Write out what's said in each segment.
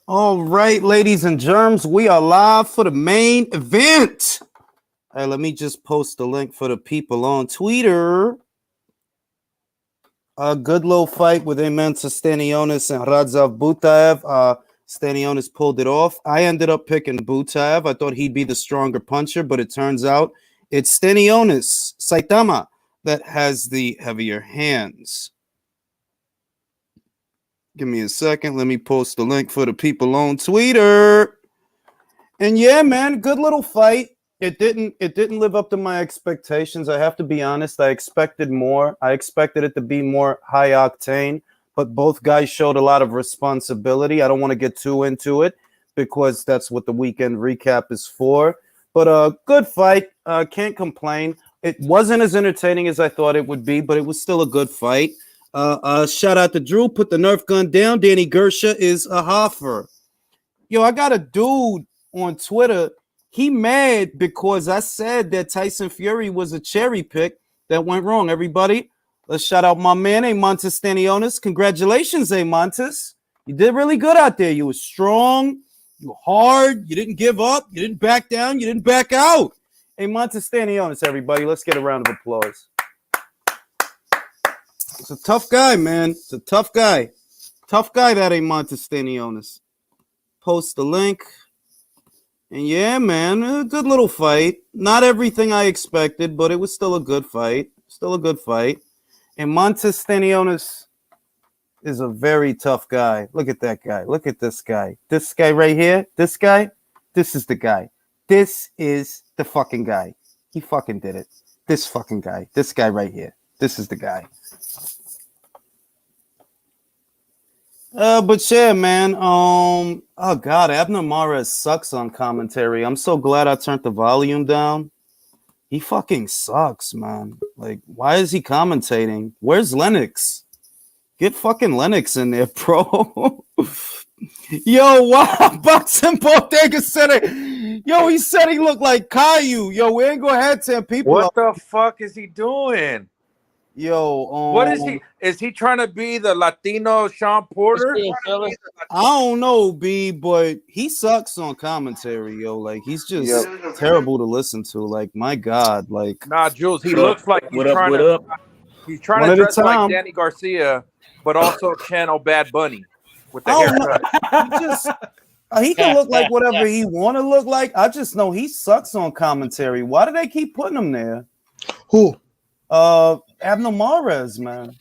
All right, ladies and germs, we are live for the main event. All right, let me just post the link for the people on Twitter. A good little fight with Immensa Stanionis and Radzav Butaev. Stanionis pulled it off. I ended up picking Butaev. I thought he'd be the stronger puncher, but it turns out it's Stanionis, Saitama, that has the heavier hands. Give me a second. Let me post the link for the people on Twitter. And yeah, man, good little fight. It didn't live up to my expectations. I have to be honest. I expected more. I expected it to be more high octane, but both guys showed a lot of responsibility. I don't want to get too into it because that's what the weekend recap is for. But good fight. Can't complain. It wasn't as entertaining as I thought it would be, but it was still a good fight. Shout out to Drew. Put the Nerf gun down. Danny Garcia is a hoffer. Yo, I got a dude on Twitter. He mad because I said that Tyson Fury was a cherry pick. That went wrong, everybody. Let's shout out my man, Montes Stanionis. Congratulations, Montes. You did really good out there. You were strong. You were hard. You didn't give up. You didn't back down. You didn't back out. Montes Stanionis, everybody. Let's get a round of applause. It's a tough guy, man. It's a tough guy. Tough guy, that Montes Stanionis. Post the link. And yeah, man, a good little fight. Not everything I expected, but it was still a good fight. Still a good fight. And Montes Stanionis is a very tough guy. Look at that guy. Look at this guy. This guy right here. This guy. This is the guy. This is the fucking guy. He fucking did it. This fucking guy. This guy right here. This is the guy. But yeah, man. Oh God, Abner Mares sucks on commentary. I'm so glad I turned the volume down. He fucking sucks, man. Like, why is he commentating? Where's Lennox? Get fucking Lennox in there, bro. Yo, wow, Boxing Bodega said it. Yo, he said he looked like Caillou. Yo, we ain't gonna have 10 people. What the fuck is he doing? Yo, what is he? Is he trying to be the Latino Sean Porter? I don't know, B, but he sucks on commentary, yo. Like, he's just terrible to listen to. Like, my God, like. Nah, Jules, he looks like he's trying to dress like Danny Garcia, but also channel Bad Bunny with the haircut. He can look like whatever he want to look like. I just know he sucks on commentary. Why do they keep putting him there? Who? Abner Mares, man.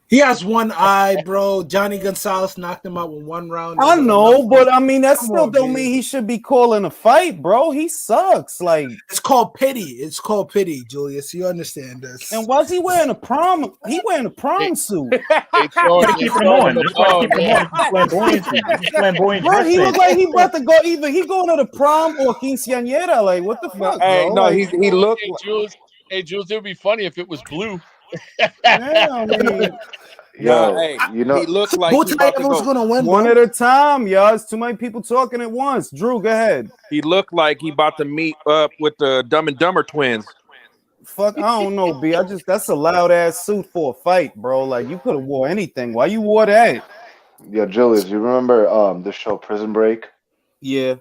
He has one eye, bro. Johnny Gonzalez knocked him out with one round. I know, but I mean, that still don't mean he should be calling a fight, bro. He sucks. Like, it's called pity. It's called pity, Julius. You understand this? And why's he wearing a prom? He wearing a prom suit. Keep him on. Bro, he look like he about to go. Either he going to the prom or quinceañera. Like, what the fuck? Hey, bro? no, like, he looked. Hey, Jules, it would be funny if it was blue. Yeah, I mean, yo, hey, you know, he looked like both was gonna win. One at a time, y'all. It's too many people talking at once. Drew, go ahead. He looked like he about to meet up with the Dumb and Dumber twins. Fuck, I don't know, B. That's a loud ass suit for a fight, bro. Like, you could have wore anything. Why you wore that? Yeah, Julius, you remember the show Prison Break? Yeah.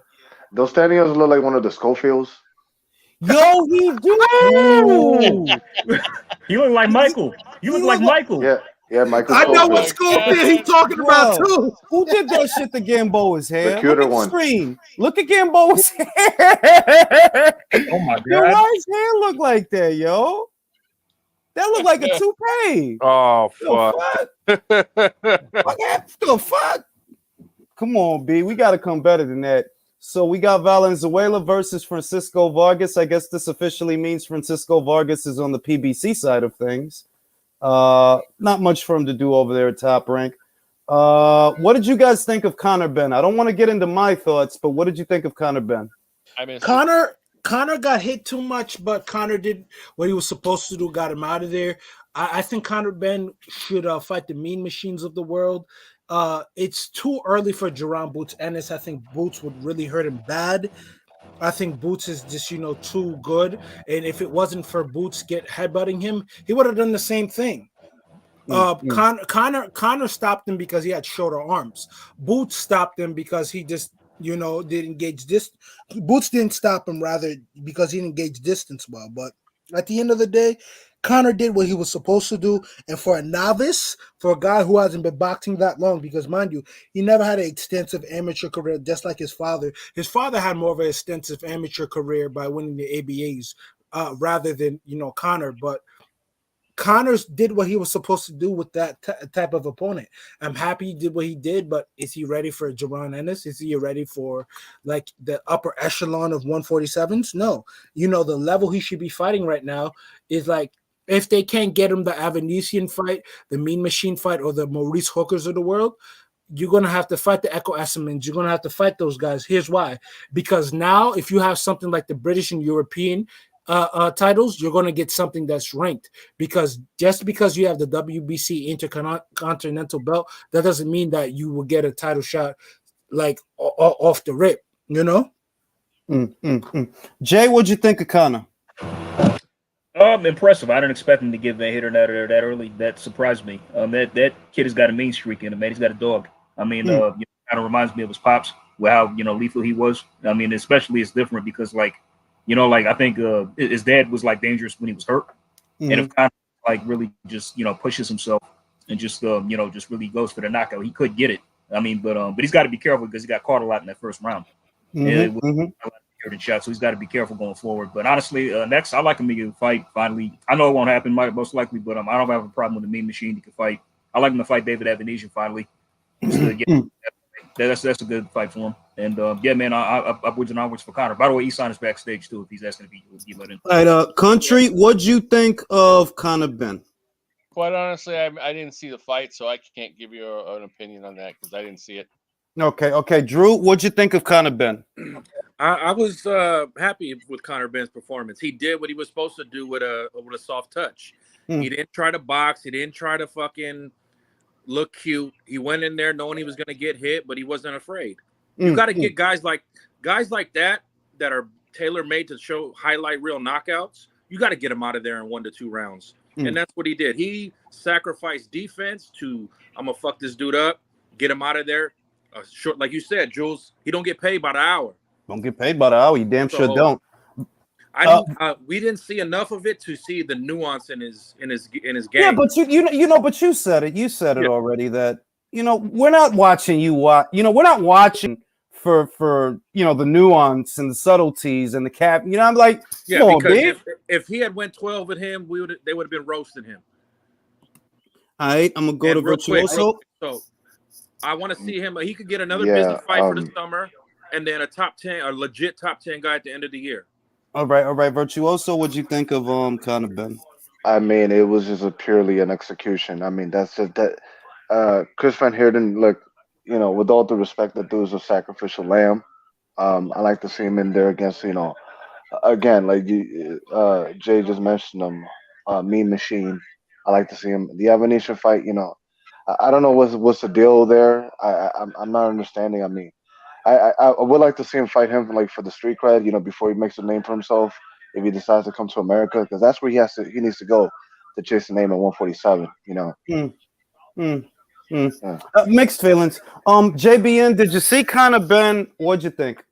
Those Stanios look like one of the Schofields. Yo, he do. You look like Michael. You look like Michael. Yeah, Michael. I know what Schofield he's talking about too. Who did that shit to Gamboa's hair? The cuter Look at one. the screen. Look at Gamboa's hair. Oh my God. Yo, why his hair look like that, yo? That look like a toupee. Oh fuck. The fuck? Come on, B. We gotta come better than that. So we got Valenzuela versus Francisco Vargas. I guess this officially means Francisco Vargas is on the PBC side of things. Not much for him to do over there at Top Rank. What did you guys think of Conor Benn? I don't want to get into my thoughts, but what did you think of Conor Benn? Conor got hit too much, but Conor did what he was supposed to do, got him out of there. I think Conor Benn should fight the Mean Machines of the world. It's too early for Jerome Boots Ennis. I think Boots would really hurt him bad. I think Boots is just, too good. And if it wasn't for Boots headbutting him, he would have done the same thing. Connor stopped him because he had shorter arms. Boots stopped him because he just, didn't gauge this. Boots didn't stop him rather because he didn't gauge distance well. But at the end of the day, Connor did what he was supposed to do. And for a novice, for a guy who hasn't been boxing that long, because mind you, he never had an extensive amateur career, just like his father. His father had more of an extensive amateur career by winning the ABAs rather than, Connor. But Connor did what he was supposed to do with that type of opponent. I'm happy he did what he did, but is he ready for Jaron Ennis? Is he ready for like the upper echelon of 147s? No. The level he should be fighting right now is like, if they can't get him the Avanesian fight, the Mean Machine fight, or the Maurice Hookers of the world, you're going to have to fight the Echo Esselmans. You're going to have to fight those guys. Here's why. Because now if you have something like the British and European titles, you're going to get something that's ranked, because just because you have the WBC Intercontinental belt, that doesn't mean that you will get a title shot like off the rip, Jay, what'd you think of Connor? Impressive. I didn't expect him to give a hitter that early. That surprised me. That kid has got a mean streak in him, man. He's got a dog. I mean, kind of reminds me of his pops, how lethal he was. I mean, especially it's different because I think his dad was like dangerous when he was hurt, and if Connor really just pushes himself and just just really goes for the knockout, he could get it. I mean, but he's got to be careful because he got caught a lot in that first round. Shot, so he's got to be careful going forward. But honestly, next, I like him to get a fight finally. I know it won't happen, most likely, but I don't have a problem with the Mean Machine. He can fight. I like him to fight David Avanesian finally. That's a good fight for him. And man, upwards and onwards for Connor. By the way, Isan is backstage too if he's asking to be let in. All right, Country, what'd you think of Connor Benn? Quite honestly, I didn't see the fight, so I can't give you an opinion on that because I didn't see it. Okay. Drew, what'd you think of Connor Benn? I was happy with Connor Benn's performance. He did what he was supposed to do with a soft touch. He didn't try to box. He didn't try to fucking look cute. He went in there knowing he was going to get hit, but he wasn't afraid. You got to get guys like that are tailor-made to show highlight real knockouts. You got to get him out of there in 1 to 2 rounds. And that's what he did. He sacrificed defense to, I'm going to fuck this dude up, get him out of there. Short, like you said, Jules, he don't get paid by the hour. Don't get paid by the hour. You damn sure don't. We didn't see enough of it to see the nuance in his game. Yeah, but you said it. You said it already that we're not watching you watch. We're not watching for the nuance and the subtleties and the cap. I'm like, because if he had went 12 with him, they would have been roasting him. All right, I'm gonna go to Virtuoso. So I want to see him. He could get another business fight for the summer, and then a legit top 10 guy at the end of the year. All right, Virtuoso. What'd you think of Connor Benn? I mean, it was just purely an execution. I mean, that's just that. Chris Van Heerden, look, with all due respect, that dude's a sacrificial lamb. I like to see him in there against, again, like Jay just mentioned him, Mean Machine. I like to see him. The Avanesian fight, I don't know what's the deal there. I'm not understanding. I mean, I would like to see him fight him for the street cred, before he makes a name for himself. If he decides to come to America, because that's where he needs to go to chase the name at 147. Mixed feelings. JBN, did you see Connor Benn? What'd you think?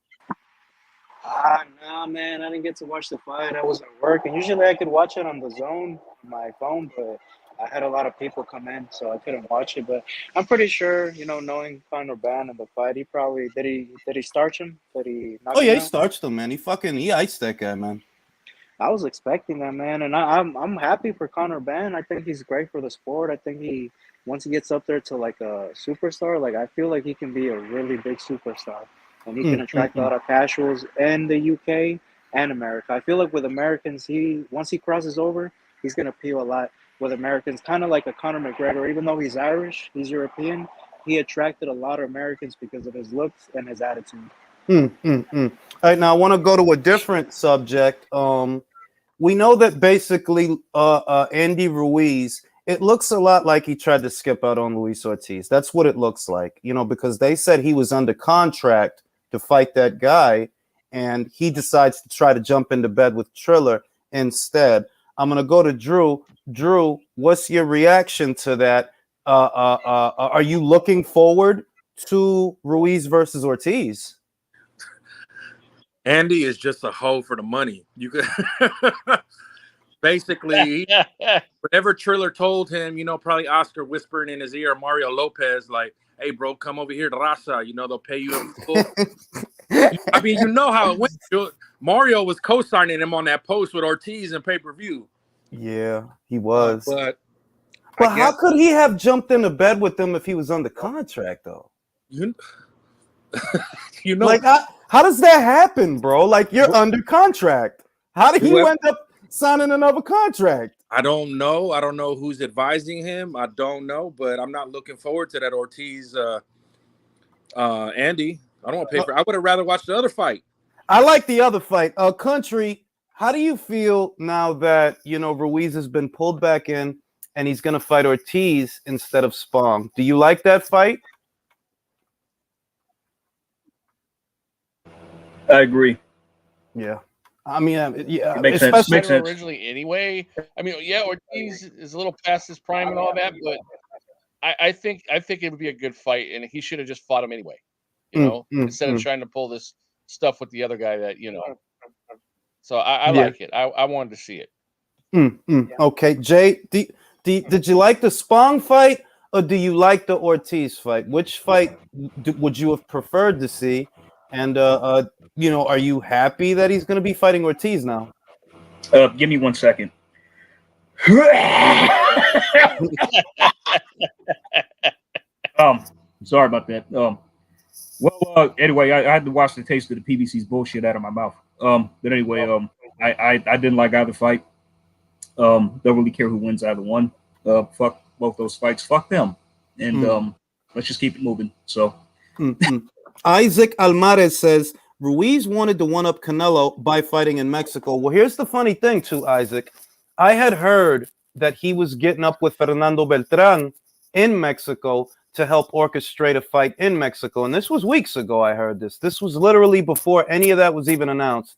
Nah, man, I didn't get to watch the fight. I was at work, and usually I could watch it on the Zone, my phone, but I had a lot of people come in, so I couldn't watch it. But I'm pretty sure, knowing Connor Benn and the fight, he probably did he starch him? Did he knock him he out? starched him, man. He iced that guy, man. I was expecting that, man, and I'm happy for Connor Benn. I think he's great for the sport. I think once he gets up there to like a superstar, I feel like he can be a really big superstar, and he can attract a lot of casuals in the UK and America. I feel like with Americans, once he crosses over, he's gonna appeal a lot with Americans, kind of like a Conor McGregor. Even though he's Irish, he's European, he attracted a lot of Americans because of his looks and his attitude. All right, now I want to go to a different subject. We know that basically Andy Ruiz, it looks a lot like he tried to skip out on Luis Ortiz. That's what it looks like, because they said he was under contract to fight that guy, and he decides to try to jump into bed with Triller instead. I'm gonna go to Drew. Drew, what's your reaction to that? Are you looking forward to Ruiz versus Ortiz? Andy is just a hoe for the money. You could basically, whenever Triller told him, probably Oscar whispering in his ear, Mario Lopez, like, "Hey, bro, come over here to Raza. They'll pay you in full." I mean, you know how it went. Mario was co-signing him on that post with Ortiz in pay-per-view. Yeah, he was. But how could he have jumped into bed with them if he was under contract, though? Like, how does that happen, bro? Like, you're under contract. How did you end up signing another contract? I don't know. I don't know who's advising him. I don't know, but I'm not looking forward to that Ortiz Andy. I don't want to pay for. I would have rather watched the other fight. I like the other fight. Country, how do you feel now that Ruiz has been pulled back in and he's going to fight Ortiz instead of Spong? Do you like that fight? I agree. Yeah. I mean, yeah, it makes sense. Makes sense. Originally, anyway. I mean, yeah, Ortiz is a little past his prime and all that, but I think it would be a good fight, and he should have just fought him anyway. Instead of trying to pull this stuff with the other guy that So I like it. I wanted to see it. Okay, Jay, did you like the Spong fight or do you like the Ortiz fight? Which fight would you have preferred to see? And are you happy that he's going to be fighting Ortiz now? Give me 1 second. Sorry about that. Anyway, I had to watch the taste of the PBC's bullshit out of my mouth. But anyway, I didn't like either fight. Don't really care who wins either one. Fuck both those fights. Fuck them. And let's just keep it moving. So. Isaac Almarez says Ruiz wanted to one-up Canelo by fighting in Mexico. Well, here's the funny thing too, Isaac. I had heard that he was getting up with Fernando Beltran in Mexico to help orchestrate a fight in Mexico. And this was weeks ago I heard this. This was literally before any of that was even announced.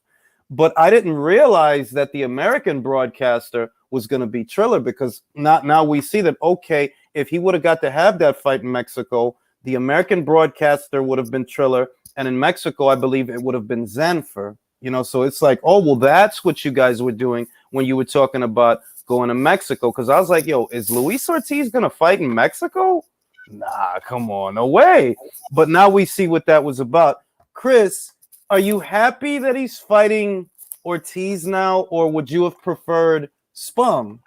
But I didn't realize that the American broadcaster was going to be Triller, because now we see that, okay, if he would have got to have that fight in Mexico, the American broadcaster would have been Triller, and in Mexico, I believe it would have been Zanfer. So it's like, oh, well, that's what you guys were doing when you were talking about going to Mexico. Because I was like, yo, is Luis Ortiz going to fight in Mexico? Nah, come on, no way. But now we see what that was about. Chris, are you happy that he's fighting Ortiz now, or would you have preferred Spong?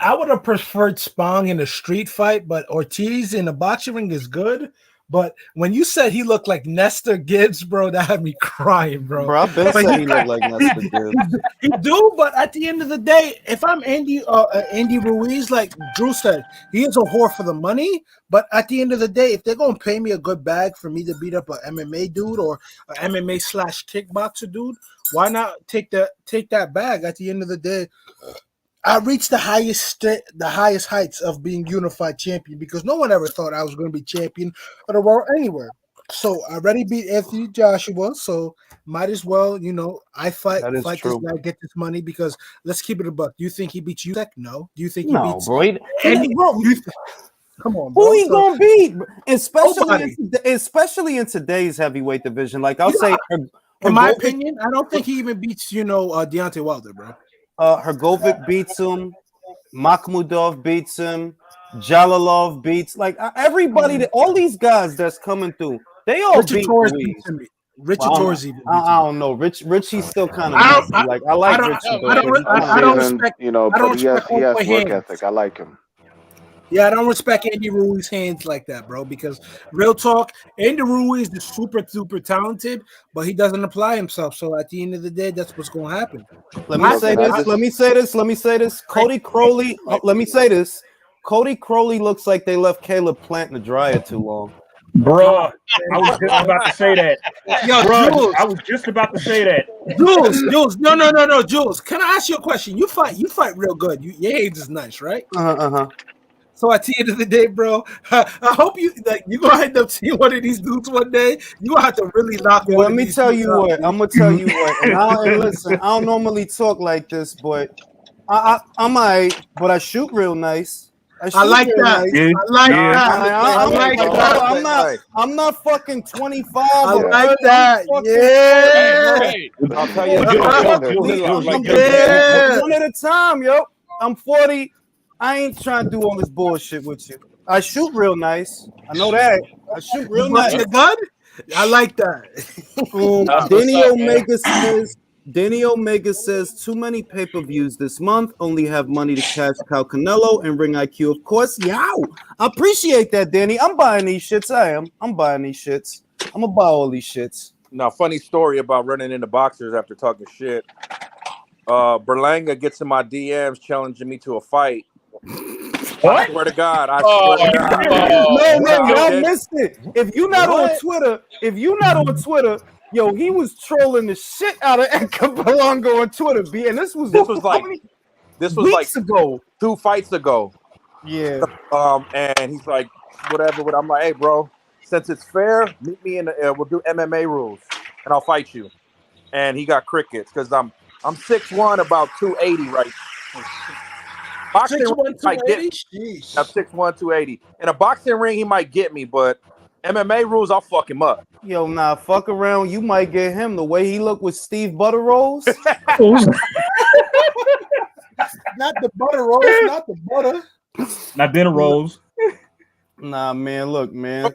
I would have preferred Spong in a street fight, but Ortiz in a boxing ring is good. But when you said he looked like Nestor Gibbs, bro, that had me crying, bro. Bro, I've been saying he looked like Nestor Gibbs. He do, but at the end of the day, if I'm Andy Ruiz, like Drew said, he is a whore for the money. But at the end of the day, if they're gonna pay me a good bag for me to beat up an MMA dude or an MMA/kickboxer dude, why not take that bag? At the end of the day, I reached the highest heights of being unified champion, because no one ever thought I was going to be champion of the world anywhere. So I already beat Anthony Joshua, so might as well, I fight this guy, get this money, because let's keep it a buck. Do you think he beats Usyk? No. Do you think he beats? Bro. Come on, bro. Who he gonna beat? Especially in today's heavyweight division. Like I'll say, in my opinion, I don't think he even beats Deontay Wilder, bro. Hrgovic beats him, Makhmudov beats him, Jalalov beats, like everybody, all these guys that's coming through, they all beat Ruiz. Richard Torres even. I don't know. Richie's still kind of like I like Richie. I don't respect. But he has work ethic. I like him. Yeah, I don't respect Andy Ruiz's hands like that, bro, because real talk, Andy Ruiz is super, super talented, but he doesn't apply himself. So at the end of the day, that's what's going to happen. Let me say this. Cody Crowley, let me say this. Cody Crowley looks like they left Caleb Plant in the dryer too long. Bro, I was just about to say that. Yo, bro, Jules, I was just about to say that. Jules, no, Jules. Can I ask you a question? You fight real good. Your hands is nice, right? So at the end of the day, bro, I hope you gonna end up seeing one of these dudes one day. You gonna have to really knock. Yo, let me tell you what. I'm gonna tell you what. And listen, I don't normally talk like this, but I'm alright. But I shoot real nice. I like that. Yeah. I like that. I'm not fucking 25. I like that. Yeah. I'll tell you. One at a time, yo. I'm 40. I ain't trying to do all this bullshit with you. I shoot real nice. I know that. I shoot real nice. Gun? I like that. Danny Omega says too many pay-per-views this month. Only have money to cash cow Canelo and Ring IQ, of course. Yow. I appreciate that, Danny. I'm buying these shits. I'm buying these shits. I'm gonna buy all these shits. Now, funny story about running into boxers after talking shit. Berlanga gets in my DMs challenging me to a fight. What? I swear to God. No, y'all missed it. If you're not on Twitter, yo, he was trolling the shit out of Edgar Berlanga on Twitter, B. And this was like weeks ago. 2 fights ago. Yeah. And he's like, whatever. I'm like, hey, bro, since it's fair, meet me in the. We'll do MMA rules, and I'll fight you. And he got crickets because I'm 6'1", about 280 right now. Boxing 6'1", might get me. I'm 6'1", 280. In a boxing ring, he might get me, but MMA rules, I'll fuck him up. Yo, nah, fuck around. You might get him the way he looked with Steve Butter Rolls. Not the butter rolls, not the butter. Not dinner rolls. Nah, man, look, man.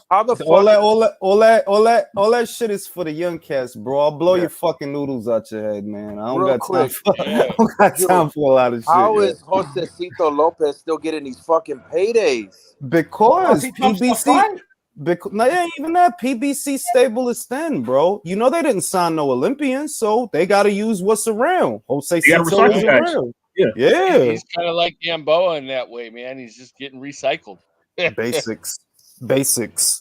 How the fuck? All that shit is for the young cats, bro. I'll blow your fucking noodles out your head, man. I don't got time for a lot of shit. How is Josecito Lopez still getting these fucking paydays? Because PBC. Not even that. PBC stable is thin, bro. You know they didn't sign no Olympians, so they got to use what's around. Josecito is around. Yeah. He's kind of like Gamboa in that way, man. He's just getting recycled. Basics.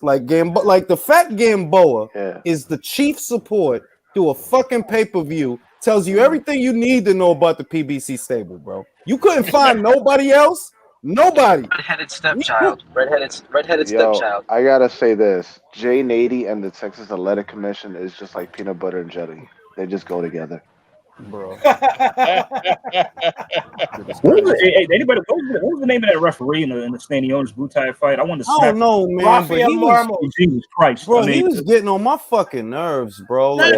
Like the fact Gamboa is the chief support through a fucking pay-per-view tells you everything you need to know about the PBC stable, bro. You couldn't find nobody else. Nobody. Redheaded stepchild. Redheaded stepchild. I gotta say this: Jay Nady and the Texas Athletic Commission is just like peanut butter and jelly. They just go together. Bro. What was the name of that referee in the Stanionis Butai fight? I want to. I don't know, man. But he was, Jesus Christ, bro. He was getting on my fucking nerves, bro. Like,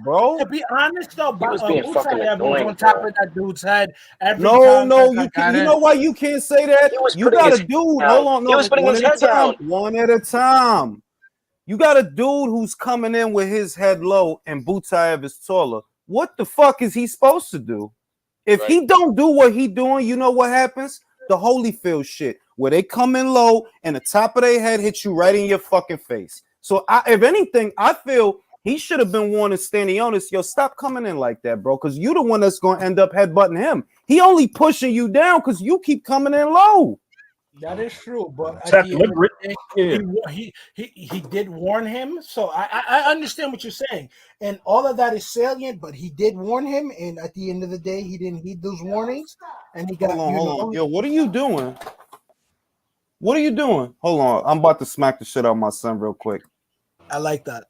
bro. To be honest, though, Butai was on top of that dude's head. No, you know why you can't say that? You got a dude. Hold on, he was putting his head down. One at a time. You got a dude who's coming in with his head low and Butayev is taller. What the fuck is he supposed to do? If he don't do what he doing, you know what happens? The Holyfield shit, where they come in low and the top of their head hits you right in your fucking face. So if anything, I feel he should have been warning Stanionis, yo, stop coming in like that, bro, because you the one that's going to end up headbutting him. He only pushing you down because you keep coming in low. That is true, but he did warn him, so I understand what you're saying, and all of that is salient. But he did warn him, and at the end of the day, he didn't heed those warnings, and he got. Hold on. Yo, what are you doing? What are you doing? Hold on, I'm about to smack the shit out of my son real quick. I like that.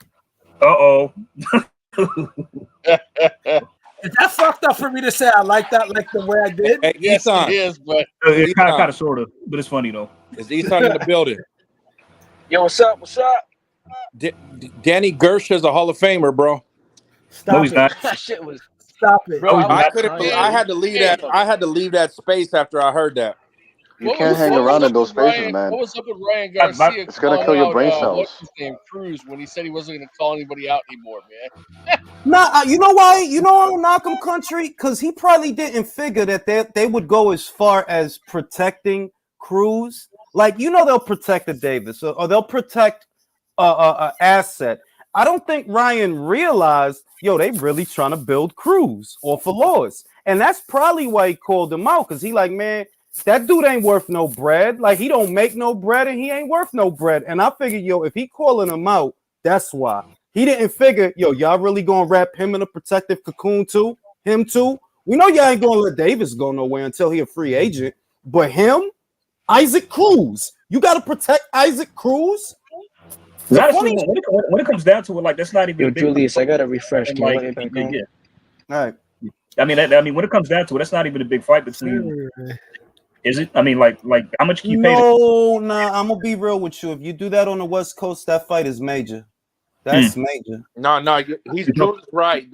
Uh-oh. Is that fucked up for me to say I like that, like the way I did? Hey, yes, it is, but it's kind of sort of, but it's funny though. Is Easton in the building? Yo, what's up? What's up? Danny Gersha is a Hall of Famer, bro. Stop he's it. not. That shit was. Stop it, bro. I had to leave that. I had to leave that space after I heard that. You can't hang around in those spaces, man. What was up with Ryan Garcia? It's gonna kill your brain cells. What's his name? Cruz, when he said he wasn't gonna call anybody out anymore, man. Nah, you know why? You know I don't knock him, country, because he probably didn't figure that they would go as far as protecting Cruz. Like, you know, they'll protect the Davis or they'll protect a asset. I don't think Ryan realized, yo, they really trying to build Cruz off of Laws, and that's probably why he called him out, because he like, man, that dude ain't worth no bread. Like, he don't make no bread and he ain't worth no bread. And I figured, yo, if he calling him out, that's why. He didn't figure, yo, y'all really gonna wrap him in a protective cocoon too? Him too? We know y'all ain't gonna let Davis go nowhere until he a free agent. But him, Isaac Cruz, you got to protect Isaac Cruz. Honestly, when it comes down to it, like that's not even. Yo, a big Julius, I gotta refresh. Can you like, let me back on? yeah. All right. I mean, when it comes down to it, that's not even a big fight between. Is it? I mean, like how much can you pay? Nah. I'm gonna be real with you. If you do that on the West Coast, that fight is major. That's major. No, he's Julius right.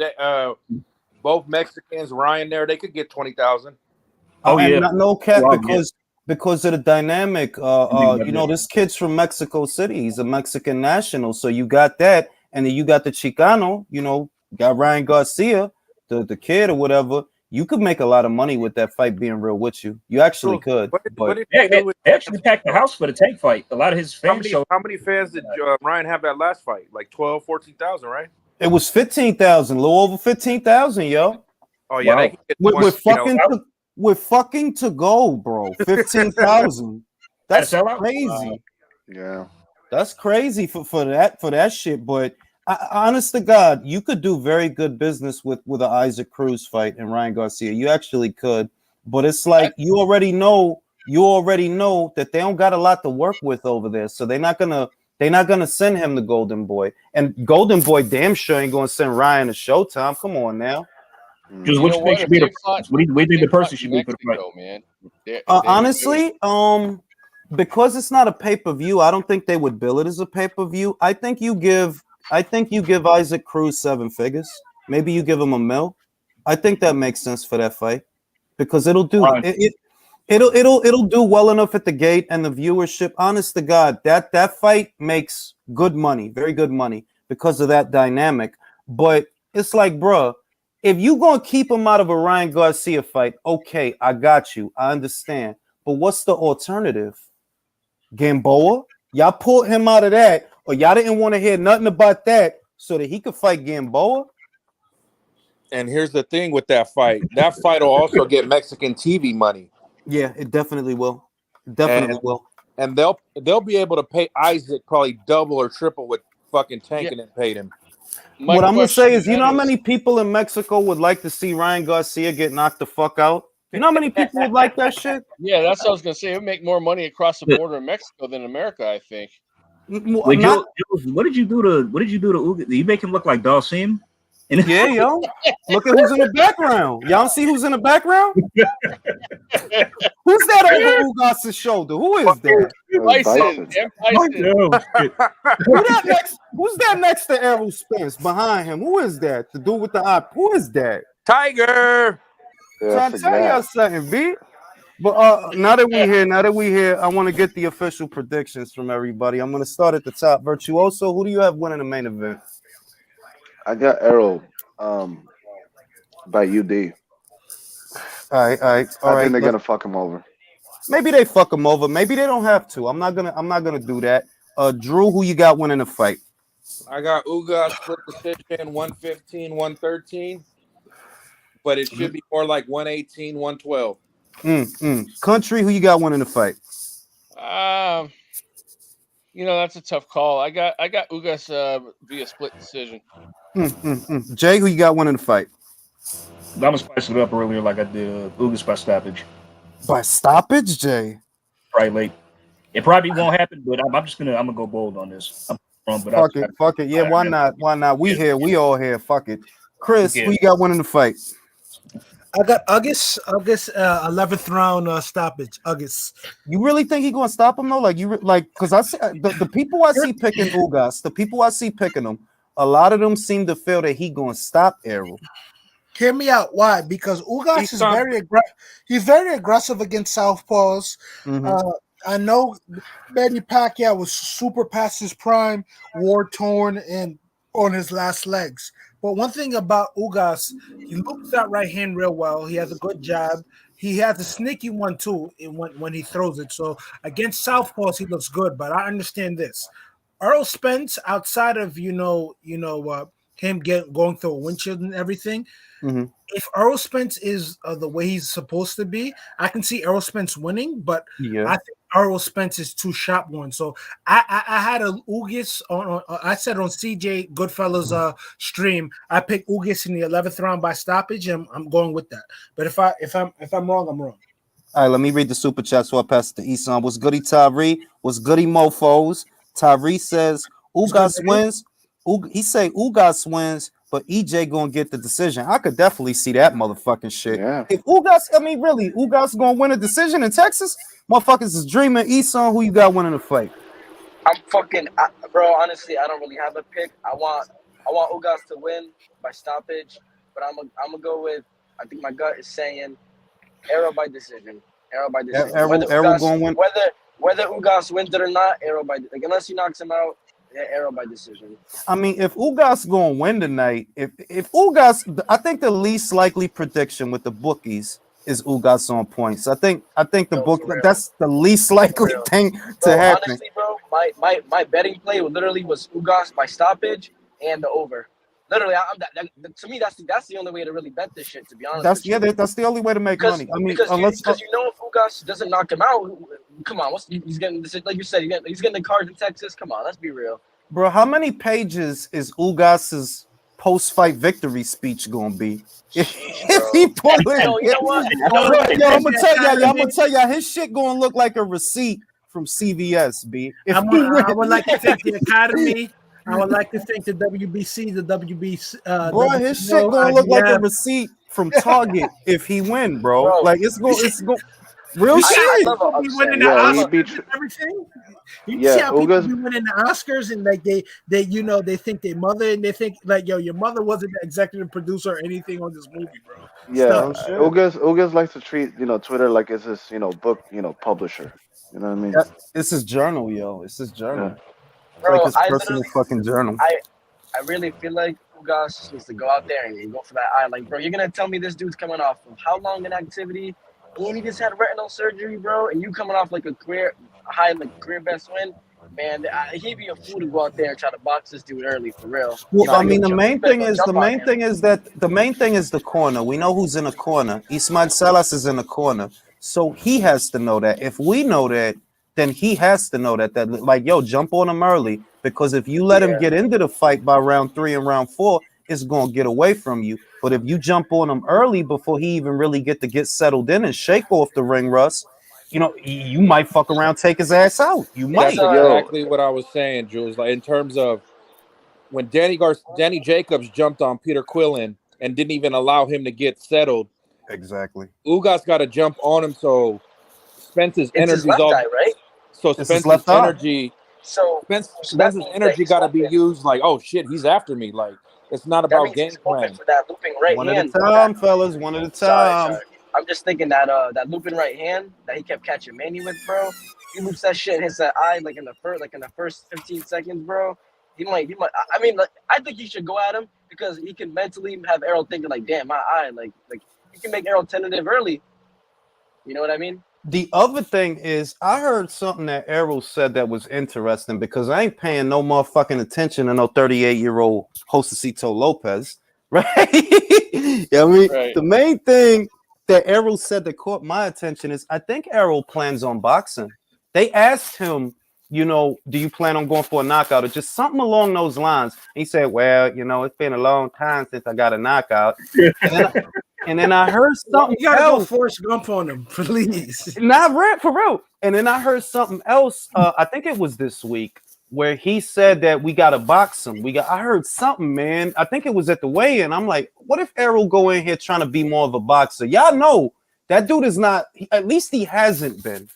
Both Mexicans, Ryan there, they could get 20,000. Oh yeah, no cap because of the dynamic. You know, this kid's from Mexico City. He's a Mexican national, so you got that, and then you got the Chicano. You know, got Ryan Garcia, the kid or whatever. You could make a lot of money with that fight. Being real with you, you actually could. They actually packed the house for the tank fight. A lot of his fans. How many fans did Ryan have that last fight? Like 12, 14,000, right? It was 15,000, a little over 15,000, yo. Oh yeah, wow. With fucking to go, bro. 15,000. That's crazy. Yeah, that's crazy for that shit. But honest to God, you could do very good business with an Isaac Cruz fight and Ryan Garcia. You actually could, but it's like you already know that they don't got a lot to work with over there, so they're not gonna send him the Golden Boy, and Golden Boy damn sure ain't gonna send Ryan to Showtime. Come on now. Because what do you think the person should be for the fight, man? Honestly, because it's not a pay-per-view, I don't think they would bill it as a pay-per-view. I think you give Isaac Cruz 7 figures. Maybe you give him $1 million. I think that makes sense for that fight because it'll do it'll do well enough at the gate and the viewership. Honest to God, that fight makes good money, very good money because of that dynamic. But it's like, bruh, if you gonna keep him out of a Ryan Garcia fight, okay, I got you, I understand. But what's the alternative? Gamboa? Y'all pulled him out of that, or y'all didn't want to hear nothing about that so that he could fight Gamboa? And here's the thing with that fight. That fight will also get Mexican TV money. Yeah, it definitely will. Will. And they'll be able to pay Isaac probably double or triple what fucking Tankin and paid him. What I'm gonna say is, you know how many people in Mexico would like to see Ryan Garcia get knocked the fuck out? You know how many people would like that shit? Yeah, that's what I was gonna say. It would make more money across the border in Mexico than America, I think. Wait, what did you do to Ugas? Did you make him look like Dalsim? Yeah, yo. Look at who's in the background. Y'all see who's in the background? Who's that over Ugas' shoulder? Who is that? Tyson. Who's that next to Errol Spence behind him? Who is that? The dude with the eye. Who is that? Tiger. Trying to tell y'all something, B. But now that we here, I want to get the official predictions from everybody. I'm going to start at the top. Virtuoso, who do you have winning the main event? I got Errol by UD. All right. I think they're gonna fuck him over. Maybe they fuck him over. Maybe they don't have to. I'm not gonna do that. Drew, who you got winning the fight? I got Ugas split decision 115, 113. But it should be more like 118, 112. Country, who you got winning the fight? That's a tough call. I got Ugas via split decision. Jay, who you got winning the fight? I'm gonna spice it up earlier, like I did Ugas by stoppage. By stoppage, Jay? Probably late. It probably won't happen, but I'm gonna go bold on this. Fuck it. Yeah, why not? Why not? We all here. Fuck it. Chris, who you got winning the fight? I got Ugas 11th round stoppage. Ugas. You really think he gonna stop him though? Because I see the people I see picking Ugas, the people I see picking him, a lot of them seem to feel that he gonna stop Errol. Hear me out. Why? Because Ugas he's very aggressive against southpaws. I know Manny Pacquiao was super past his prime, war torn, and on his last legs. But one thing about Ugas, he looks that right hand real well. He has a good jab. He has a sneaky one too when he throws it. So against southpaws, he looks good. But I understand this: Errol Spence, outside of him going through a windshield and everything. If Errol Spence is the way he's supposed to be, I can see Errol Spence winning. But I think Errol Spence is too sharp one. So I had a Ugas on. I said on CJ Goodfellas stream, I picked Ugas in the 11th round by stoppage, and I'm going with that. But if I'm wrong, I'm wrong. All right, let me read the super chat so I pass it to Eson. What's goody, Tyree? What's goody, mofos? Tyree says Ugas wins. He say Ugas wins, but EJ gonna get the decision. I could definitely see that motherfucking shit. Yeah. If Ugas, I mean, really, Ugas gonna win a decision in Texas? Motherfuckers is dreaming. Eson, who you got winning the fight? Bro. Honestly, I don't really have a pick. I want Ugas to win by stoppage, but I'm gonna go with. I think my gut is saying Arrow by decision. Arrow gonna win. Whether Ugas wins it or not, Arrow by unless he knocks him out, yeah, Arrow by decision. I mean, if Ugas gonna win tonight, if Ugas, I think the least likely prediction with the bookies is Ugas on points. I think the book that's the least likely thing to happen. Honestly, bro, my betting play literally was Ugas by stoppage and the over. Literally, to me, that's the only way to really bet this shit. To be honest, that's the only way to make money. I mean, because you know if Ugas doesn't knock him out, come on, he's getting this? Like you said, he's getting the cards in Texas. Come on, let's be real, bro. How many pages is Ugas's post-fight victory speech gonna be? If he pull it, you know what? I'm gonna tell y'all, his shit gonna look like a receipt from CVS. B. I would like to thank the Academy. I would like to thank the WBC, the WBC. Bro, his shit gonna look like a receipt from Target if he win, bro. Like it's going real shit. Be winning the Oscars and everything. You see how people be winning the Oscars and like they they think their mother and they think like your mother wasn't the executive producer or anything on this movie, bro. Yeah, Ugas likes to treat Twitter like it's his book publisher. You know what I mean? It's his journal, yo. It's his journal. Yeah. Bro, like his personal fucking journal. I really feel like Ugas needs to go out there and go for that eye. Like, bro, you're gonna tell me this dude's coming off of how long an activity, and he just had retinal surgery, bro, and you coming off like a career best win, man. He'd be a fool to go out there and try to box this dude early for real. Well, I mean, the main thing is the corner. We know who's in the corner. Ismael Salas is in the corner, so he has to know that. If we know that, then he has to know that like, yo, jump on him early, because if you let him get into the fight by round 3 and round 4, it's gonna get away from you. But if you jump on him early before he even really get settled in and shake off the ring rust, you might fuck around, take his ass out. You might. That's exactly what I was saying, Jules. Like in terms of when Danny Jacobs jumped on Peter Quillen and didn't even allow him to get settled. Exactly. Ugas got to jump on him, so Spence's energy is all eye, right? So Spence's energy. Spence's energy got to be used. Like, oh shit, he's after me. Like, it's not about game plan. For that looping right one hand, at a time, fellas. One at a time. Sorry. I'm just thinking that looping right hand that he kept catching Manny with, bro. He loops that shit and hits that eye in the first 15 seconds, bro. He might. I mean, I think he should go at him because he can mentally have Errol thinking like, damn, my eye, like he can make Errol tentative early. You know what I mean? The other thing is, I heard something that Errol said that was interesting, because I ain't paying no motherfucking attention to no 38-year-old Josecito Lopez, right? Right. The main thing that Errol said that caught my attention is, I think Errol plans on boxing. They asked him, do you plan on going for a knockout or just something along those lines? And he said, well, it's been a long time since I got a knockout. And then I heard something you gotta else. go Forrest Gump on him, please. Not for real. And then I heard something else. I think it was this week where he said that we gotta box him. I heard something, man. I think it was at the weigh-in. I'm like, what if Errol go in here trying to be more of a boxer? Y'all know that dude is not. At least he hasn't been.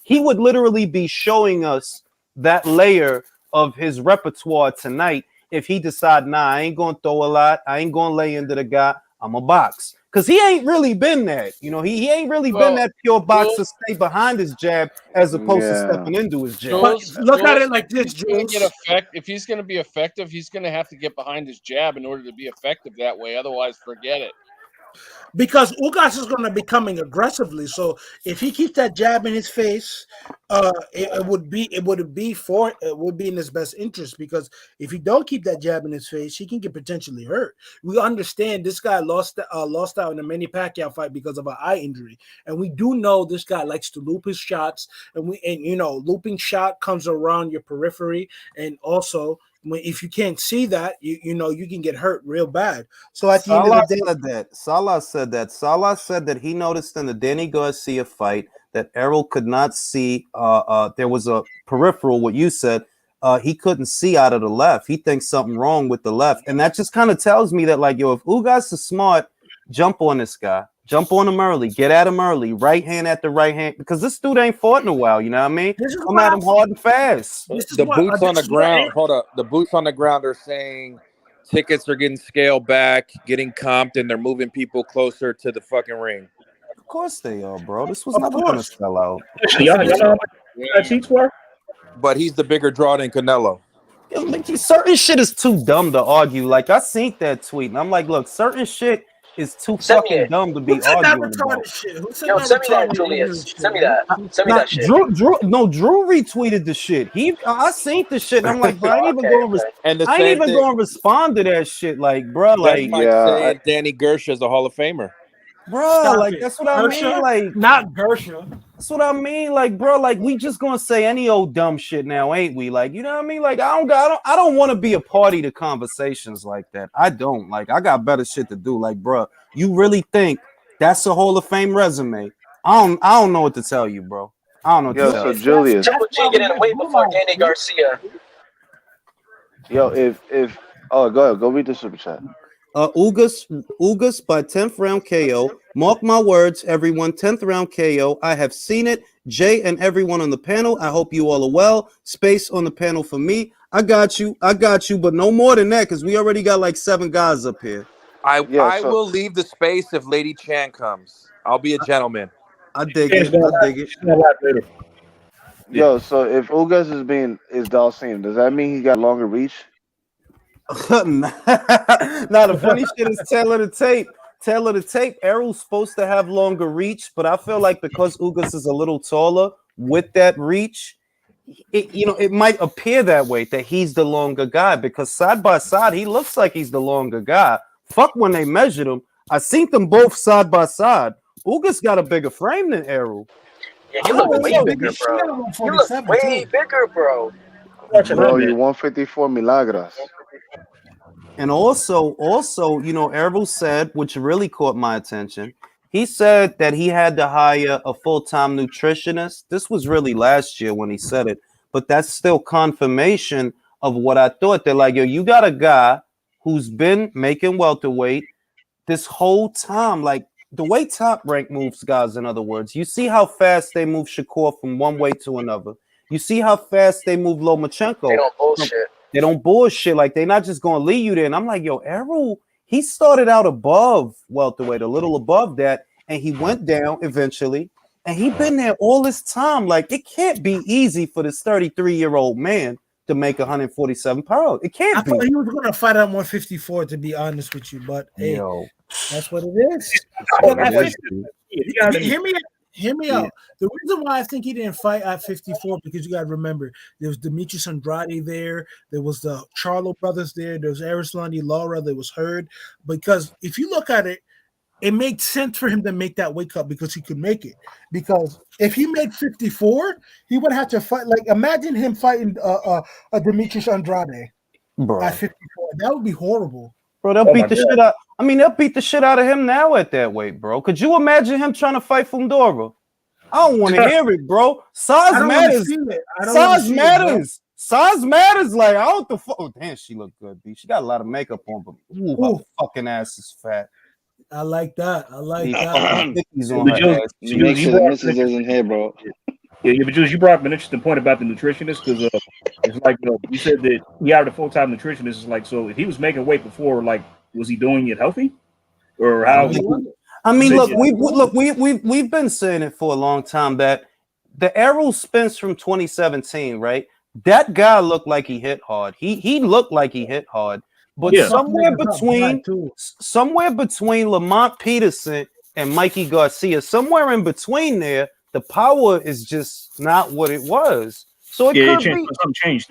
He would literally be showing us that layer of his repertoire tonight if he decide, nah, I ain't gonna throw a lot. I ain't gonna lay into the guy. I'm a box. Because he ain't really been that. He ain't really been that pure boxer, stay behind his jab as opposed to stepping into his jab. Look at it like this, Jules. If he's going to be effective, he's going to have to get behind his jab in order to be effective that way. Otherwise, forget it. Because Ugas is going to be coming aggressively, so if he keeps that jab in his face, it would be in his best interest. Because if he don't keep that jab in his face, he can get potentially hurt. We understand this guy lost out in a Manny Pacquiao fight because of an eye injury, and we do know this guy likes to loop his shots, and looping shot comes around your periphery, and also if you can't see that, you know you can get hurt real bad. So at the end of the day, Salah said that he noticed in the Danny Garcia fight that Errol could not see. There was a peripheral. What you said, he couldn't see out of the left. He thinks something wrong with the left, and that just kind of tells me that, like, yo, if Ugas is smart, jump on this guy. Jump on him early. Get at him early. Right hand at the right hand. Because this dude ain't fought in a while. You know what I mean? Come at him hard and fast. The boots on the ground. Hold up. The boots on the ground are saying tickets are getting scaled back, getting comped, and they're moving people closer to the fucking ring. Of course they are, bro. This was never going to sell out. Y'all know how much seats were? But he's the bigger draw than Canelo. Certain shit is too dumb to argue. Like, I seen that tweet, and I'm like, look, certain shit is too fucking dumb to be arguing about. Yo, send me that, Julius. Send me that. Send me that shit. Drew retweeted the shit. I seen the shit. And I'm like, bro, I ain't even going to respond to that shit. Like, bro, like, saying Danny Garcia is a Hall of Famer. Bro, like, that's what I mean. Like, not Garcia. That's what I mean. Like, bro, like, we just gonna say any old dumb shit now, ain't we? Like, you know what I mean? Like, I don't want to be a party to conversations like that. I don't. Like, I got better shit to do. Like, bro, you really think that's a Hall of Fame resume? I don't know what to tell you, bro. I don't know what to tell you. So Julius, Triple G getting away before Danny Garcia. Yo, if go ahead, go read the super chat. Ugas by 10th round KO. Mark my words, everyone. 10th round KO. I have seen it. Jay and everyone on the panel, I hope you all are well. Space on the panel for me. I got you, but no more than that, because we already got like 7 guys up here. I will leave the space if Lady Chan comes. I'll be a gentleman. I dig it. Yo, so if Ugas is Dalcine, does that mean he got longer reach? Now the funny shit is tail of the tape. Errol's supposed to have longer reach, but I feel like because Ugas is a little taller with that reach, it might appear that way, that he's the longer guy, because side by side he looks like he's the longer guy. Fuck when they measured him. I seen them both side by side. Ugas got a bigger frame than Errol. Yeah, he looks way bigger, bro. He looks way bigger, bro. Bro, you 154 milagras. And also, Errol said, which really caught my attention, he said that he had to hire a full-time nutritionist. This was really last year when he said it, but that's still confirmation of what I thought. They're like, yo, you got a guy who's been making welterweight this whole time. Like, the way Top Rank moves guys, in other words. You see how fast they move Shakur from one weight to another. You see how fast they move Lomachenko. They don't bullshit. They don't bullshit. Like, they're not just going to leave you there. And I'm like, yo, Errol, he started out above welterweight, a little above that, and he went down eventually. And he been there all this time. Like, it can't be easy for this 33-year-old man to make 147 pounds. It can't be. I thought he was going to fight at 154, to be honest with you. But, hey, that's what it is. Hear me out. The reason why I think he didn't fight at 54, because you got to remember, there was Demetrius Andrade there. There was the Charlo brothers there. There was Arislandi Lara. There was Hurd. Because if you look at it, it made sense for him to make that weight cut because he could make it. Because if he made 54, he would have to fight. Like, imagine him fighting a Demetrius Andrade at 54. That would be horrible. Bro, they'll beat the shit out. I mean, they'll beat the shit out of him now at that weight, bro. Could you imagine him trying to fight Fundura? I don't want to hear it, bro. Size matters. Size matters. Size matters. Like, I don't the fuck. Oh, damn, she looked good, B. She got a lot of makeup on, but her fucking ass is fat. I like that. Dickies on her ass. She makes sure the missus isn't here, bro. Yeah, but Jules, you brought up an interesting point about the nutritionist, because it's like, you said that he hired a full-time nutritionist. It's like, so if he was making weight before, like, was he doing it healthy, or how? I mean, we've been saying it for a long time that the Errol Spence from 2017, right? That guy looked like he hit hard. He looked like he hit hard, but somewhere between Lamont Peterson and Mikey Garcia, somewhere in between there, the power is just not what it was. So it changed. Something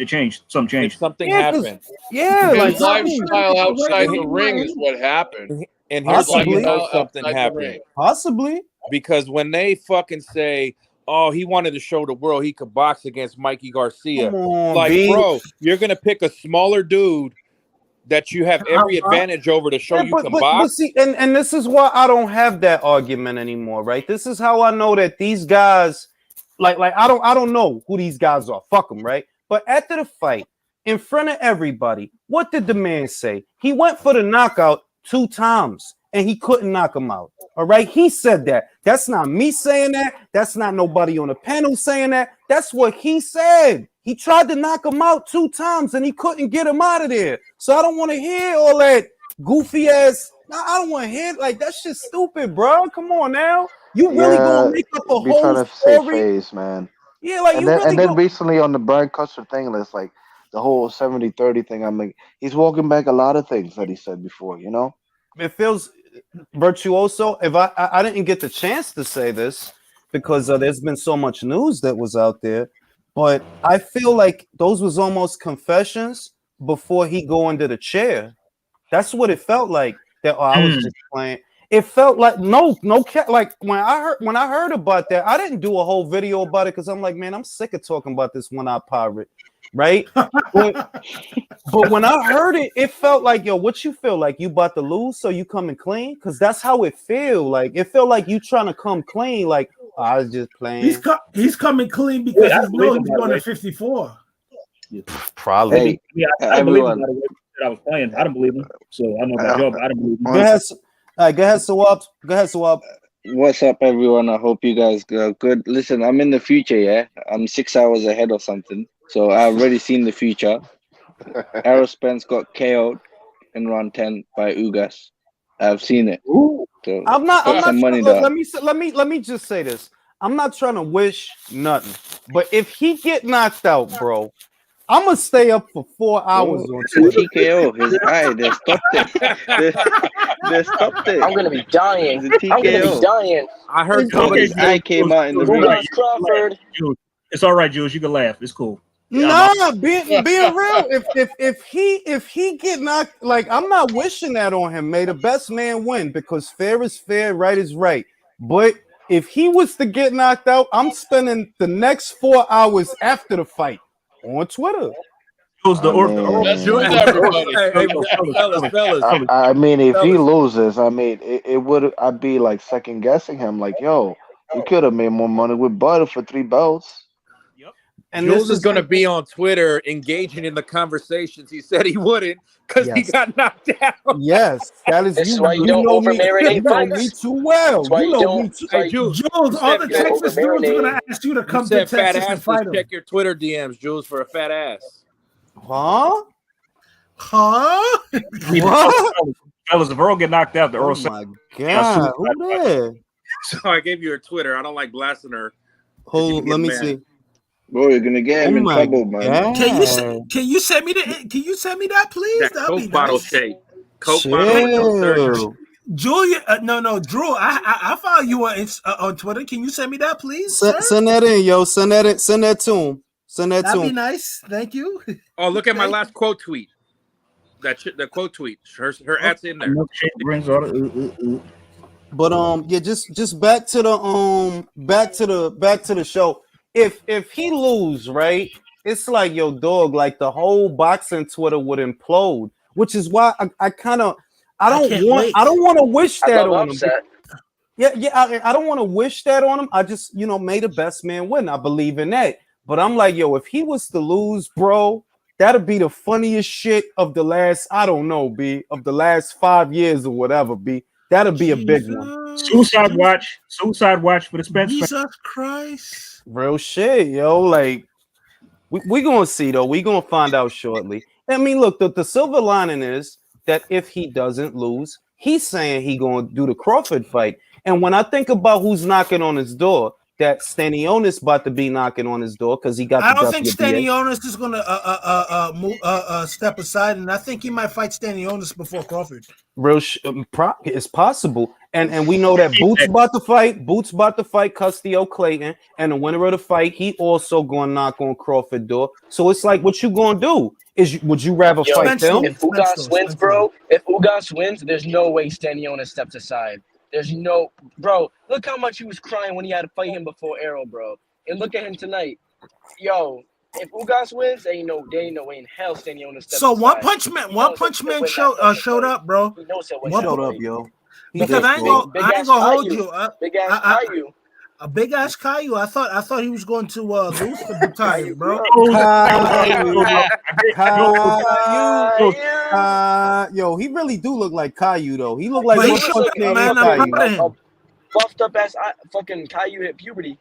changed. Something happened. His lifestyle outside the ring is what happened. And here's why you know something happened. Possibly. Because when they fucking say, oh, he wanted to show the world he could box against Mikey Garcia. Come on, like, B. bro, you're gonna pick a smaller dude that you have every advantage over to show you can box. But see, and this is why I don't have that argument anymore, right? This is how I know that these guys, like I don't know who these guys are. Fuck them, right? But after the fight, in front of everybody, what did the man say? He went for the knockout 2 times and he couldn't knock him out. All right, he said that. That's not me saying that. That's not nobody on the panel saying that. That's what he said. He tried to knock him out 2 times and he couldn't get him out of there. So I don't want to hear all that goofy ass. I don't want to hear like that shit stupid, bro. Come on now. You really gonna make up a whole story, face, man. Yeah, like and then recently on the Brian Custer thing, it's like the whole 70-30 thing. I'm like, he's walking back a lot of things that he said before, you know? It feels virtuoso. If I didn't get the chance to say this because there's been so much news that was out there, but I feel like those was almost confessions before he go into the chair. That's what it felt like. That I was just playing. It felt like no like when I heard about that, I didn't do a whole video about it because I'm like, man, I'm sick of talking about this one-eyed pirate, right? but when I heard it, it felt like, yo, what you feel like you about to lose, so you coming clean? Because that's how it feel. Like it felt like you trying to come clean. Like I was just playing. He's coming clean because he's going to 54. Probably. Yeah, I believe him by the way that I was playing. I don't believe him. So I know about Joe, but I don't believe him. Go ahead, Sawab. Go ahead, Sawab. What's up, everyone? I hope you guys go good. Listen, I'm in the future, yeah? I'm 6 hours ahead or something. So I've already seen the future. Errol Spence got KO'd in round 10 by Ugas. I've seen it. So I'm not money let me just say this. I'm not trying to wish nothing. But if he get knocked out, bro, I'm gonna stay up for 4 hours on Twitter. TKO, his eye, they stopped it. They stopped it. I'm gonna be dying. I'm gonna be dying. I heard his eye came out in the ring. Crawford. It's all right, Jules. You can laugh. It's cool. Nah, being real. If he get knocked, like I'm not wishing that on him. May the best man win because fair is fair, right is right. But if he was to get knocked out, I'm spending the next 4 hours after the fight on Twitter. I mean, if he loses, I mean, it would. I'd be like second guessing him. Like, yo, we could have made more money with Butter for 3 belts. And Jules is going to be on Twitter engaging in the conversations. He said he wouldn't because he got knocked out. Yes, that is. This is why you don't over-marinate fights. Me too well. That's why you don't. Hey, Jules, all the Texas dudes are going to ask you to come to Texas and fight him. Check your Twitter DMs, Jules, for a fat ass. Huh? Fellas, if Earl get knocked out, the Earl. Oh my God, who did? So I gave you her Twitter. I don't like blasting her. Hold, let me see. Bro, you're gonna get him in trouble, man. Can you send me that, please? That That'd Coke be bottle nice. shake. Coke bottle. Julia, no, Drew. I follow you on Twitter. Can you send me that, please? Send that in, yo. Send that to him. Send that to him. That'd be nice. Thank you. Oh, look at my last quote tweet. The quote tweet. Her ad's in there. But yeah, just back to the show. If he lose, right, it's like, yo, dog, like the whole boxing Twitter would implode, which is why I don't want to wish that on him. I don't want to wish that on him. I just, may the best man win. I believe in that. But I'm like, yo, if he was to lose, bro, that'd be the funniest shit of the last, I don't know, of the last 5 years or whatever, That'd be a big one. Suicide watch for the Spence. Jesus Christ. Real shit, yo. Like, we gonna see though. We gonna find out shortly. I mean, look, the silver lining is that if he doesn't lose, he's saying he gonna do the Crawford fight. And when I think about who's knocking on his door, that Stanionis about to be knocking on his door because he got. I don't think Stanionis is gonna step aside, and I think he might fight Stanionis before Crawford. It's possible, and we know that Boots about to fight Castillo Clayton, and the winner of the fight, he also gonna knock on Crawford door. So it's like, what you gonna do? Would you rather fight them? If Ugas wins, bro, there's no way Stanionis steps aside. There's no, bro. Look how much he was crying when he had to fight him before Arrow, bro. And look at him tonight, yo. If Ugas wins, they ain't no way in hell Stanionis steps So aside. One Punch Man showed up, bro. He knows he'll He win showed that up, fight. yo. Because I ain't gonna hold you. Big ass Caillou. A big ass Caillou. I thought he was going to lose to Butayev, bro. Yo, he really do look like Caillou though. He look like But he showed up, man. I'm proud of him. Buffed up ass fucking Caillou hit puberty.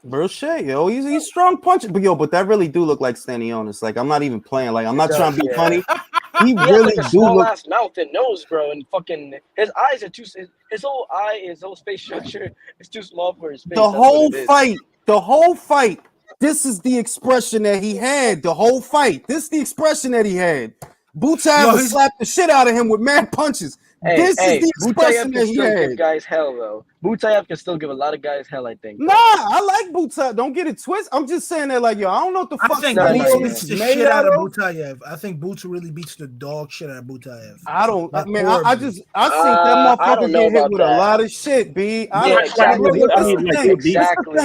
Real shit, yo. He's strong punching, but that really do look like Stanionis. Like I'm not even playing. Like I'm not trying to be funny. He really has like a do small look. ass mouth and nose, bro, and fucking his eyes are too. His whole face structure is too small for his face. The whole fight. This is the expression that he had. The whole fight. This is the expression that he had. Butayev slapped the shit out of him with mad punches. This is the expression that he had. Give guys hell though. Butayev can still give a lot of guys hell, I think. Nah, I like Butayev. Don't get it twisted. I'm just saying that, like, yo, I don't know what the fuck. I think Boots beats the shit out of Butayev. I think Boots really beats the dog shit out of Butayev. I don't. I mean, I seen that motherfucker get hit with a lot of shit, B. Exactly.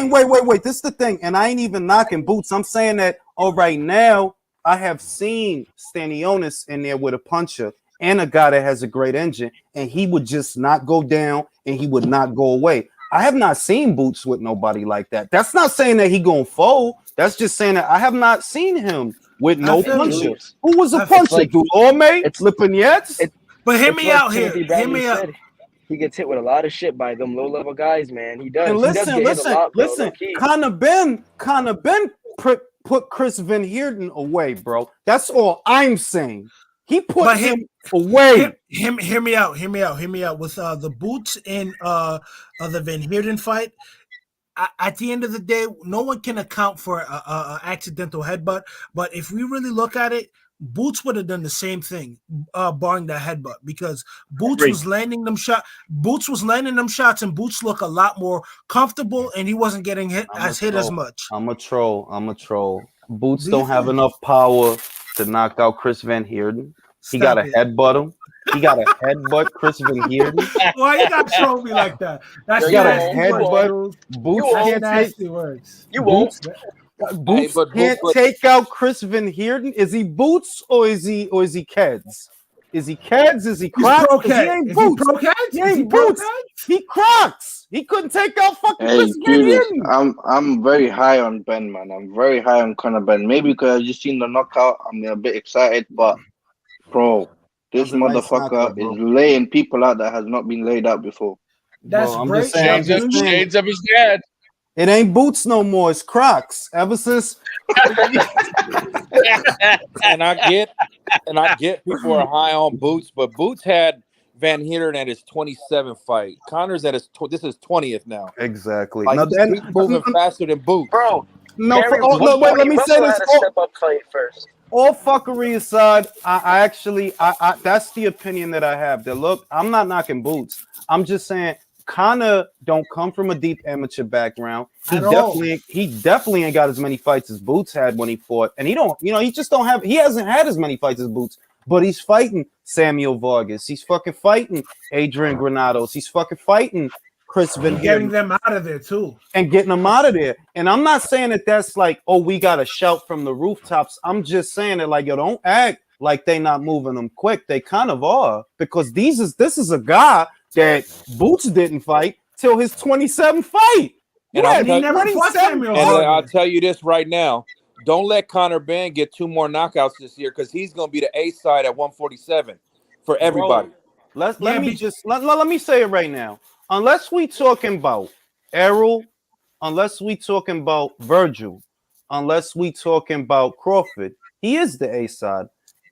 Wait. This is the thing, and I ain't even knocking Boots. I'm saying that. Right now, I have seen Stanionis in there with a puncher and a guy that has a great engine, and he would just not go down and he would not go away. I have not seen Boots with nobody like that. That's not saying that he gonna fold. That's just saying that I have not seen him with no puncher. Who was a puncher? Like, Dulorme? Lipinets? But hear me out here. Hear me out. He gets hit with a lot of shit by them low-level guys, man. He does. And listen. Conor Benn put Chris Van Heerden away, bro. That's all I'm saying. He put him away. Hear me out. With the Boots in the Van Heerden fight, at the end of the day, no one can account for a accidental headbutt. But if we really look at it, Boots would have done the same thing, barring that headbutt, because Boots was landing them shots. Boots was landing them shots, and Boots look a lot more comfortable, and he wasn't getting hit as much. I'm a troll. Boots don't have enough power to knock out Chris Van Heerden. He got to headbutt him. He got to headbutt Chris Van Heerden. Why you got to troll me like that? That's got to headbutt. Boots can't nasty words. You won't. Boots can't take out Chris Van Heerden. Is he Boots or is he Keds? Is he Keds? Is he Crocs? He ain't Boots. He ain't Boots. He Crocs. He couldn't take out fucking Chris Van Heerden. I'm very high on Benn, man. I'm very high on Conor Benn. Maybe because I've just seen the knockout, I'm a bit excited. But bro, this motherfucker is laying people out that has not been laid out before. That's great. Shades of his dad. It ain't Boots no more. It's Crocs. Ever since. and I get people are high on Boots, but Boots had Van Heerden at his 27th fight. Connor's at his this is 20th now. Exactly. Like, now, he's moving faster than Boots, bro. Wait. Let me say this. Step up fight first. All fuckery aside, I actually that's the opinion that I have. That look, I'm not knocking Boots. I'm just saying Conor don't come from a deep amateur background. He definitely ain't got as many fights as Boots had when he fought, and he hasn't had as many fights as Boots. But he's fighting Samuel Vargas. He's fucking fighting Adrian Granados. He's fucking fighting Chris Van Heerden. Getting them out of there too. And getting them out of there. And I'm not saying that that's like, oh, we got to shout from the rooftops. I'm just saying that, like, yo, don't act like they not moving them quick. They kind of are, because this is a guy that Boots didn't fight till his 27th fight. And I'll tell you this right now. Don't let Conor Benn get 2 more knockouts this year, because he's going to be the A side at 147 for everybody. Let me say it right now. Unless we talking about Errol, unless we talking about Virgil, unless we talking about Crawford, he is the A side.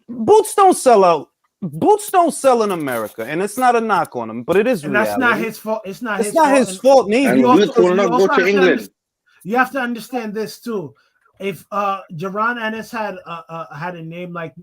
Boots don't sell out. Boots don't sell in America, and it's not a knock on him, but it is and reality. That's not his fault. It's not his fault neither. And Boots will not go to England. You have to understand this too. If Jaron Ennis had a name like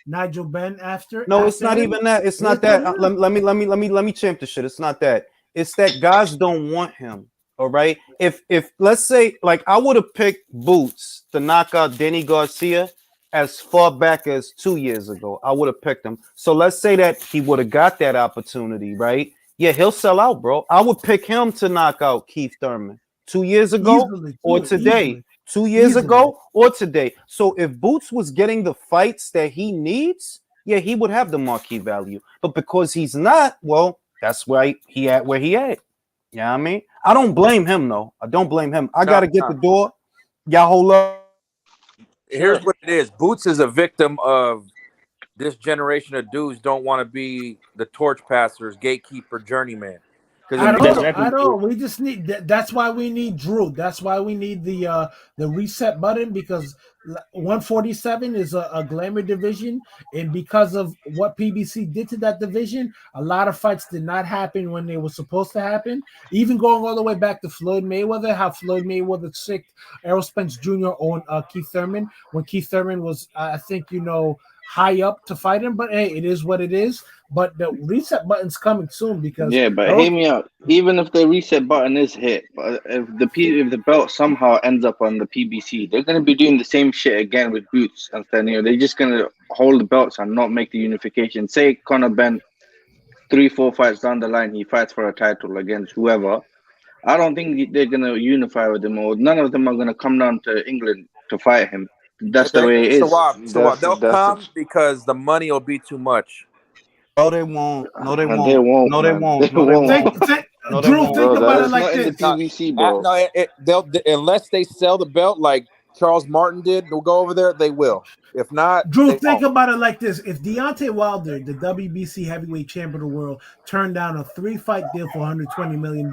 Nigel Benn after. No, it's not even that. It's not that. Let me champ the shit. It's not that. It's that guys don't want him. All right. If let's say, like, I would have picked Boots to knock out Danny Garcia as far back as 2 years ago. I would have picked him. So let's say that he would have got that opportunity, right? Yeah, he'll sell out, bro. I would pick him to knock out Keith Thurman 2 years ago or today. 2 years ago or today. So if Boots was getting the fights that he needs, yeah, he would have the marquee value. But because he's not, well, that's why he at where he at. You know what I mean? I don't blame him, though. I don't blame him. I got to get the door. Y'all hold up. Here's what it is. Boots is a victim of this generation of dudes don't want to be the torch passers, gatekeeper, journeyman. I don't. We just need. That's why we need Drew. That's why we need the reset button, because 147 is a glamour division, and because of what PBC did to that division, a lot of fights did not happen when they were supposed to happen. Even going all the way back to Floyd Mayweather, how Floyd Mayweather sicked Errol Spence Jr. on Keith Thurman when Keith Thurman was, I think, high up to fight him. But hey, it is what it is. But the reset button's coming soon because but hear me out. Even if the reset button is hit, but if the belt somehow ends up on the PBC, they're going to be doing the same shit again with Boots and Stanley. They're just going to hold the belts and not make the unification. Say Conor Benn, 3-4 fights down the line, he fights for a title against whoever. I don't think they're going to unify with him, or none of them are going to come down to England to fight him. That's the way it is. So they'll come because the money will be too much. No, they won't. No, they won't. They won't. No, they won't. No, they won't. Drew, think about it like this. PBC, bro. They'll unless they sell the belt like Charles Martin did. They'll go over there. They will. If not, Drew, think about it like this: if Deontay Wilder, the WBC heavyweight champion of the world, turned down a 3-fight deal for $120 million,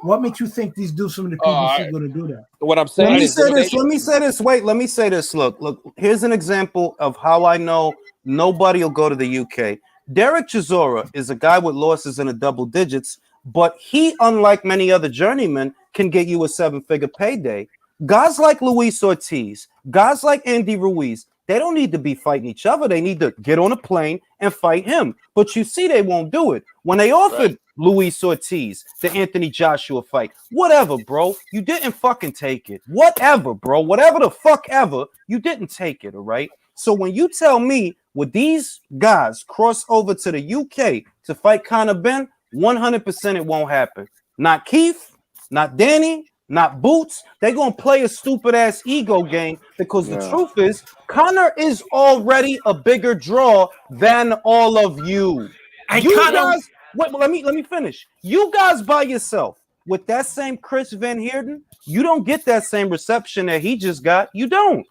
what makes you think these dudes from the PBC are going to do that? What I'm saying Let is, me say this. Wait, let me say this. Look. Here's an example of how I know nobody will go to the UK. Derek Chisora is a guy with losses in the double digits, but he, unlike many other journeymen, can get you a 7-figure payday. Guys like Luis Ortiz, guys like Andy Ruiz, they don't need to be fighting each other. They need to get on a plane and fight him. But you see, they won't do it. When they offered Luis Ortiz the Anthony Joshua fight, whatever, bro, you didn't fucking take it. Whatever, bro, whatever the fuck ever, you didn't take it, all right? So when you tell me, would these guys cross over to the UK to fight Conor Benn, 100% it won't happen. Not Keith, not Danny, not Boots. They're going to play a stupid-ass ego game because the truth is Conor is already a bigger draw than all of you. And you guys, wait, let me finish. You guys by yourself, with that same Chris Van Heerden, you don't get that same reception that he just got. You don't.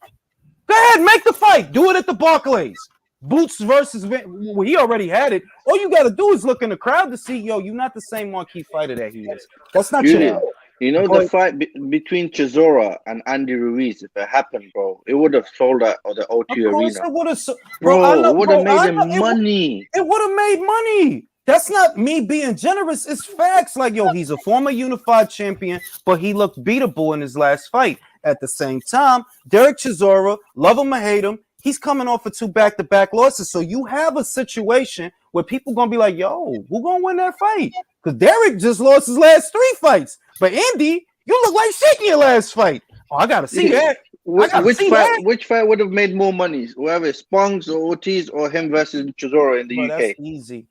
Go ahead, make the fight. Do it at the Barclays. Boots versus he already had it. All you got to do is look in the crowd to see, you're not the same marquee fighter that he is. That's not true. You know the fight between Chisora and Andy Ruiz, if it happened, bro, it would have sold out of the O2 Arena. It would have made him money. It would have made money. That's not me being generous. It's facts. Like, he's a former unified champion, but he looked beatable in his last fight. At the same time, Derek Chisora, love him or hate him, he's coming off of 2 back-to-back losses. So you have a situation where people going to be like, yo, who going to win that fight? Because Derek just lost his last 3 fights. But Andy, you look like shit in your last fight. Oh, I got to see that. Which fight would have made more money? Whoever, Spongs or Ortiz or him versus Chisora in the UK?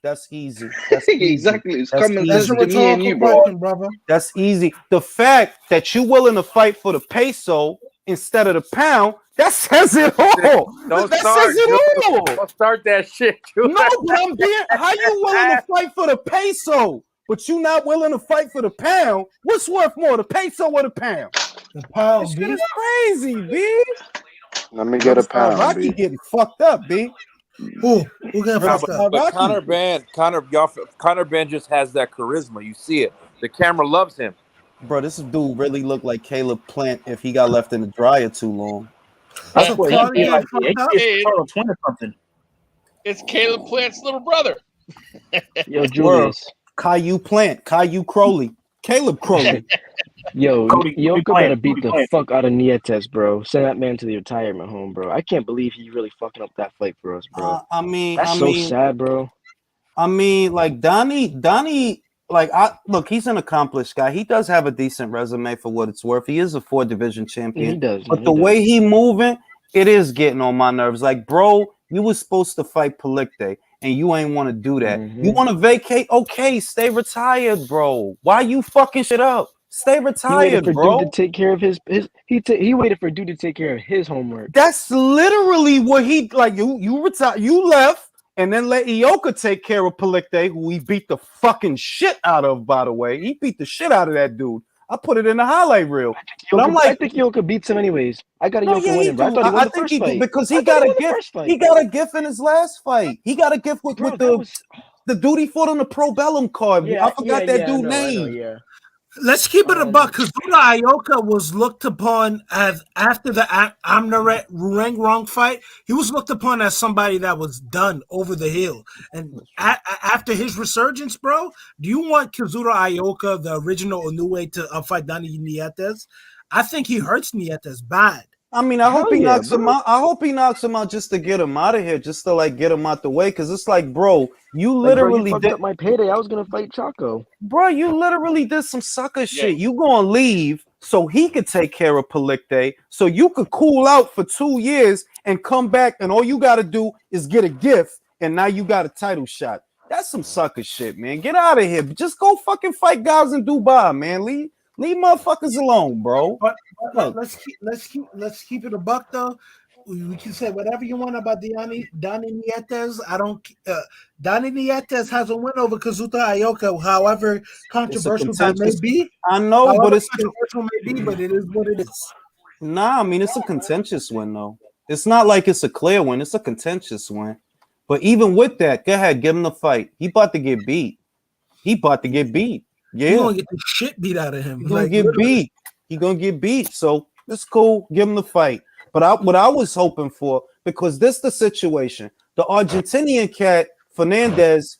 That's easy. Exactly. It's coming to me and you, bro. That's easy. The fact that you're willing to fight for the peso instead of the pound, that says it all. Don't start that shit. No, but I'm being. How you willing to fight for the peso, but you not willing to fight for the pound? What's worth more, the peso or the pound? The pound, this shit is crazy, B. Let me get a pound. Rocky getting fucked up, B. Who got fucked up? But Conor Benn just has that charisma. You see it. The camera loves him. Bro, this dude really looked like Caleb Plant if he got left in the dryer too long. That's what he like. It's 20 something. It's Caleb Plant's little brother. Yo, Julius. Caillou Crowley. Caleb Crowley. Yo, Yoko better beat the fuck out of Nietes, bro. Send that man to the retirement home, bro. I can't believe he really fucking up that fight for us, bro. That's so sad, bro. I mean, like Donnie, like look, he's an accomplished guy. He does have a decent resume for what it's worth. He is a 4-division champion. He does. But the way he moving, it is getting on my nerves. Like, bro, you was supposed to fight Palikte. and you ain't want to do that. You want to vacate? Okay, stay retired, bro. Why you fucking shit up? Stay retired, he waited for bro. dude to take care of he waited for dude to take care of his homework. That's literally what he like. You retired, you left, and then let Ioka take care of Palikte, who he beat the fucking shit out of. By the way, he beat the shit out of that dude. I put it in the highlight reel. But I'm like, I think Ioka beats him anyways. I got Ioka winning, bro. I thought he won the first fight. Because he got a gift. He got a gift in his last fight. He got a gift with the dude he fought on the Pro Bellum card. I forgot that dude's name. Let's keep it a buck. Kazuna Ioka was looked upon as, after the Amnaret Rureng fight, he was looked upon as somebody that was done over the hill. And after his resurgence, bro, do you want Kazuna Ioka, the original Inoue, to fight Donnie Nietes? I think he hurts Nietes bad. I mean, I hope he knocks him out. I hope he knocks him out just to get him out of here, just to like get him out the way. Because it's like, bro, you literally fucked up my payday. I was gonna fight Chaco. Bro, you literally did some sucker shit. You gonna leave so he could take care of Palikte, so you could cool out for 2 years and come back, and all you gotta do is get a gift, and now you got a title shot. That's some sucker shit, man. Get out of here. Just go fucking fight guys in Dubai, man. Leave motherfuckers alone, bro. But let's keep it a buck though. We can say whatever you want about Donnie Nietes. I don't. Donnie Nietes has a win over Kazuta Ioka, however controversial that may be. I know, but it's controversial may be, but it is what it is. Nah, I mean it's a contentious win though. It's not like it's a clear win. It's a contentious win. But even with that, go ahead, give him the fight. He about to get beat. Yeah, He's gonna get the shit beat out of him. He's gonna get beat. He's gonna get beat. So it's cool. Give him the fight. But what I was hoping for, because this the situation. The Argentinian cat Fernandez,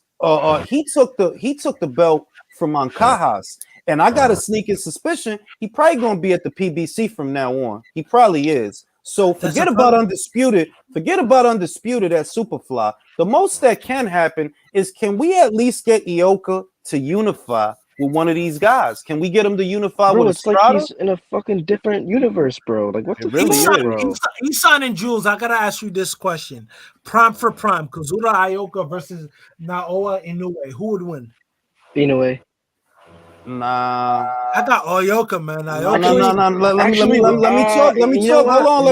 he took the belt from Ancajas, and I got a sneaking suspicion he probably gonna be at the PBC from now on. He probably is. So forget about Undisputed. Forget about Undisputed at Superfly. The most that can happen is, can we at least get Ioka to unify with one of these guys? Can we get him to unify with Estrada? Like he's in a fucking different universe, bro. Like what the fuck? He's signing Jules. I gotta ask you this question: prime for prime, Kazuta Ioka versus Naoya Inoue. Who would win? Inoue. Nah, I got Ioka, man. No. Let me talk. Hold on.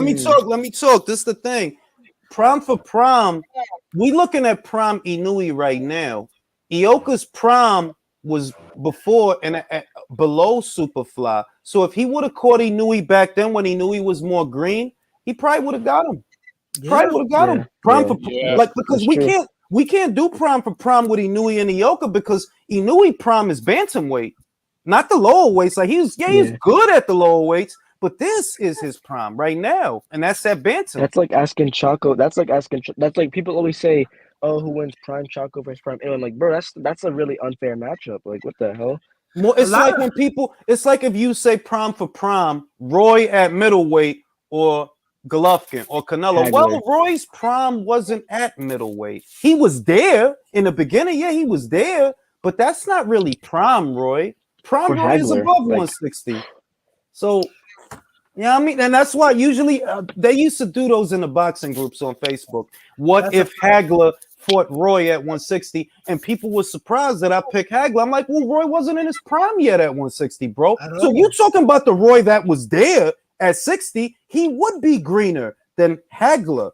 Let me talk. This is the thing. Prime for prime. We looking at prime Inoue right now. Ioka's prime was before and below Superfly. So if he would have caught Inoue back then when Inoue was more green, he probably would have got him. Prime for because we can't do prime for prime with Inoue and Ioka, because Inoue prime is bantamweight, not the lower weights. Like he's good at the lower weights, but this is his prime right now, and that's that bantam. That's like asking Chaco. That's like people always say, oh, who wins prime Chaco versus prime? And I'm like, bro, that's a really unfair matchup. Like, what the hell? Well, it's like when people, it's like if you say prime for prime, Roy at middleweight or Golovkin or Canelo. Well, Roy's prime wasn't at middleweight. He was there in the beginning. Yeah, he was there, but that's not really prime Roy. Prime Roy is above 160. So, yeah, I mean, and that's why usually they used to do those in the boxing groups on Facebook. What if Hagler fought Roy at 160? And people were surprised that I picked Hagler. I'm like, well, Roy wasn't in his prime yet at 160, bro. So you talking about the Roy that was there at 60? He would be greener than Hagler.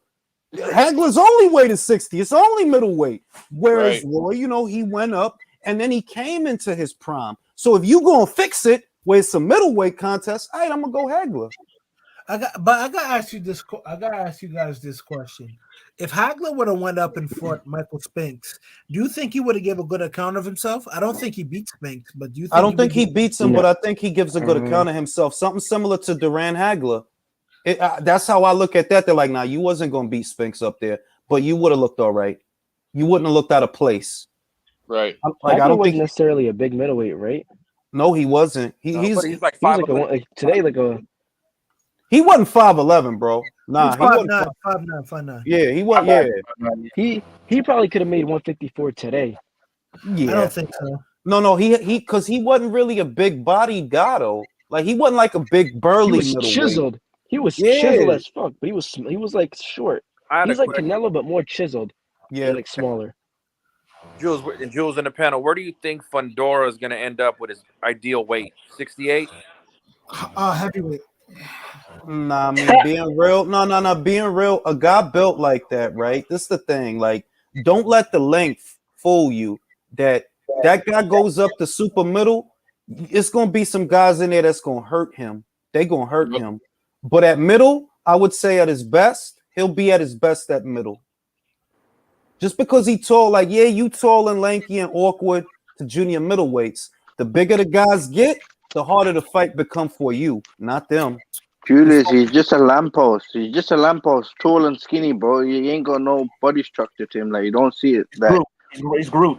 Hagler's only weight is 60. It's only middleweight. Whereas Roy, he went up and then he came into his prime. So if you gonna fix it where it's a middleweight contest, all right, I'm gonna go Hagler. I gotta ask you this. I gotta ask you guys this question: if Hagler would have went up and fought Michael Spence, do you think he would have given a good account of himself? I don't think he beats Spence, but do you? I don't think he beats him, but I think he gives a good account of himself. Something similar to Duran Hagler. That's how I look at that. They're like, nah, you wasn't gonna beat Spence up there, but you would have looked all right. You wouldn't have looked out of place. Right. I don't think necessarily a big middleweight, right? No, he wasn't. He's like 5'11". Today, like a. He wasn't 5'11", bro. Nah, he wasn't 5'9". Yeah, he was. Yeah, he probably could have made 154 today. Yeah, I don't think so. No, he because he wasn't really a big body guy though. Like he wasn't like a big burly. He was chiseled. He was chiseled as fuck, but he was like short. He's like Canelo, but more chiseled. Yeah, like smaller. Jules in the panel, where do you think Fundura is going to end up with his ideal weight? 68? Heavyweight. Nah, I mean, being real. No. Being real, a guy built like that, right? This is the thing. Like, don't let the length fool you. That guy goes up to super middle. It's gonna be some guys in there that's gonna hurt him. They gonna hurt him. But at middle, I would say at his best, he'll be at his best at middle. Just because he tall, like, yeah, you tall and lanky and awkward to junior middleweights. The bigger the guys get, the harder the fight become for you, not them. Julius, he's just a lamppost. He's just a lamppost, tall and skinny, bro. He ain't got no body structure to him. Like, you don't see it. That He's Groot.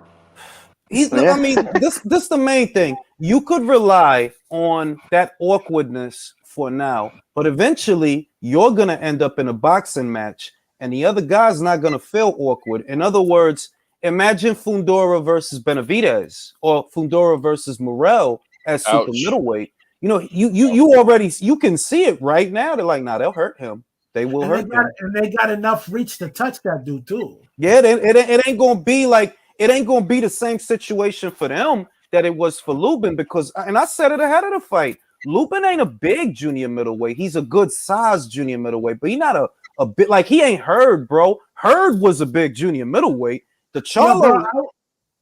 I mean, this the main thing. You could rely on that awkwardness for now, but eventually you're gonna end up in a boxing match, and the other guy's not gonna feel awkward. In other words, imagine Fundura versus Benavidez or Fundura versus Morrell as super middleweight. You know, you already can see it right now. They're like, nah, they'll hurt him. They will hurt him. And they got enough reach to touch that dude too. Yeah, it ain't gonna be like it ain't gonna be the same situation for them that it was for Lubin, because, and I said it ahead of the fight, Lubin ain't a big junior middleweight. He's a good size junior middleweight, but he's not a bit like he ain't Hurd, bro. Hurd was a big junior middleweight. The Charlo. Yeah,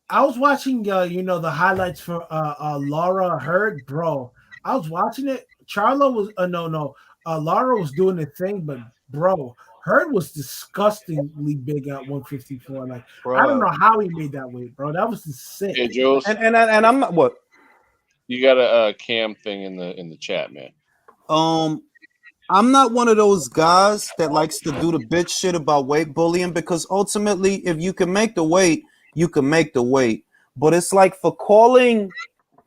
I was watching the highlights for Laura Hurd, bro. I was watching it. Charlo was Laura was doing the thing, but bro, Hurd was disgustingly big at 154. Like, bro, I don't know how he made that weight, bro. That was sick. Hey, Jules. And I'm not what. You got a cam thing in the chat, man. I'm not one of those guys that likes to do the bitch shit about weight bullying, because ultimately, if you can make the weight, you can make the weight. But it's like, for calling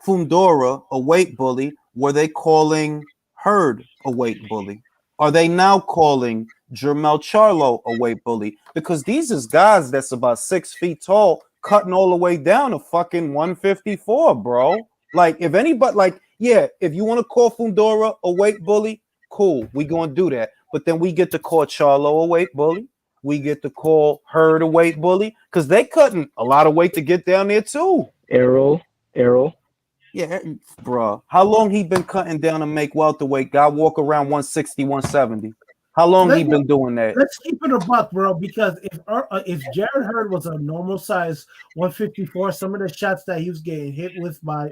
Fundura a weight bully, were they calling Hurd a weight bully? Are they now calling Jermell Charlo a weight bully? Because these is guys that's about 6 feet tall, cutting all the way down to fucking 154, bro. Like, if anybody, like, yeah, if you want to call Fundura a weight bully, cool, we gonna do that. But then we get to call Charlo a weight bully. We get to call Hurd a weight bully, because they cutting a lot of weight to get down there too. Errol. Yeah, bro. How long he been cutting down to make welterweight? Guy walk around 160, 170. How long he been doing that? Let's keep it a buck, bro. Because if Jared Hurd was a normal size 154, some of the shots that he was getting hit with by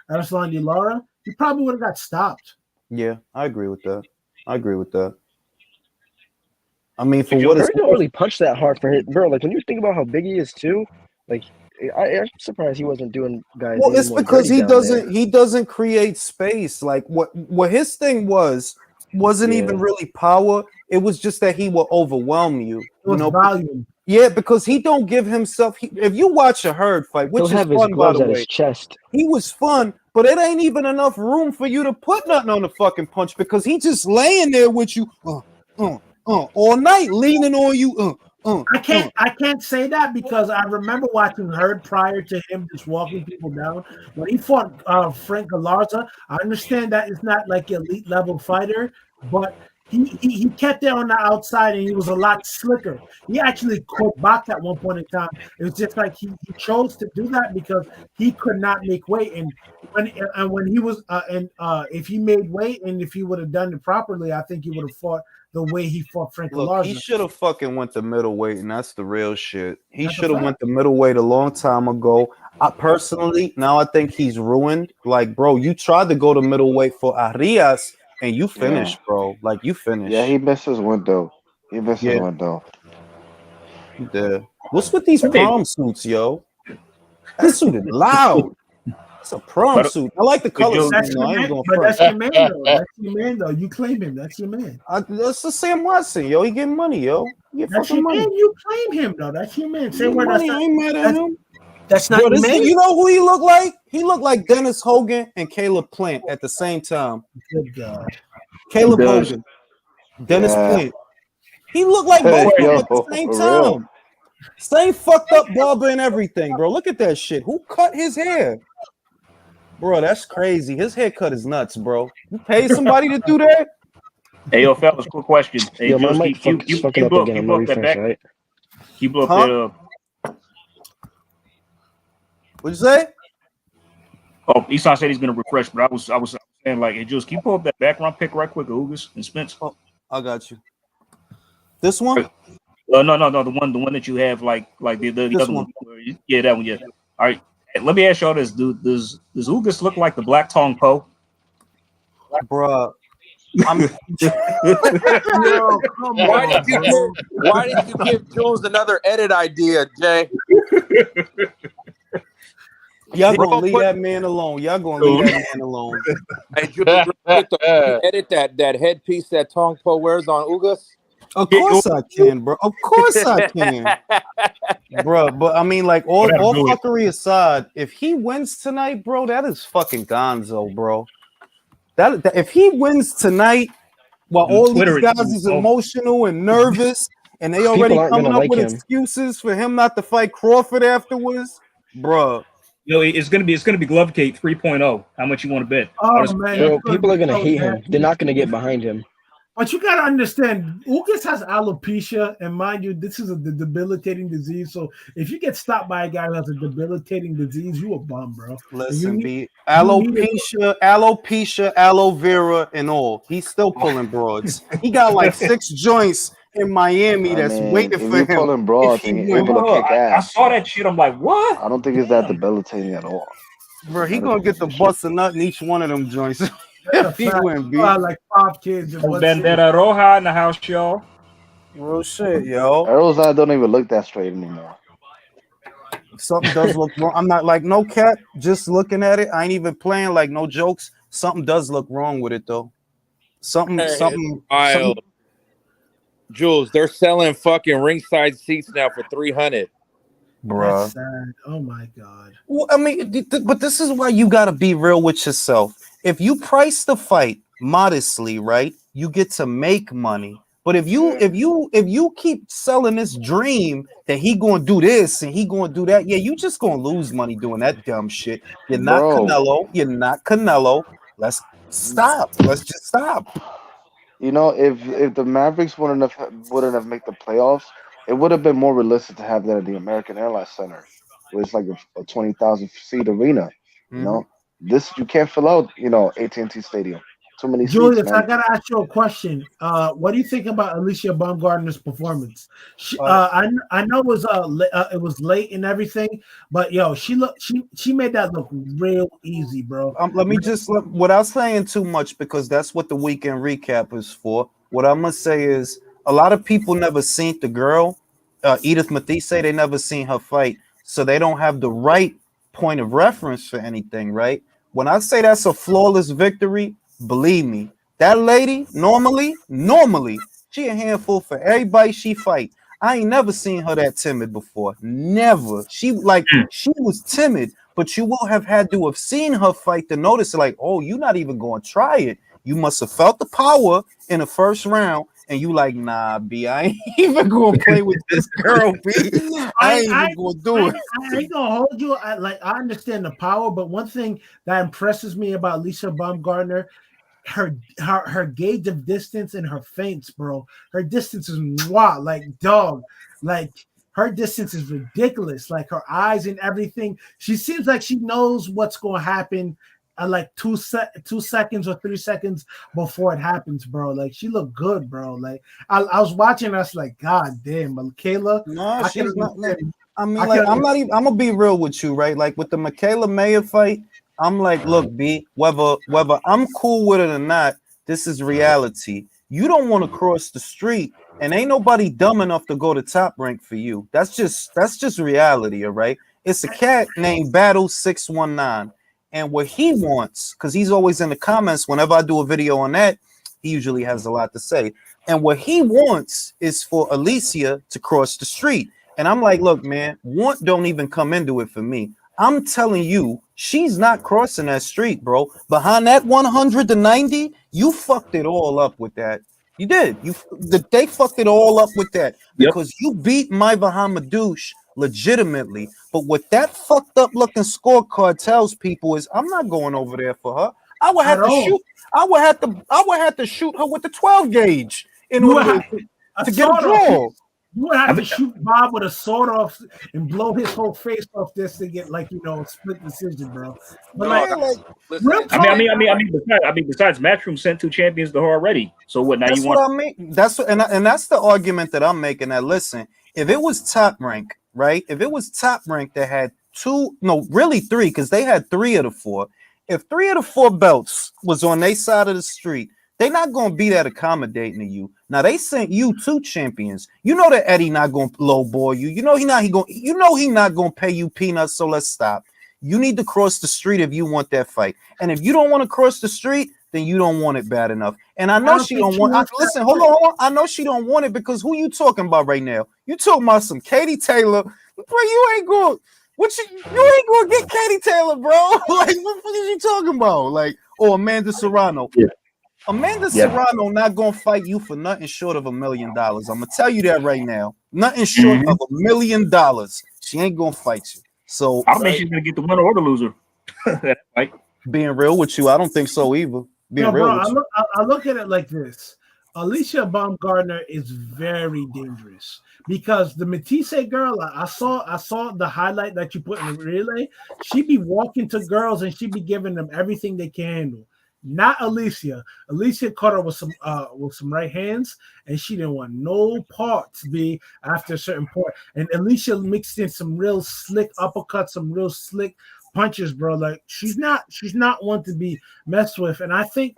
Arslan De Lara, he probably would have got stopped. Yeah, I agree with that. I mean, for what Hurd don't really punch that hard for him, bro. Like, when you think about how big he is too, like, I'm surprised he wasn't doing guys. Well, it's because he doesn't create space. Like, what his thing wasn't even really power. It was just that he will overwhelm you. It was volume. Yeah, because he don't give himself. If you watch a Hurd fight, which is fun, by the way, chest. He was fun, but it ain't even enough room for you to put nothing on the fucking punch, because he just laying there with you all night, leaning on you. I can't say that, because I remember watching Hurd prior to him just walking people down. When he fought Frank Galarza, I understand that it's not like an elite level fighter, but he kept it on the outside, and he was a lot slicker. He actually could box at one point in time. It was just like he chose to do that because he could not make weight. And when he was if he made weight and if he would have done it properly, I think he would have fought the way he fought Frank Galarza. He should have fucking went to middleweight, and that's the real shit. He should have went to middleweight a long time ago. I personally, now I think he's ruined. Like, bro, you tried to go to middleweight for Arias, and you finished, bro. Like, you finished. Yeah, he missed his window. He did. What's with these prom suits, yo? That suit is loud. It's a prom suit. I like the color. That's your man, though. You claim him. That's your man. That's the Sam Watson, yo. He getting money, yo. That's your man. You claim him, though. That's your man. Say where that's not. I ain't mad at him. That's not your man. You know who he looked like? He looked like Dennis Hogan and Caleb Plant at the same time. Good God. Caleb Hogan. Dennis Plant. He looked like both of them at the same time. Same fucked up barber and everything, bro. Look at that shit. Who cut his hair? Bro, that's crazy. His haircut is nuts, bro. You paid somebody to do that? Hey, yo, fellas, quick question. Hey, yo, my mic fucking up again. I'm gonna refresh, right? You blew up What'd you say? Oh, Isan said he's gonna refresh, but I was saying like, hey, Jules, can you pull up that background pick right quick, Ugas and Spence? Oh, I got you. This one? No, the one that you have, like the other one. Yeah, that one. Yeah. All right. Hey, let me ask y'all this: does Ugas look like the Black Tong Po? Bruh. Why did you give Jules another edit idea, Jay? Y'all gonna leave that man alone. Y'all gonna leave that man alone. Hey, Jules, edit that headpiece that Tong Po wears on Ugas. Of course I can, bro. Of course I can, bro. But I mean, like all fuckery aside, if he wins tonight, bro, that is fucking gonzo, bro. That if he wins tonight, while all these guys is emotional and nervous, and they already coming up with excuses for him not to fight Crawford afterwards, bro. Yo, it's gonna be Glovecade 3.0. How much you want to bet? Oh man, bro, people are gonna hate him. They're not gonna get behind him. But you gotta understand, Ugas has alopecia, and mind you, this is a debilitating disease. So if you get stopped by a guy who has a debilitating disease, you a bum, bro. Listen, alopecia, aloe vera, and all. He's still pulling broads. He got like 6 joints in Miami that's waiting for him. Pulling broads and you're able to kick ass. I saw that shit. I'm like, what? I don't think it's that debilitating at all. Bro, he gonna get the bust a nut in each one of them joints. He went beat. Like 5 kids. Bandera Roja in the house, y'all. Real shit, yo. Arrow's eye don't even look that straight anymore. Something does look wrong. I'm not like no cap. Just looking at it, I ain't even playing. Like no jokes. Something does look wrong with it though. Something. Jules, they're selling fucking ringside seats now for $300. Bruh. Oh my god. Well, I mean, but this is why you gotta be real with yourself. If you price the fight modestly, right, you get to make money. But if you keep selling this dream that he gonna do this and he gonna do that, yeah, you just gonna lose money doing that dumb shit. You're not Canelo. You're not Canelo. Let's stop. Let's just stop. You know, if the Mavericks wouldn't have made the playoffs, it would have been more realistic to have that at the American Airlines Center, where it's like a 20,000 seat arena. You know, this you can't fill out. You know, AT&T Stadium. Too many seats. Julius, I gotta ask you a question. What do you think about Alicia Baumgardner's performance? I know it was late and everything, but yo, she made that look real easy, bro. Let me just without saying too much, because that's what the weekend recap is for. What I'm gonna say is a lot of people never seen the girl, Edith Matisse. They never seen her fight, so they don't have the right point of reference for anything, right? When I say that's a flawless victory, believe me, that lady normally, she a handful for everybody she fight. I ain't never seen her that timid before. Never. She was timid, but you will have had to have seen her fight to notice, like, oh, you're not even going to try it. You must have felt the power in the first round, and you like, nah, B, I ain't even going to play with this girl, B. I ain't even going to do it. I ain't going to hold you. I understand the power, but one thing that impresses me about Alicia Baumgardner, her gauge of distance and her feints, bro. Her distance is like dog. Like her distance is ridiculous. Like her eyes and everything. She seems like she knows what's going to happen. Like 2 seconds or 3 seconds before it happens, bro. Like she looked good, bro. Like I was watching us, like, God damn, Michaela. No, she's not. I mean, like, I'm gonna be real with you, right? Like with the Michaela Mayer fight, I'm like, look, B, whether I'm cool with it or not, this is reality. You don't want to cross the street, and ain't nobody dumb enough to go to Top Rank for you. That's just reality, all right? It's a cat named Battle 619. And what he wants, because he's always in the comments, whenever I do a video on that, he usually has a lot to say. And what he wants is for Alicia to cross the street. And I'm like, look, man, want don't even come into it for me. I'm telling you, she's not crossing that street, bro. Behind that 100 to 90, you fucked it all up with that. You did. They fucked it all up with that because you beat my Bahamadouche legitimately. But what that fucked up looking scorecard tells people is I'm not going over there for her. I would have to shoot. I would have to shoot her with the 12 gauge in order to get a draw. You would have to shoot Bob with a sword off and blow his whole face off this to get like a split decision, bro. But besides Matchroom sent 2 champions to her already. So what? Now that's you want? What I mean. That's the argument that I'm making. That listen, if it was Top Rank, right? If it was Top Rank that had 2, no, really 3, because they had 3 of the 4. If 3 of the 4 belts was on their side of the street, they're not gonna be that accommodating to you. Now they sent you 2 champions. You know that Eddie not gonna lowball you. You know he not gonna pay you peanuts. So let's stop. You need to cross the street if you want that fight. And if you don't want to cross the street, then you don't want it bad enough. And I know she don't want. Listen, hold on. I know she don't want it because who you talking about right now? You talking about some Katie Taylor? Bro, you ain't going. You ain't gonna get Katie Taylor, bro. Like what are you talking about? Like Amanda Serrano. Yeah. Amanda Serrano not gonna fight you for nothing short of $1 million. I'm gonna tell you that right now. Nothing short of $1 million. She ain't gonna fight you. So I don't think she's gonna get the winner or the loser. Right? Being real with you, I don't think so either. I look at it like this. Alicia Baumgardner is very dangerous because the Matisse girl, I saw the highlight that you put in the relay. She be walking to girls and she be giving them everything they can handle. Not Alicia. Alicia caught her with some right hands, and she didn't want no parts be after a certain point. And Alicia mixed in some real slick uppercuts, some real slick punches, bro. Like she's not one to be messed with. And I think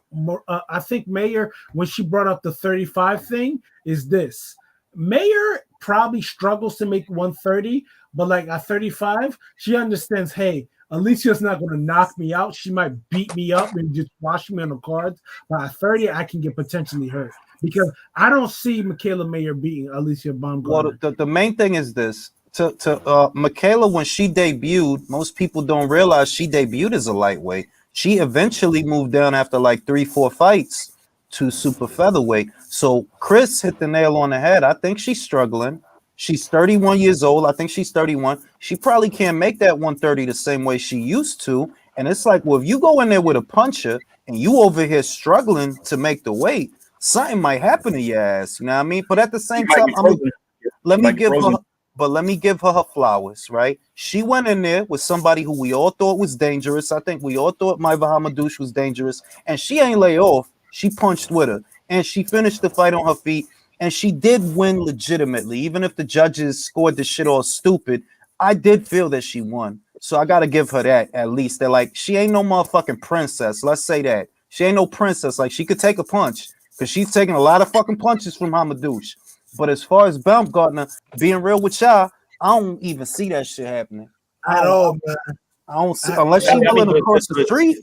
Mayer, when she brought up the 35 thing, is this. Mayer probably struggles to make 130, but like at 35, she understands, hey, Alicia's not going to knock me out. She might beat me up and just wash me on the cards. But at 30, I can get potentially hurt because I don't see Michaela Mayer beating Alicia Baumgardner. Well, the main thing is this. To Michaela, when she debuted, most people don't realize she debuted as a lightweight. She eventually moved down after like 3-4 fights to super featherweight. So Chris hit the nail on the head. I think she's struggling. She's 31 years old. I think she's 31. She probably can't make that 130 the same way she used to. And it's like, well, if you go in there with a puncher and you over here struggling to make the weight, something might happen to your ass. You know what I mean? But at the same time, let me give her her flowers, right? She went in there with somebody who we all thought was dangerous. I think we all thought Maiva Hamadouche was dangerous. And she ain't lay off. She punched with her. And she finished the fight on her feet. And she did win legitimately, even if the judges scored the shit all stupid. I did feel that she won. So I got to give her that at least. They're like, she ain't no motherfucking princess. Let's say that. She ain't no princess. Like, she could take a punch because she's taking a lot of fucking punches from Hamadouche. But as far as Baumgardner, being real with y'all, I don't even see that shit happening. At all, man. I don't see, unless she's willing to cross the street.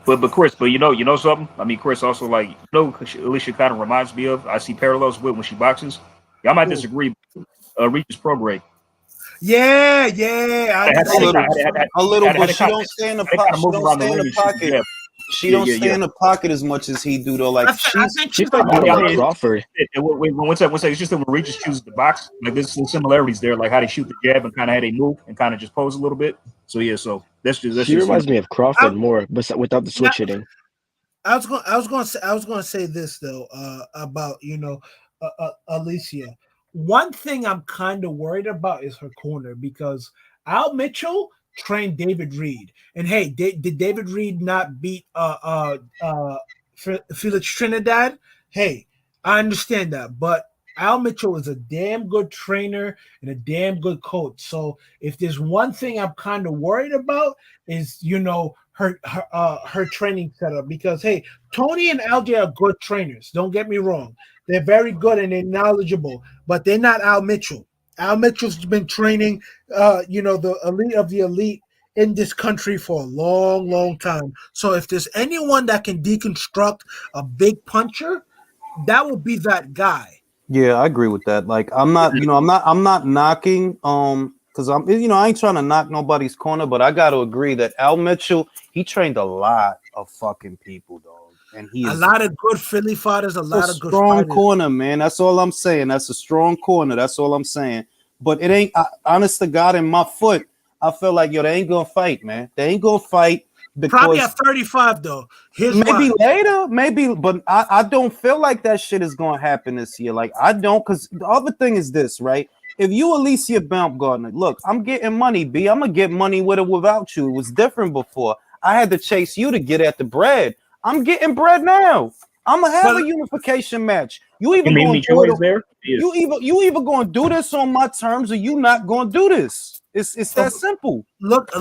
But Chris, you know something? I mean, Chris also Alicia kind of reminds me of. I see parallels with when she boxes. Y'all might disagree. Regis Prograis. Yeah. A little, but she don't stay in the pocket. She don't stay in the pocket. She don't stay in the pocket as much as he do though. Like she's like Crawford. One second. It's just that when Regis chooses the box, like there's some similarities there, like how they shoot the jab and kind of how they move and kind of just pose a little bit. So that's she reminds me of Crawford more, but without the switch hitting. I was going to say this though about Alicia. One thing I'm kind of worried about is her corner because Al Mitchell trained David Reed, and hey, did David Reed not beat Felix Trinidad? Hey, I understand that, but Al Mitchell is a damn good trainer and a damn good coach. So if there's one thing I'm kind of worried about is her training setup because hey, Tony and LJ are good trainers. Don't get me wrong. They're very good and they're knowledgeable, but they're not Al Mitchell. Al Mitchell's been training, the elite of the elite in this country for a long, long time. So if there's anyone that can deconstruct a big puncher, that would be that guy. Yeah, I agree with that. Like, I'm not knocking, because I ain't trying to knock nobody's corner, but I got to agree that Al Mitchell, he trained a lot of fucking people, dog. And he is a lot of good Philly fighters, a lot of good strong fighters. Corner, man. That's all I'm saying. That's a strong corner. That's all I'm saying. But it ain't, honest to God, in my foot, I feel like, they ain't gonna fight, man. They ain't gonna fight. Probably at 35 though. Here's maybe why. later, maybe, but I don't feel like that shit is gonna happen this year. Like I don't, because the other thing is this, right? If you Alicia Baumgardner, look, I'm getting money, B. I'm gonna get money with or without you. It was different before. I had to chase you to get at the bread. I'm getting bread now. I'm gonna have a unification match. You either gonna do it, there? you either gonna do this on my terms or you not gonna do this. It's that simple. Look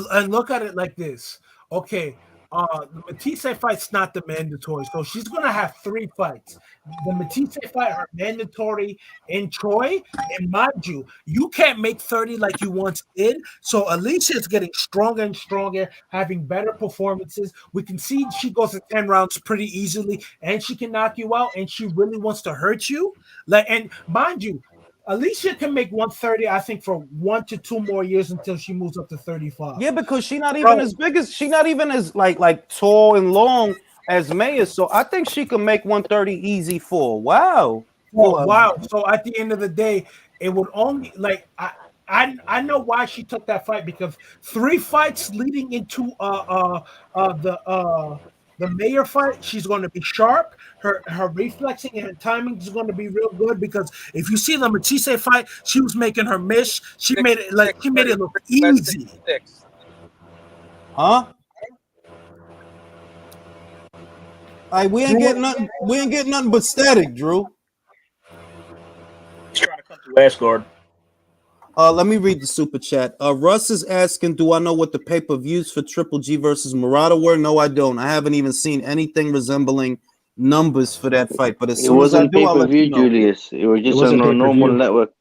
at it like this. Okay, the Matisse fight's not the mandatory, so she's gonna have 3 fights. The Matisse fight, her mandatory in Troy, and mind you, you can't make 30 like you once did. So Alicia is getting stronger and stronger, having better performances. We can see she goes to 10 rounds pretty easily, and she can knock you out, and she really wants to hurt you. Like, and mind you, Alicia can make 130, I think, for 1 to 2 more years until she moves up to 35. Yeah, because she's not even as big as like tall and long as May is. So I think she can make 130 easy for a while. Wow. So at the end of the day, it would only like I know why she took that fight, because 3 fights leading into the Mayer fight, she's going to be sharp. Her reflexing and her timing is going to be real good, because if you see the Matisse fight, she was making her miss. She made it look easy. Huh? We ain't getting nothing. We ain't getting nothing but static, Drew. He's trying to come to Asgard. Let me read the super chat. Russ is asking, do I know what the pay-per-views for Triple G versus Murata were? No, I don't. I haven't even seen anything resembling numbers for that fight. But as soon as I do, I'll let you know. Julius. It was just on a normal network.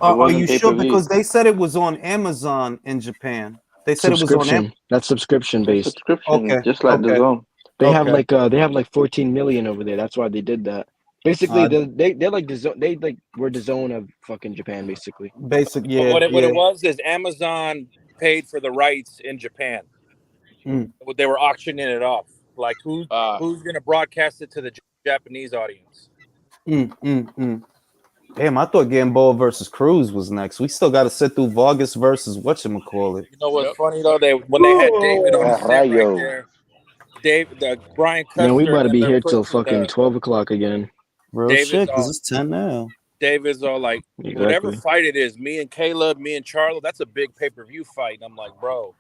Are you sure? Because they said it was on Amazon in Japan. They said it was on Amazon. That's subscriction based. Subscription, okay. Just like the zone. They have like 14 million over there. That's why they did that. Basically, they're like the zone. They like were the zone of fucking Japan, basically. Yeah. What it was is Amazon paid for the rights in Japan. They were auctioning it off. Like who's gonna broadcast it to the Japanese audience? Damn, I thought Gamboa versus Cruz was next. We still got to sit through Vargas versus whatchamacallit. You know what's funny though? When they had David on the set right there. Brian Custer. Man, we about to be here till fucking 12 o'clock again. Real David's shit, because it's 10 now. David's all like, whatever fight it is, me and Caleb, me and Charlo, that's a big pay-per-view fight. And I'm like, bro,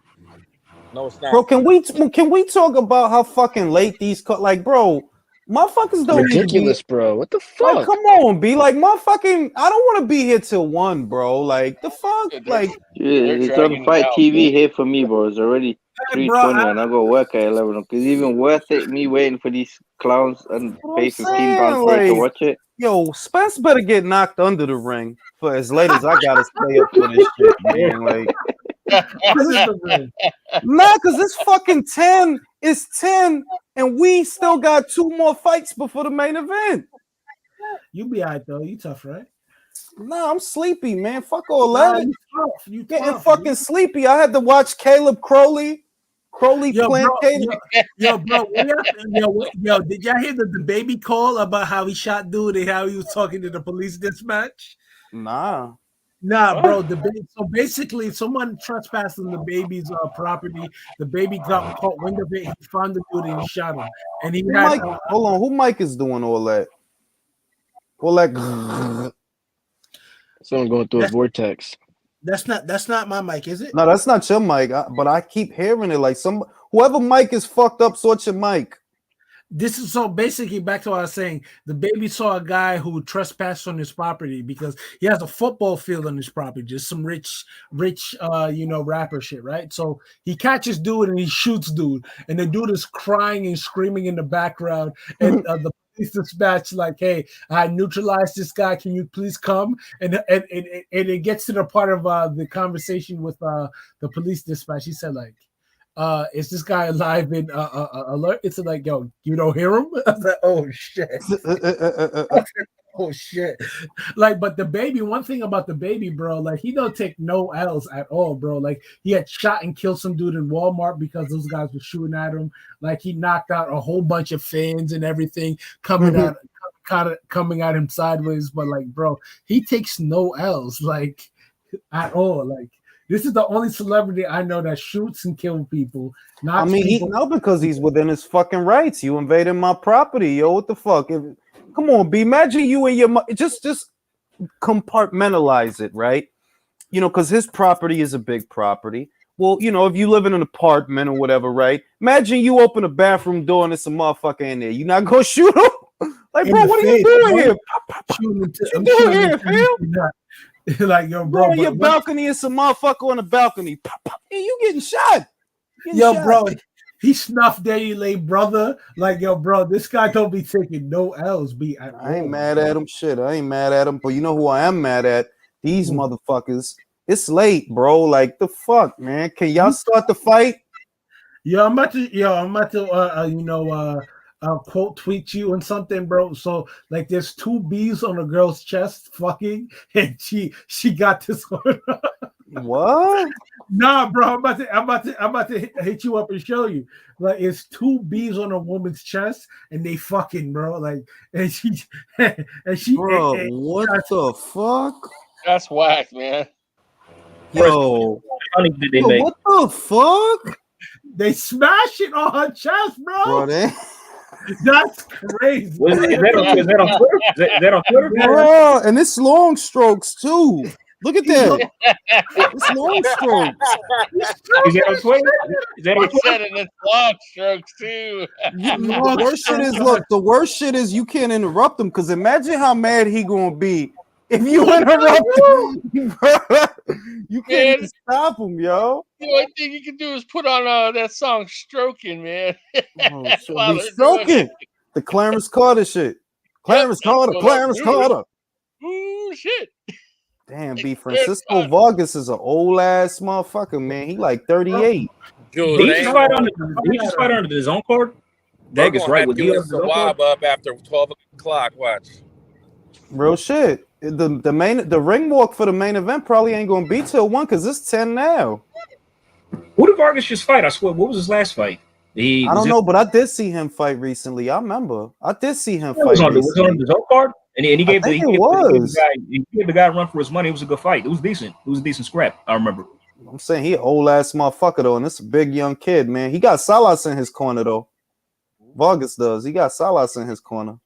no, it's not. Bro, can we talk about how fucking late these bro, motherfuckers don't ridiculous, bro. What the fuck? Like, come on, B. Like, motherfucking, I don't want to be here till 1, bro. Like, the fuck? Like, it's on Fight TV here for me, bro. It's already 3:20 and I go work at 11. It's even worth it me waiting for these clowns and pay £15 for it to watch it. Yo, Spence better get knocked under the ring for as late as I gotta stay up for this shit, man. Like, nah, because it's fucking 10. It's 10, and we still got 2 more fights before the main event. You be all right though. You tough, right? Nah, I'm sleepy, man. Fuck all that. You getting fucking sleepy. I had to watch Caleb Crowley. Caleb. Yo, bro, did y'all hear the baby call about how he shot dude and how he was talking to the police dispatch? Nah, bro. So basically, someone trespassed on the baby's property. The baby got caught wind of it. He found the dude and he shot him. And hold on, who Mike is doing all that? Someone going through a vortex. That's not my mic, is it? No, that's not your mic. But I keep hearing it like whoever mic is fucked up. Sort your mic. This is so basically back to what I was saying. The baby saw a guy who trespassed on his property because he has a football field on his property, just some rich, rapper shit, right? So he catches dude and he shoots dude, and the dude is crying and screaming in the background, and the police dispatch like, "Hey, I neutralized this guy. Can you please come?" And it gets to the part of the conversation with the police dispatch. He said like, is this guy alive in alert? It's like, yo, you don't hear him? I was like, oh shit. Oh shit. Like, but the baby, one thing about the baby, bro, like he don't take no L's at all, bro. Like he had shot and killed some dude in Walmart because those guys were shooting at him. Like he knocked out a whole bunch of fans and everything coming at him sideways. But like, bro, he takes no L's like at all. Like This is the only celebrity I know that shoots and kills people. I mean, because he's within his fucking rights. You invading my property, yo. What the fuck? Come on, B. Imagine you and your just compartmentalize it, right? You know, because his property is a big property. Well, you know, if you live in an apartment or whatever, right? Imagine you open a bathroom door and it's a motherfucker in there. You not gonna shoot him? Like, bro, what are you doing here? What you doing here, fam? Like, yo, bro, on your balcony, it's a motherfucker on the balcony. Hey, you getting shot? Bro, he snuffed Daily brother. Like, yo, bro, this guy don't be taking no L's. I ain't mad at him. Shit, I ain't mad at him. But you know who I am mad at? These motherfuckers. It's late, bro. Like, the fuck, man. Can y'all start the fight? I'm about to quote tweet you and something, bro. So like, there's two bees on a girl's chest, fucking, and she got this one. What? Nah, bro. I'm about to hit you up and show you. Like, it's two bees on a woman's chest, and they fucking, bro. Like, and she, bro. What the fuck? That's whack, man. Yo, what the fuck? They smash it on her chest, bro. That's crazy. Is that on Twitter? Is that on Twitter? Bro, and it's long strokes too. Look at that. It's long strokes. Is that on Twitter? Is that on Twitter? It's long strokes too. The worst shit is, the worst shit is you can't interrupt him, because imagine how mad he gonna be if you interrupt him, bro. You can't even stop him, yo. The only thing you can do is put on that song "Stroking," man. So he's stroking the Clarence Carter shit. Clarence Carter. Ooh, shit. Damn, B. Francisco Vargas is an old ass motherfucker, man. He like 38. Did he just fight under his own card? That is right. With you swab up after 12 o'clock. Watch. Real shit. The ring walk for the main event probably ain't gonna be till 1, because it's 10 now. Who did Vargas just fight? I swear, what was his last fight? I don't know, but I did see him fight recently. I remember. I did see him fight. Was on his own card, and he gave the guy a run for his money. It was a good fight. It was decent. It was a decent scrap. I remember. I'm saying he an old ass motherfucker though, and it's a big young kid, man. He got Salas in his corner though. Vargas does. He got Salas in his corner.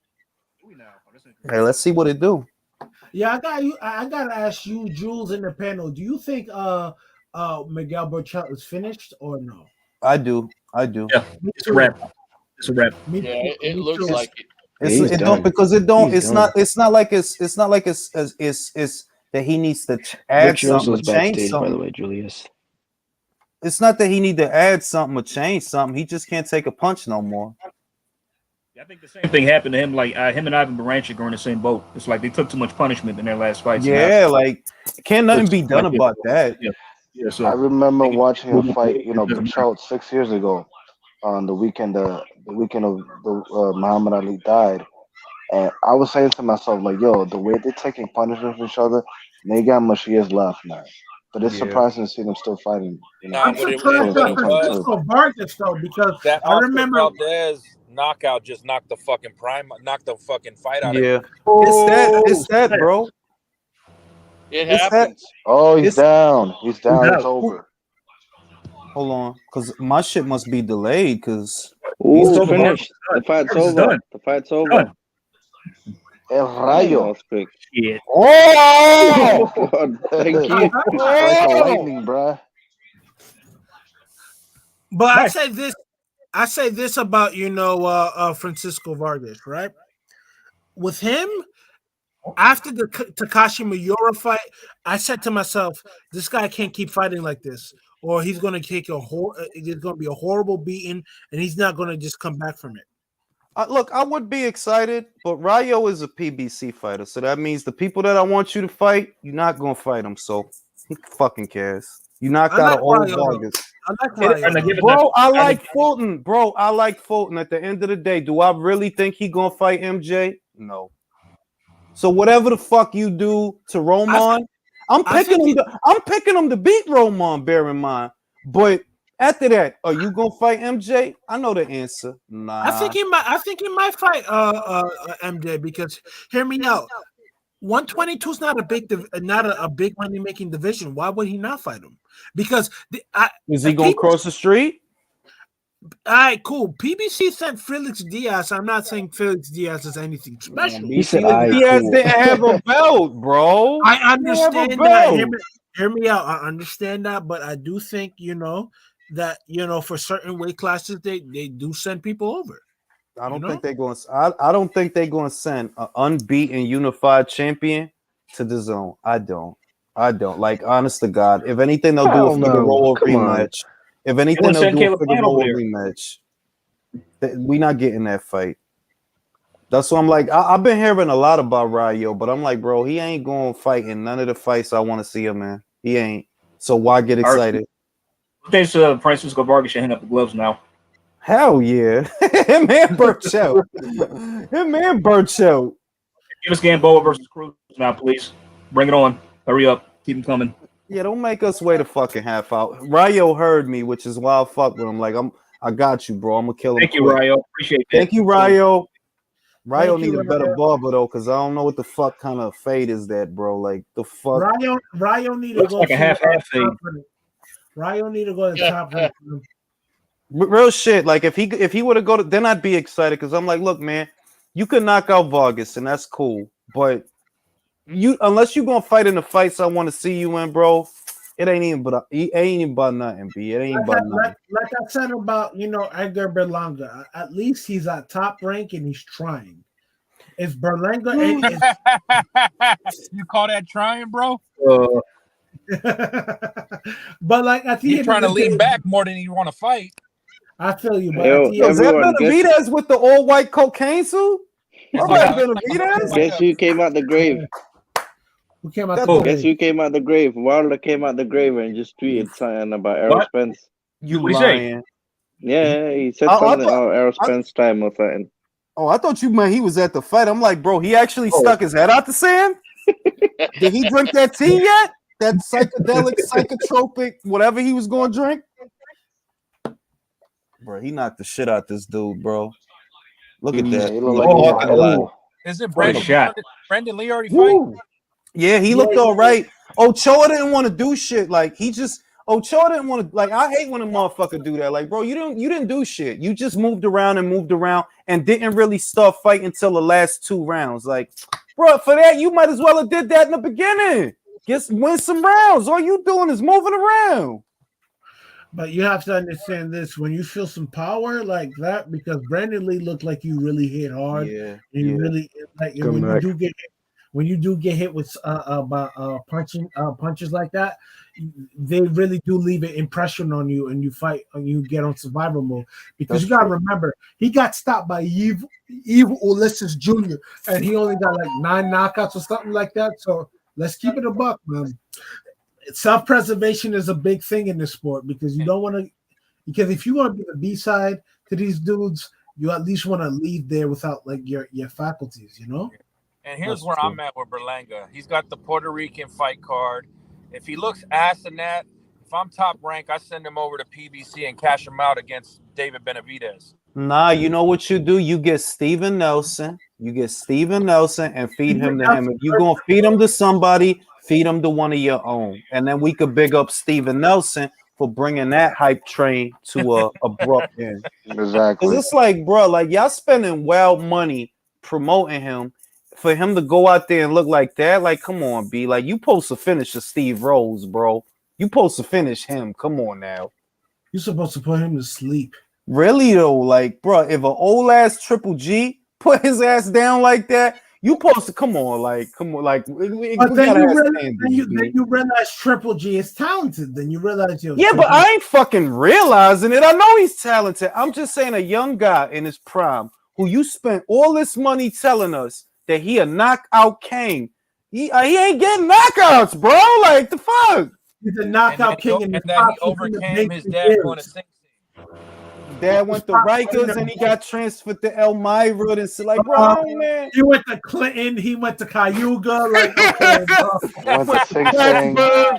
Hey, let's see what it do. Yeah, I gotta ask you, Jules, in the panel. Do you think Miguel Berchelt is finished or no? I do. Yeah, it's a wrap. Yeah, it looks like it. It's not like it's that he needs to add something or change something. By the way, Julius. It's not that he need to add something or change something. He just can't take a punch no more. I think the same thing happened to him. Like him and Ivan Baranchik are in the same boat. It's like they took too much punishment in their last fights. Yeah, like can't nothing be done about that. Yeah, so I remember watching a fight, Berchelt 6 years ago, on the weekend of the Muhammad Ali died, and I was saying to myself, like, yo, the way they're taking punishment from each other, they got much years left, man. But it's surprising to see them still fighting. I'm surprised by Francisco Vargas though, because that I remember Valdez knockout just knocked the fucking fight out of him. It's that, bro. It happens. He's down. He's down. It's over. Hold on, because my shit must be delayed. Because he's finished. The fight's over. The fight's over. El Rayo. Shit. Oh! Thank you. Like lightning, bro. But I say this about Francisco Vargas, right? With him, after the Takashi Miura fight, I said to myself, this guy can't keep fighting like this, or he's going to take there's going to be a horrible beating, and he's not going to just come back from it. Look, I would be excited, but Rayo is a PBC fighter, so that means the people that I want you to fight, you're not going to fight them, so who fucking cares? You knocked out an old Vargas. Bro, I like Fulton. Bro, I like Fulton. At the end of the day, do I really think he going to fight MJ? No. So whatever the fuck you do to Roman, I'm picking him to beat Roman, bear in mind. But after that, are you gonna fight MJ? I know the answer. Nah. I think he might fight MJ, because hear me out. 122 is not a big money making division. Why would he not fight him? Because is he going to cross the street? All right, cool. PBC sent Felix Diaz. I'm not saying Felix Diaz is anything special. He said, Diaz didn't have a belt, bro. I understand that. Hear me out. I understand that, but I do think that for certain weight classes they do send people over. I don't think they're going. I don't think they're going to send an unbeaten unified champion to the zone. I don't. Like, honest to God, if anything, they'll do a Figueroa rematch. If anything, they'll do a Figueroa rematch. We're not getting that fight. That's what I'm like. I've been hearing a lot about Rayo, but I'm like, bro, he ain't going to fight in none of the fights I want to see him in. He ain't. So why get excited? I think Francisco Vargas should hang up the gloves now. Hell yeah. Him and Burchell. Give us Gamboa versus Cruz now, please. Bring it on. Hurry up. Keep them coming. Yeah, don't make us wait a fucking half hour. Rayo heard me, which is why I fuck with him. Like, I got you, bro. I'm gonna kill him. Thank you, Rayo. Appreciate that. Thank you, Rayo. Rayo need a better barber though, because I don't know what the fuck kind of fade is that, bro. Like the fuck. Rayo need to go like a half fade. Rayo need to go to the top. Real shit. Like if he would have go to, then I'd be excited because I'm like, look, man, you could knock out Vargas and that's cool, but unless you're gonna fight in the fights I want to see you in, bro, it ain't even about nothing, B. It ain't about nothing. Like I said about Edgar Berlanga, at least he's at top rank and he's trying. If Berlanga you call that trying, bro? But like I think you're trying to lean back more than you want to fight. I feel you, but is that Benavidez with the all white cocaine suit? Guess who came out the grave? Who came out the grave? Guess who came out the grave? Wilder came out the grave and just tweeted something about Errol Spence. You lying? Yeah, he said something about Errol Spence time or something. Oh, I thought you meant he was at the fight. I'm like, bro, he actually stuck his head out the sand? Did he drink that tea yet? That psychedelic, psychotropic, whatever he was going to drink? Bro, he knocked the shit out this dude, bro. Look at that. Is it Brendan Lee already fighting? Yeah, he looked all right. Ochoa didn't want to do shit. Like, Ochoa didn't want to, like, I hate when a motherfucker do that. Like, bro, you didn't do shit. You just moved around and didn't really start fighting until the last 2 rounds. Like, bro, for that, you might as well have did that in the beginning. Win some rounds. All you doing is moving around. But you have to understand this: when you feel some power like that, because Brandon Lee looked like you really hit hard. You really like when you do get hit with punches like that, they really do leave an impression on you, and you fight and you get on survival mode. Because you gotta remember, he got stopped by Eve Ulysses Jr. and he only got like 9 knockouts or something like that. So let's keep it a buck, man. Self-preservation is a big thing in this sport because you don't want to. Because if you want to be the B side to these dudes, you at least want to leave there without like your faculties, you know. And here's where I'm at with Berlanga. He's got the Puerto Rican fight card. If he looks ass in that, if I'm top rank, I send him over to PBC and cash him out against David Benavidez. Nah, you know what you do? You get Steven Nelson. And feed him to him. If you're going to feed him to somebody, feed him to one of your own. And then we could big up Steven Nelson for bringing that hype train to a abrupt end. Exactly. Because it's like, bro, like y'all spending wild money promoting him for him to go out there and look like that. Like, come on, B. Like, you supposed to finish a Steve Rose, bro. You supposed to finish him. Come on now. You're supposed to put him to sleep. Really, though? Like, bro, if an old-ass Triple G put his ass down like that, you supposed to come on. But then you realize Triple G is talented. Then you realize but I ain't fucking realizing it. I know he's talented. I'm just saying a young guy in his prime who you spent all this money telling us that he a knockout king. He ain't getting knockouts, bro. Like the fuck. He's a knockout king, and that he overcame his dad going to Sing Sing. Dad went to Rikers and he got transferred to Elmira and so like, bro, man. He went to Clinton, he went to Cayuga, like okay, bro.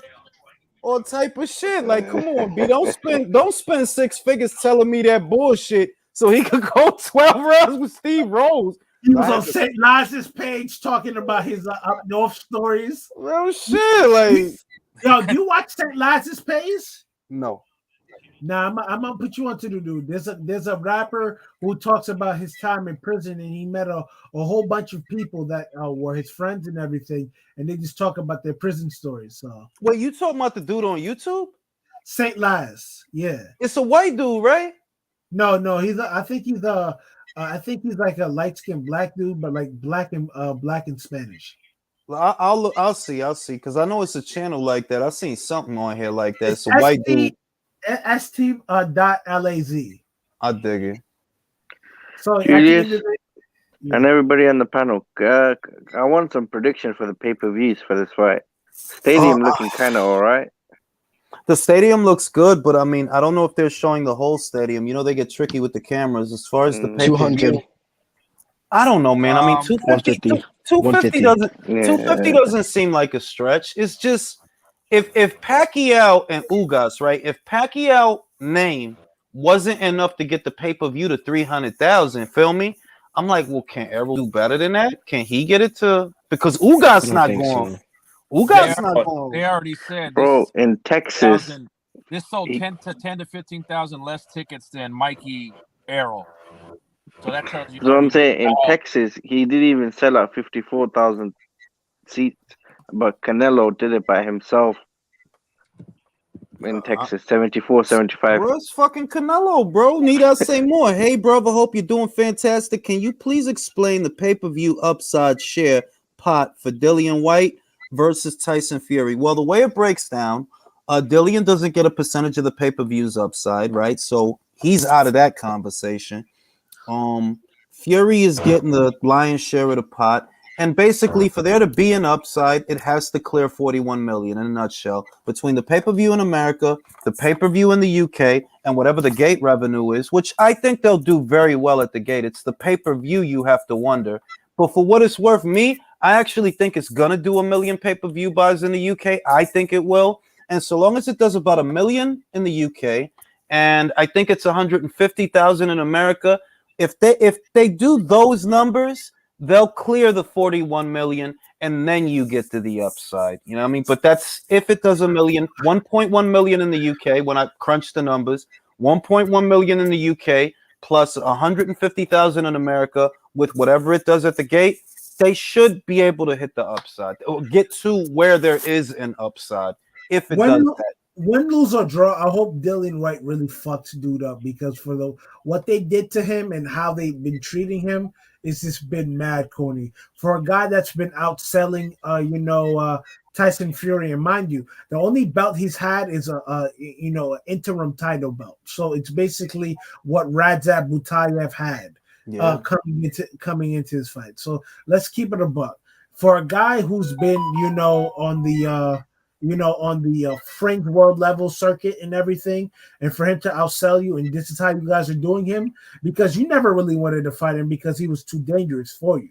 All type of shit. Like, come on, B. Don't spend 6 figures telling me that bullshit so he could go 12 rounds with Steve Rose. He was on St. Laz's page talking about his up north stories. Oh shit! Like, yo, do you watch St. Laz's page? No. Nah, I'm gonna put you onto the dude. There's a rapper who talks about his time in prison, and he met a whole bunch of people that were his friends and everything, and they just talk about their prison stories. So, wait, you talking about the dude on YouTube? St. Laz, yeah. It's a white dude, right? No, I think he's like a light-skinned black dude, but like black and Spanish. Well, I'll see, because I know it's a channel like that. I've seen something on here like that. It's a white dude. ST.LAZ. I dig it. So, Julius, and everybody on the panel, I want some prediction for the pay-per-views for this fight. Stadium looking kind of all right. The stadium looks good, but I mean, I don't know if they're showing the whole stadium. You know, they get tricky with the cameras as far as the pay-per-view. 200. I don't know, man. I mean, 250 doesn't seem like a stretch. It's just if Pacquiao and Ugas, right? If Pacquiao name wasn't enough to get the pay-per-view to 300,000, feel me? I'm like, well, can Errol do better than that? Can he get it to, because Ugas not going. So. Ugas not going. They already said, bro, in Texas, this sold 10 to 15,000 less tickets than Mikey Errol. So that tells you. So I'm saying in Texas, he didn't even sell out 54,000 seats, but Canelo did it by himself. In Texas, 74, 75. Bro, it's fucking Canelo, bro. Need I say more? Hey, brother, hope you're doing fantastic. Can you please explain the pay-per-view upside share pot for Dillian Whyte versus Tyson Fury? Well, the way it breaks down, Dillian doesn't get a percentage of the pay-per-views upside, right? So he's out of that conversation. Fury is getting the lion's share of the pot. And basically, for there to be an upside, it has to clear 41 million in a nutshell between the pay-per-view in America, the pay-per-view in the UK, and whatever the gate revenue is, which I think they'll do very well at the gate. It's the pay-per-view you have to wonder. But for what it's worth, I actually think it's going to do 1 million pay-per-view buys in the UK. I think it will. And so long as it does about 1 million in the UK, and I think it's 150,000 in America, if they do those numbers, they'll clear the 41 million, and then you get to the upside. You know what I mean? But that's if it does 1 million, 1.1 million in the UK when I crunch the numbers, 1.1 million in the UK, plus 150,000 in America with whatever it does at the gate, they should be able to hit the upside or get to where there is an upside if it does that. Win, lose, or draw, I hope Dillian Whyte really fucks dude up, because for what they did to him and how they've been treating him, it's just been mad, Coney. For a guy that's been outselling, Tyson Fury, and mind you, the only belt he's had is an interim title belt. So it's basically what Radzab Butayev had coming into his fight. So let's keep it a buck. For a guy who's been, on the Frank World level circuit and everything, and for him to outsell you, and this is how you guys are doing him, because you never really wanted to fight him because he was too dangerous for you.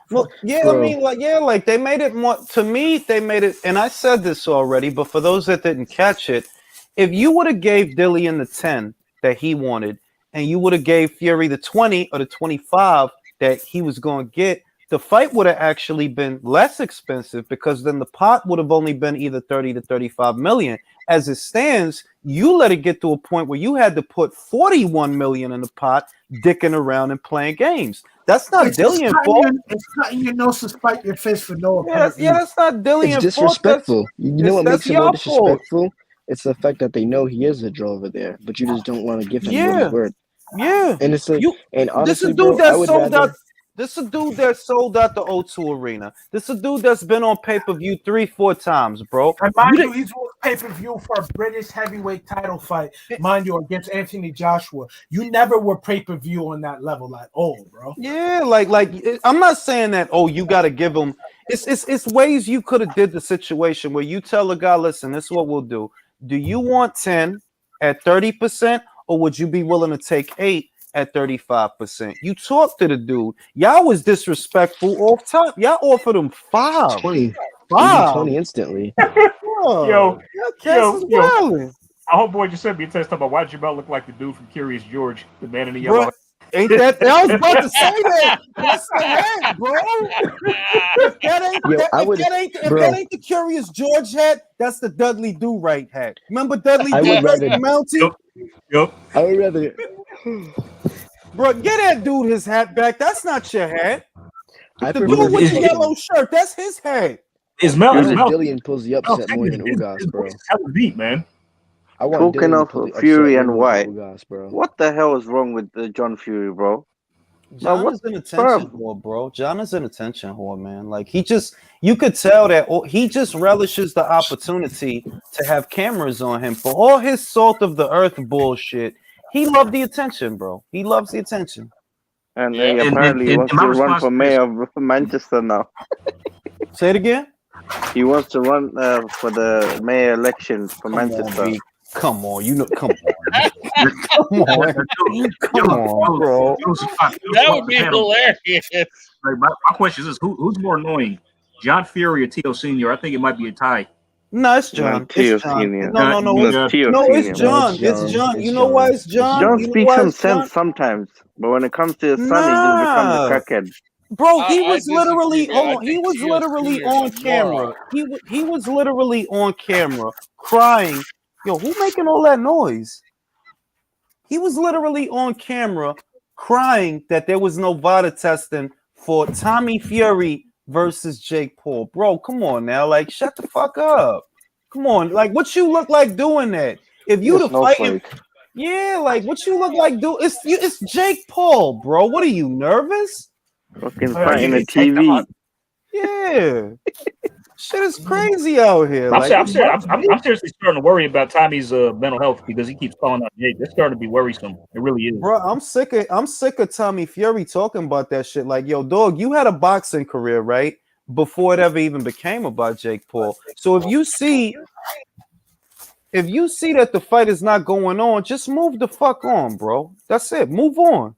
Well, yeah, bro. I mean, like they made it more, to me, they made it, and I said this already, but for those that didn't catch it, if you would have gave Dillian the 10 that he wanted, and you would have gave Fury the 20 or the 25 that he was going to get, the fight would have actually been less expensive, because then the pot would have only been either 30 to 35 million. As it stands, you let it get to a point where you had to put 41 million in the pot, dicking around and playing games. That's not Dillian's fault. It's cutting your nose to spite your face for no apparent reason. That's not Dillian's fault. It's disrespectful. You know what makes it more disrespectful? It's the fact that they know he is a draw over there, but you just don't want to give him his word. Yeah. And it's like, and honestly, this is a dude that sold out. This is a dude that sold out the O2 Arena. This is a dude that's been on pay-per-view 3-4 times, bro. And mind you, he's on pay-per-view for a British heavyweight title fight, mind you, against Anthony Joshua. You never were pay-per-view on that level at all, bro. Yeah, like I'm not saying that, you got to give him. It's ways you could have did the situation where you tell the guy, listen, this is what we'll do. Do you want 10 at 30%, or would you be willing to take 8 at 35%? You talk to the dude. Y'all was disrespectful off top. Y'all offered him 5. 20 instantly. Yo. I hope boy just sent me a text about why did your belt look like the dude from Curious George, the man in the yellow. Ain't that? I was about to say that. That's the hat, bro. If that ain't the Curious George hat, that's the Dudley Do-Right hat. Remember Dudley Do-Right from Mountie? Yep. I would rather. Bro, get that dude his hat back. That's not your hat. The dude prefer with the yellow shirt, that's his hat. His mouth. Dillian pulls the upset more than Ugas, bro. Hella deep, man. I want Talking Dillian of to pull the Fury upset and more Whyte, than Ugas, bro. what the hell is wrong with John Fury, bro? John is an attention whore, bro. John is an attention whore, man. Like you could tell that he just relishes the opportunity to have cameras on him for all his salt of the earth bullshit. He loved the attention, bro. He loves the attention. And he apparently wants to run for mayor of Manchester now. Say it again. He wants to run for the mayor election for Manchester. Come on, come on, bro. That would be hilarious. Like, my question is, who's more annoying, John Fury or Tio Senior? I think it might be a tie. No, it's John. Tio It's John. Senior. No, it's John. It's John. You know why it's John? John speaks some sense sometimes, but when it comes to his son, he just becomes a crackhead. Bro, he was literally on camera. He was literally on camera crying. Yo, who making all that noise? He was literally on camera crying that there was no VADA testing for Tommy Fury versus Jake Paul. Bro, come on now. Like, shut the fuck up. Come on. Like, what you look like doing that? If you the fighting, yeah, like what you look like do it's Jake Paul, bro. What are you, nervous? Fucking fighting the TV. Yeah. Shit is crazy out here. I'm seriously starting to worry about Tommy's mental health because he keeps calling out Jake. That's starting to be worrisome. It really is. Bro, I'm sick of Tommy Fury talking about that shit. Like, yo, dog, you had a boxing career, right? Before it ever even became about Jake Paul. So if you see that the fight is not going on, just move the fuck on, bro. That's it. Move on.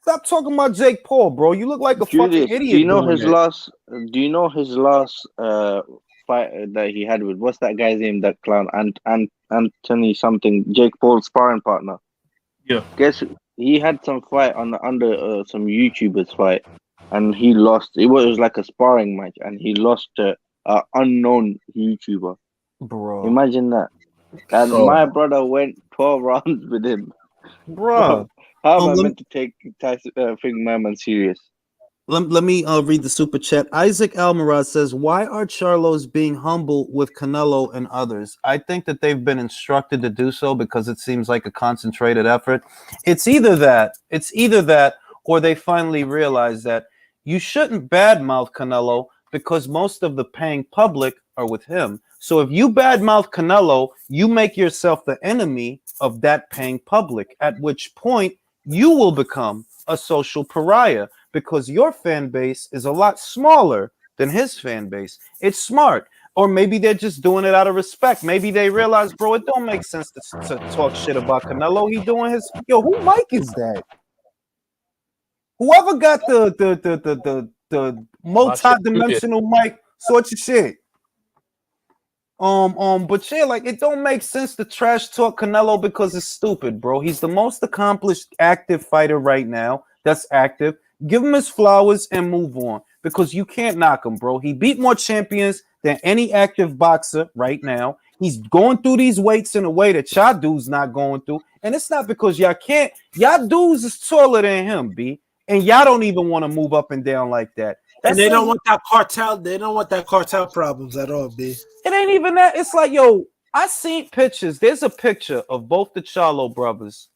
Stop talking about Jake Paul, bro. You look like a fucking idiot. Do you know his last fight that he had with what's that guy's name? That clown Anthony something. Jake Paul's sparring partner. Yeah. Guess he had some fight under some YouTubers fight, and he lost. It was like a sparring match, and he lost to an unknown YouTuber. Bro, imagine that. And my brother went 12 rounds with him. Bro. How am I meant to take Tyson man serious? Let me read the super chat. Isaac Almaraz says, why are Charlos being humble with Canelo and others? I think that they've been instructed to do so because it seems like a concentrated effort. It's either that or they finally realize that you shouldn't badmouth Canelo because most of the paying public are with him. So if you badmouth Canelo, you make yourself the enemy of that paying public, at which point you will become a social pariah because your fan base is a lot smaller than his fan base. It's smart. Or maybe they're just doing it out of respect. Maybe they realize, bro, it don't make sense to talk shit about Canelo. He doing his, yo, who mic is that? Whoever got the multi-dimensional mic, sort your shit. But yeah, like it don't make sense to trash talk Canelo because it's stupid, bro. He's the most accomplished active fighter right now. That's active. Give him his flowers and move on because you can't knock him, bro. He beat more champions than any active boxer right now. He's going through these weights in a way that y'all dudes not going through, and it's not because y'all can't. Y'all dudes is taller than him, B, and y'all don't even want to move up and down like that. And they don't want that cartel. They don't want that cartel problems at all, B. It ain't even that. It's like, yo, I seen pictures. There's a picture of both the Charlo brothers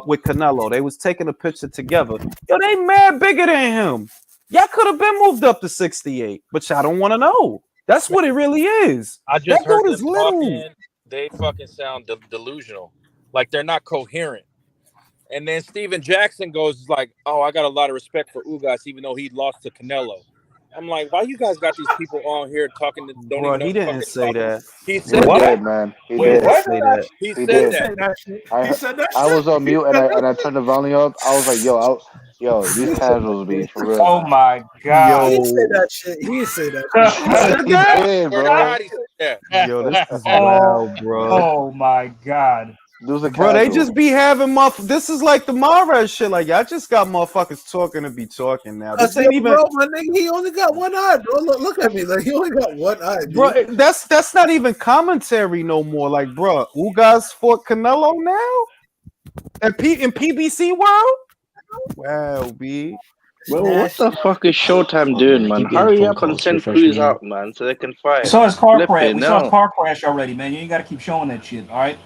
with Canelo. They was taking a picture together. Yo, they mad bigger than him. Y'all could have been moved up to 68, but y'all don't want to know. That's what it really is. I just that heard dude is them little. talking. They fucking sound delusional. Like they're not coherent. And then Steven Jackson goes like, oh, I got a lot of respect for Ugas, even though he lost to Canelo. I'm like, why you guys got these people on here talking to don't Bro, even know he didn't say that. He said He that. did, man. He Wait, did. what? Say that. He said did. that. I was on mute and I turned the volume up. I was like, yo, these casuals be for real. Oh my god. He didn't say that shit. He didn't say that. He did, bro. God, he said that. Yo, this is wild, bro. Oh my god. Bro, they just be having this is like the Mahrez shit. Like, y'all just got motherfuckers talking to be talking now. This ain't even. Bro, my nigga, he only got one eye, bro. Look at me. Like, he only got one eye, dude. Bro, that's not even commentary no more. Like, bro, Ugas fought Canelo now? In PBC world? Wow, B. Bro, what the fuck is Showtime doing, man? Hurry up and send Cruz out, man, so they can fight. We saw his car crash. We saw his car crash already, man. You ain't got to keep showing that shit, all right?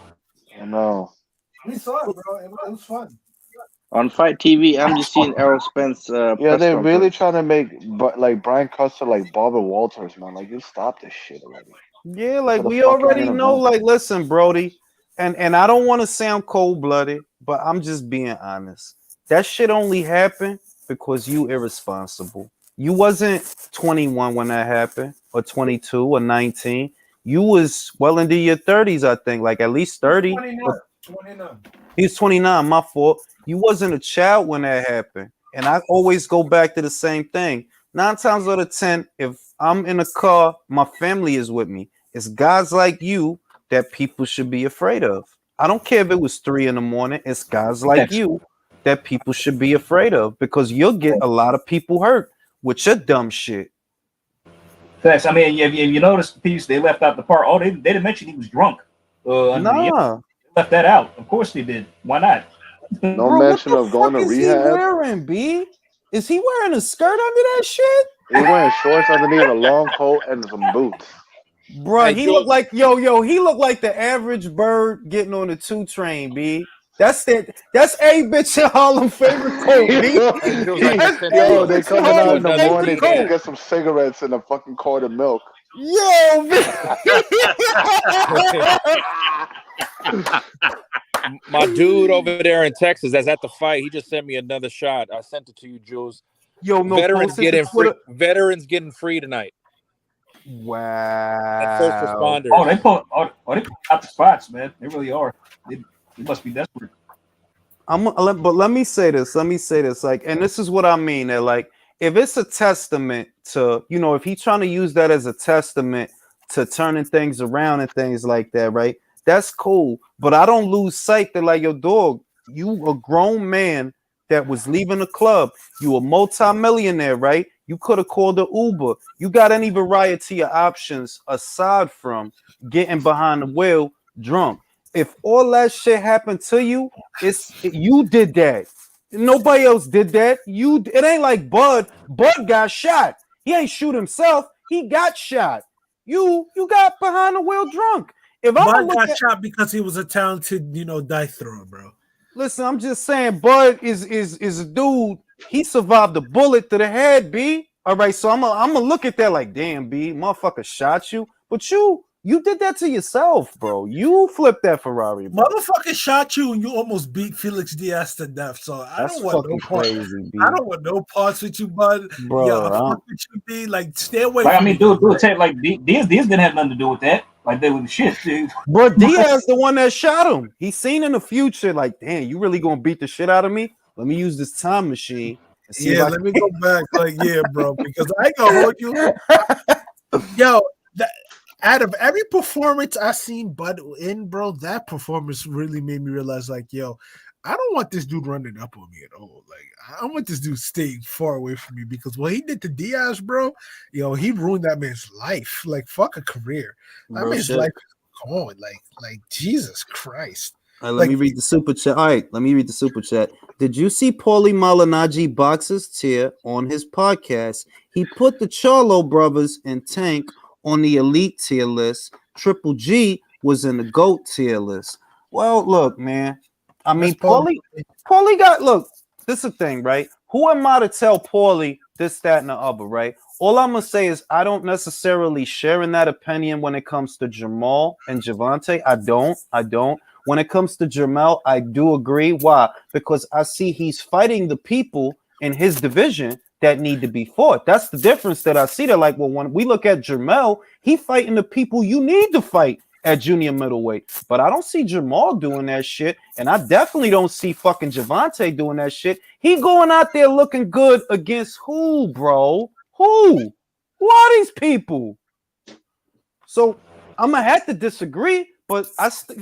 I know. We saw it, bro. It was fun. On Fight TV, I'm just seeing Errol Spence. Yeah, they're really trying to make like Brian Custer like Barbara Walters, man. Like, you stop this shit already. Yeah, like we already know. Like, listen, Brody, and I don't want to sound cold-blooded, but I'm just being honest. That shit only happened because you irresponsible. You wasn't 21 when that happened, or 22, or 19. You was well into your 30s, I think, like at least 30. 29. He's 29, my fault. You wasn't a child when that happened. And I always go back to the same thing. 9 times out of 10, if I'm in a car, my family is with me. It's guys like you that people should be afraid of. I don't care if it was 3 a.m. It's guys like you that people should be afraid of, because you'll get a lot of people hurt with your dumb shit. Facts. I mean, if you notice the piece, they left out the part. Oh, they didn't mention he was drunk. Nah. Left that out. Of course they did. Why not? No Bro, mention of going to rehab. What is he wearing, B? Is he wearing a skirt under that shit? He's wearing shorts underneath a long coat and some boots. Bro, he looked like he looked like the average bird getting on the 2 train, B. That's a bitch in Harlem favorite coat, B. Yo, they coming out in the morning to get some cigarettes and a fucking quart of milk. Yo, B. My dude over there in Texas that's at the fight, he just sent me another shot. I sent it to you, Jules. Yo, no, veterans getting free tonight. Wow. First responders. Oh, they pull out the spots, man. They really are. They must be desperate. But let me say this. Like, and this is what I mean. That, like, if it's a testament to, if he's trying to use that as a testament to turning things around and things like that, right? That's cool. But I don't lose sight that, like, your dog, you a grown man that was leaving the club. You a multi-millionaire, right? You could have called an Uber. You got any variety of options aside from getting behind the wheel drunk. If all that shit happened to you, you did that. Nobody else did that. It ain't like Bud. Bud got shot. He ain't shoot himself. He got shot. You got behind the wheel drunk. If Bud got shot because he was a talented, dice thrower, bro. Listen, I'm just saying, Bud is a dude. He survived a bullet to the head, B. All right, so I'm gonna look at that like, damn, B, motherfucker shot you, but you did that to yourself, bro. You flipped that Ferrari, bro. Motherfucker shot you and you almost beat Felix Diaz to death. So I don't want no parts. I don't want no parts with you, Bud. Bro, yo, fuck with you, B. Like, stay away. Like, I mean, dude, like Diaz didn't have nothing to do with that. Like, they were the shit, dude. Bro, Diaz the one that shot him. He's seen in the future, like, damn, you really gonna beat the shit out of me? Let me use this time machine. And see let me go back. Like, yeah, bro, because I ain't gonna hold you. Yo, out of every performance I seen Bud in, bro, that performance really made me realize, like, yo, I don't want this dude running up on me at all. Like, I want this dude staying far away from me, because what he did to Diaz, bro, he ruined that man's life. Like, fuck a career. That man's life is gone. Like Jesus Christ. Let me read the super chat. All right, let me read the super chat. Did you see Paulie Malignaggi Boxer's tier on his podcast? He put the Charlo brothers and Tank on the elite tier list. Triple G was in the GOAT tier list. Well, look, man. I mean, Paulie got, look, this is the thing, right? Who am I to tell Paulie this, that, and the other, right? All I'm going to say is I don't necessarily share in that opinion when it comes to Jamal and Javante. I don't. When it comes to Jermell, I do agree. Why? Because I see he's fighting the people in his division that need to be fought. That's the difference that I see. That, like, well, when we look at Jermell, he fighting the people you need to fight at junior middleweight. But I don't see Jamal doing that shit, and I definitely don't see fucking Javante doing that shit. He going out there looking good against who, bro? Who are these people? So I'm gonna have to disagree. but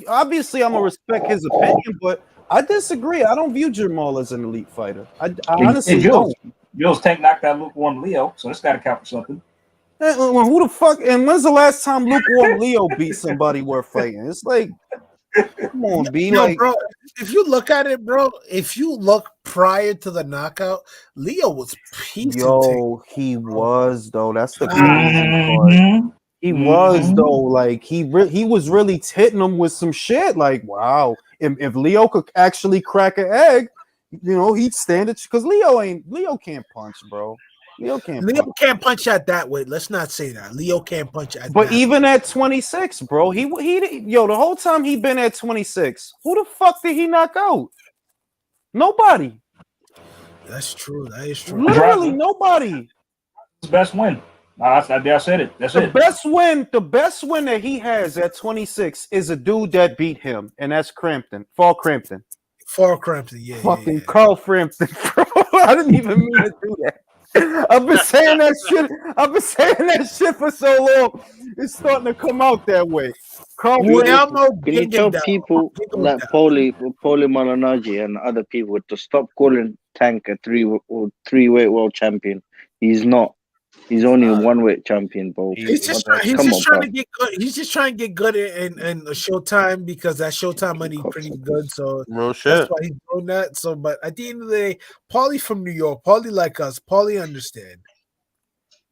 obviously I'm gonna respect his opinion, but I disagree. I don't view Jamal as an elite fighter. I honestly don't. Jules Tank knocked out lukewarm Leo, so that's got to count for something. Who the fuck? And when's the last time lukewarm Leo beat somebody worth fighting? It's like, come on, B. Like, bro, if you look at it, bro, if you look prior to the knockout, Leo was piecing. Yo, he was though. That's the crazy part. He was though. Like he was really hitting him with some shit. Like, wow, if Leo could actually crack an egg, you know, he'd stand it because Leo can't punch, bro. Leo can't punch at that way. Let's not say that. Leo can't punch at but that even at 26, bro, the whole time he been at 26, who the fuck did he knock out? Nobody. That's true. That is true. Literally nobody. His best win. I said it. That's it. The best win that he has at 26 is a dude that beat him, and that's Fall Crampton, yeah. Fucking Carl Frampton, bro. I didn't even mean to do that. I've been saying that shit for so long. It's starting to come out that way. Can you tell people like Paulie Malignaggi and other people to stop calling Tank a three-weight world champion? He's not. He's only a one-weight champion, bro. He's just trying to get good. He's just trying to get good in Showtime because that Showtime money is pretty good. So real shit. That's why he's doing that. So, but at the end of the day, Paulie from New York, Paulie like us, Paulie understand.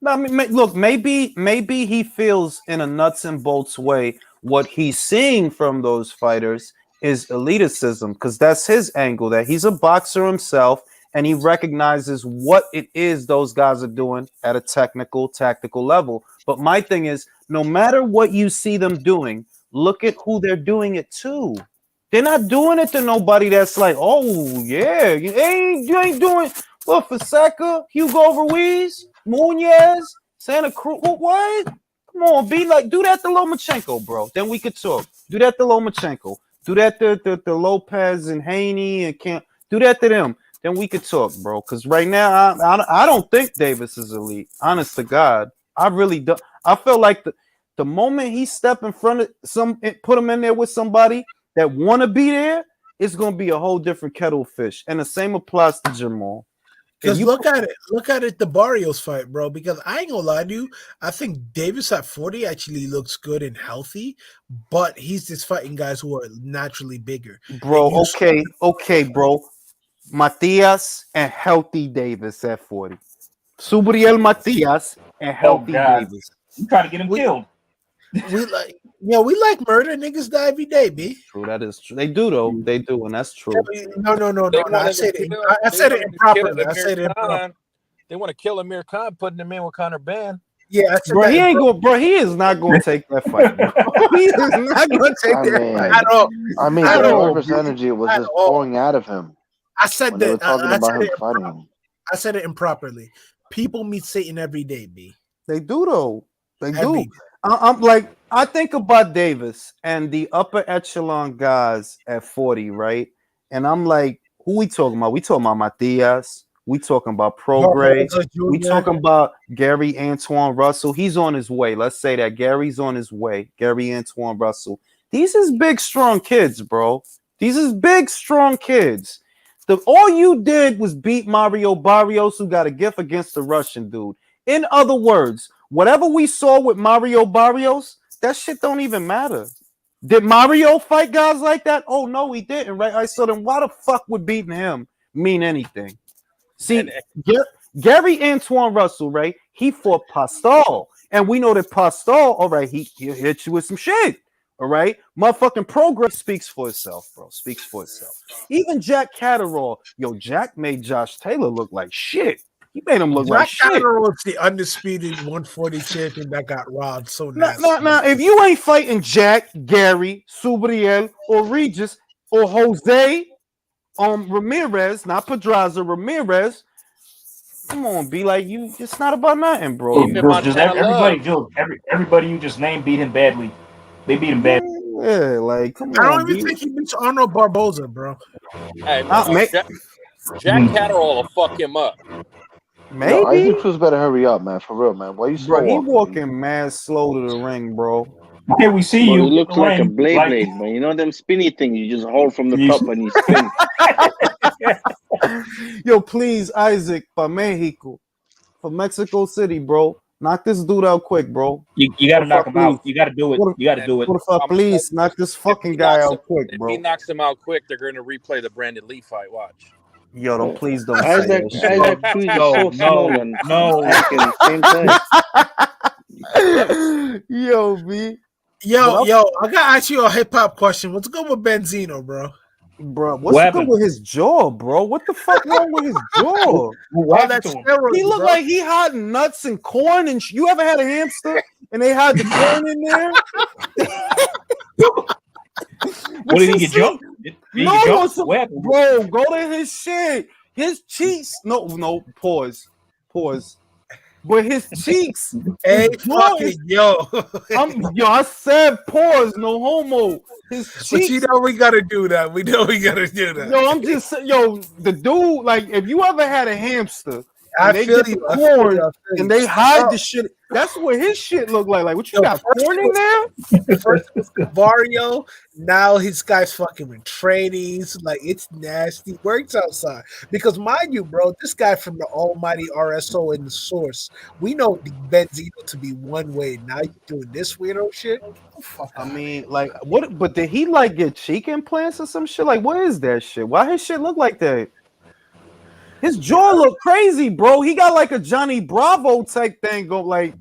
No, I mean, look, maybe he feels in a nuts and bolts way what he's seeing from those fighters is eliticism because that's his angle. That he's a boxer himself. And he recognizes what it is those guys are doing at a tactical level. But my thing is, no matter what you see them doing, look at who they're doing it to. They're not doing it to nobody that's like, oh, yeah, you ain't doing well for Saka, Hugo Ruiz, Muñez, Santa Cruz. What? Come on, be like, do that to Lomachenko, bro. Then we could talk. Do that to Lomachenko. Do that to Lopez and Haney and Camp. Do that to them. Then we could talk, bro. Because right now, I don't think Davis is elite. Honest to God, I really don't. I feel like the moment he step in front of put him in there with somebody that want to be there, it's gonna be a whole different kettle of fish. And the same applies to Jamal. Because look at it, the Barrios fight, bro. Because I ain't gonna lie to you, I think Davis at 40 actually looks good and healthy, but he's just fighting guys who are naturally bigger. Bro, okay, bro. Matias and healthy Davis at 40. Subriel Matias and healthy Davis. You trying to get him killed. We like murder niggas die every day, B. True, that is true. They do though. They do, and that's true. No. I said it improperly. They want to kill Amir Khan, putting him in with Conor Benn. Yeah, bro, he is not going to take that fight. He is not going to take that fight at all. I mean, the nervous energy was just pouring out of him. I said that. I said it improperly. People meet Satan every day, B. They do though. They do. I'm like, I think about Davis and the upper echelon guys at 40, right? And I'm like, who we talking about? We talking about Matias. We talking about Prograis. We talking about Gary Antoine Russell. He's on his way. Let's say that Gary's on his way. Gary Antoine Russell. These is big, strong kids, bro. These is big, strong kids. All you did was beat Mario Barrios, who got a gift against the Russian dude. In other words, whatever we saw with Mario Barrios, that shit don't even matter. Did Mario fight guys like that? Oh, no, he didn't, right? So then why the fuck would beating him mean anything? See, Gary Antoine Russell, right? He fought Pascal. And we know that Pascal, all right, he hit you with some shit. All right, motherfucking Prograis speaks for itself, bro. Speaks for itself. Even Jack Catterall, Jack made Josh Taylor look like shit. He made him look like shit. Jack Catterall's the undisputed 140 champion that got robbed so nasty. Now, if you ain't fighting Jack, Gary, Subriel, or Regis, or Jose, Ramirez, not Pedraza, Ramirez, come on, be like you. It's not about nothing, bro. Everybody you just named beat him badly. They beat him bad. Yeah, like come on. I don't even think he beats Arnold Barboza, bro. Hey, Jack Catterall will fuck him up. Maybe. I think Cruz better hurry up, man. For real, man. Why you slow? Bro, he walking mad slow to the ring, bro. Okay, we see Bro, you. it looks like a ring, blade, man. You know them spinny things you just hold from the top and you spin. Yo, please, Isaac, for Mexico, for Mexico City, bro. Knock this dude out quick, bro. You got to knock him out. You got to do it. You got to do it. Please knock this fucking guy out quick, bro. If he knocks him out quick, they're going to replay the Brandon Lee fight. Watch. Yo, don't say that shit. Isaac Cruz is so small and same time. Yo, B. Yo, I gotta ask you a hip hop question. What's good with Benzino, bro? Bro, what's good with his jaw, bro? What the fuck wrong with his jaw? He look like he hiding nuts and corn and you ever had a hamster and they had the corn in there? What did he get jumped? Bro, go to his shit. His cheeks. No, pause. But his cheeks. Hey, fucking yo. I said pause, no homo. His cheeks. But you know we gotta do that. We know we gotta do that. Yo, I'm just the dude, like, if you ever had a hamster and they feel get the you, corn and they hide the shit, that's what his shit look like. Like, what you got corn in there? First was Vario, now his guy's fucking with trainees. Like, it's nasty. Works outside. Because mind you, bro, this guy from the almighty RSO in the source, we know the Benzino to be one way. Now you doing this weirdo shit? I mean, like, what? But did he like get cheek implants or some shit? Like, what is that shit? Why his shit look like that? His jaw look crazy, bro. He got like a Johnny Bravo type thing. Go like,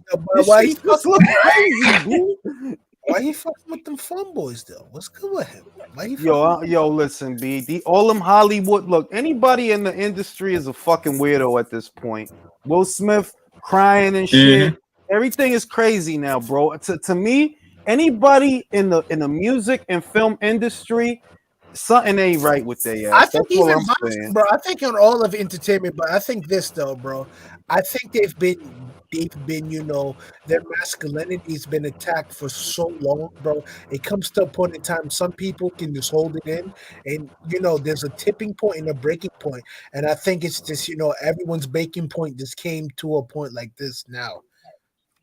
why he just look crazy, dude? Why he fucking with them fun boys though? What's good with him? Why he yo, listen, B. All them Hollywood. Look, anybody in the industry is a fucking weirdo at this point. Will Smith crying and shit. Everything is crazy now, bro. To me, anybody in the music and film industry, something ain't right with their ass. I think even boxing, bro. I think on all of entertainment, but I think this though, bro. I think they've been, you know, their masculinity's been attacked for so long, bro. It comes to a point in time, some people can just hold it in, and you know, there's a tipping point and a breaking point. And I think it's just, you know, everyone's breaking point just came to a point like this now.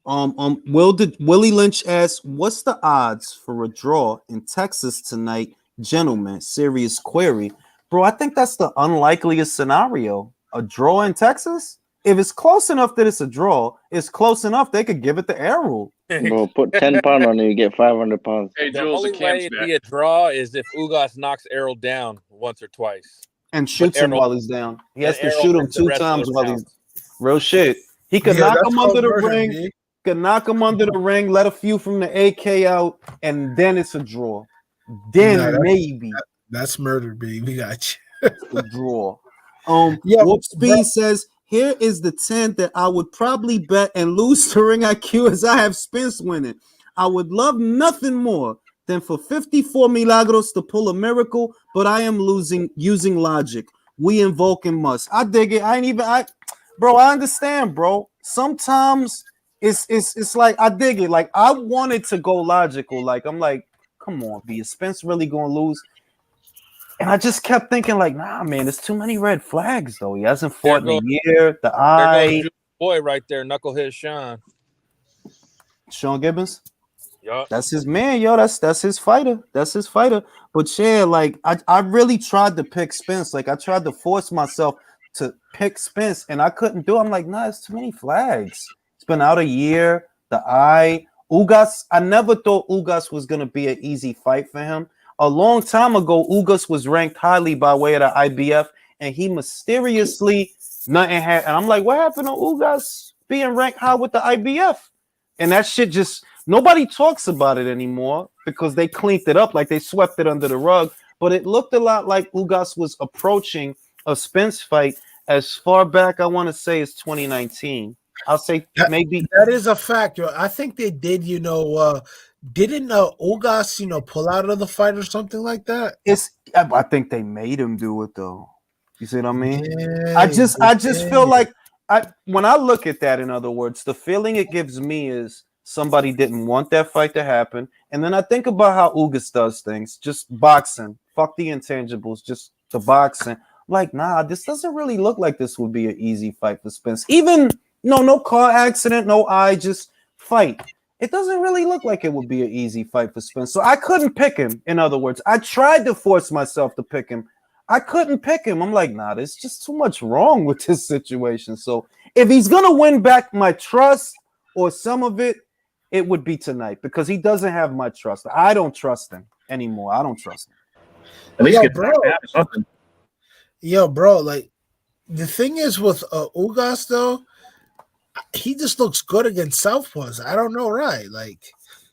Willie Lynch asks, what's the odds for a draw in Texas tonight? Gentlemen, serious query. Bro, I think that's the unlikeliest scenario. A draw in Texas? If it's close enough that it's a draw, it's close enough they could give it the air rule. Bro, put 10 pounds on it, you get 500 pounds. Hey, the only way it'd be a draw is if Ugas knocks Errol down once or twice. And shoots him while he's down. He has to shoot him 2 times while he's... Real shit. He could knock him under the ring. Could knock him under the ring, let a few from the AK out, and then it's a draw. Then maybe that's murder, baby. We got you. A draw. Whoop Speed says, here is the 10 that I would probably bet and lose to Ring IQ as I have Spence winning. I would love nothing more than for 54 Milagros to pull a miracle, but I am using logic. We invoke and must. I dig it. I understand, bro. Sometimes it's like I dig it. Like, I wanted to go logical. Like, I'm like, come on, B. Is Spence really gonna lose? And I just kept thinking, like, nah, man, there's too many red flags, though. He hasn't fought in a year. The eye. Boy, right there, knucklehead Sean Gibbons. Yup. That's his man, yo. That's his fighter. That's his fighter. But yeah, like, I really tried to pick Spence. Like, I tried to force myself to pick Spence, and I couldn't do it. I'm like, nah, it's too many flags. It's been out a year. The eye. Ugas, I never thought Ugas was going to be an easy fight for him. A long time ago, Ugas was ranked highly by way of the IBF, and he mysteriously nothing had. And I'm like, what happened to Ugas being ranked high with the IBF? And that shit just, nobody talks about it anymore because they cleaned it up, like they swept it under the rug. But it looked a lot like Ugas was approaching a Spence fight as far back, I want to say, as 2019. I'll say maybe that is a fact. I think they did, you know, didn't Ugas, you know, pull out of the fight or something like that? I think they made him do it though. You see what I mean? Yeah, I just feel like when I look at that, in other words, the feeling it gives me is somebody didn't want that fight to happen. And then I think about how Ugas does things, just boxing, fuck the intangibles, just the boxing. Like, nah, this doesn't really look like this would be an easy fight for Spence. Even no car accident, no eye, just fight. it doesn't really look like it would be an easy fight for Spence. So I couldn't pick him. In other words, I tried to force myself to pick him. I couldn't pick him. I'm like, nah, there's just too much wrong with this situation. So if he's going to win back my trust or some of it, it would be tonight because he doesn't have my trust. I don't trust him anymore. I don't trust him. At least something. Yo, bro, like the thing is with Ugas though, he just looks good against southpaws. I don't know, right? Like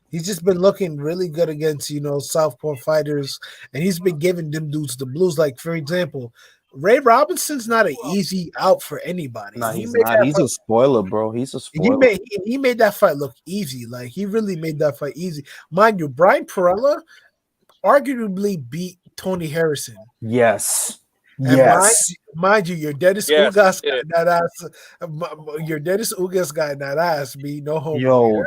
he's just been looking really good against southpaw fighters, and he's been giving them dudes the blues. Like for example, Ray Robinson's not an easy out for anybody. No, he's not. He's a spoiler, bro. He's a spoiler. He made that fight look easy. Like he really made that fight easy. Mind you, Brian Perella arguably beat Tony Harrison. Yes. And yes. Mind you, your Dennis Ugas got that ass. Your Dennis Ugas got that ass. Me, no homo. Yo,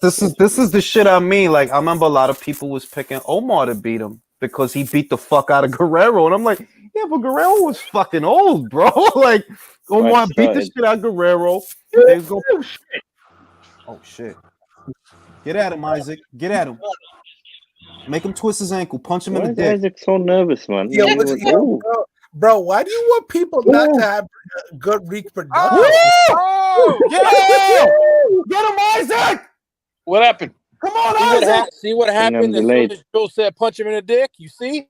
this is the shit I mean. Like I remember a lot of people was picking Omar to beat him because he beat the fuck out of Guerrero, and I'm like, yeah, but Guerrero was fucking old, bro. Like Omar beat the shit out of Guerrero. Oh shit! Get at him, Isaac. Get at him. Make him twist his ankle. Punch him in the dick. Isaac so nervous, man? Bro, why do you want people not to have good reproduction? Get him, Isaac! What happened? Come on, Isaac! See what happened as soon as Joe said punch him in the dick? You see?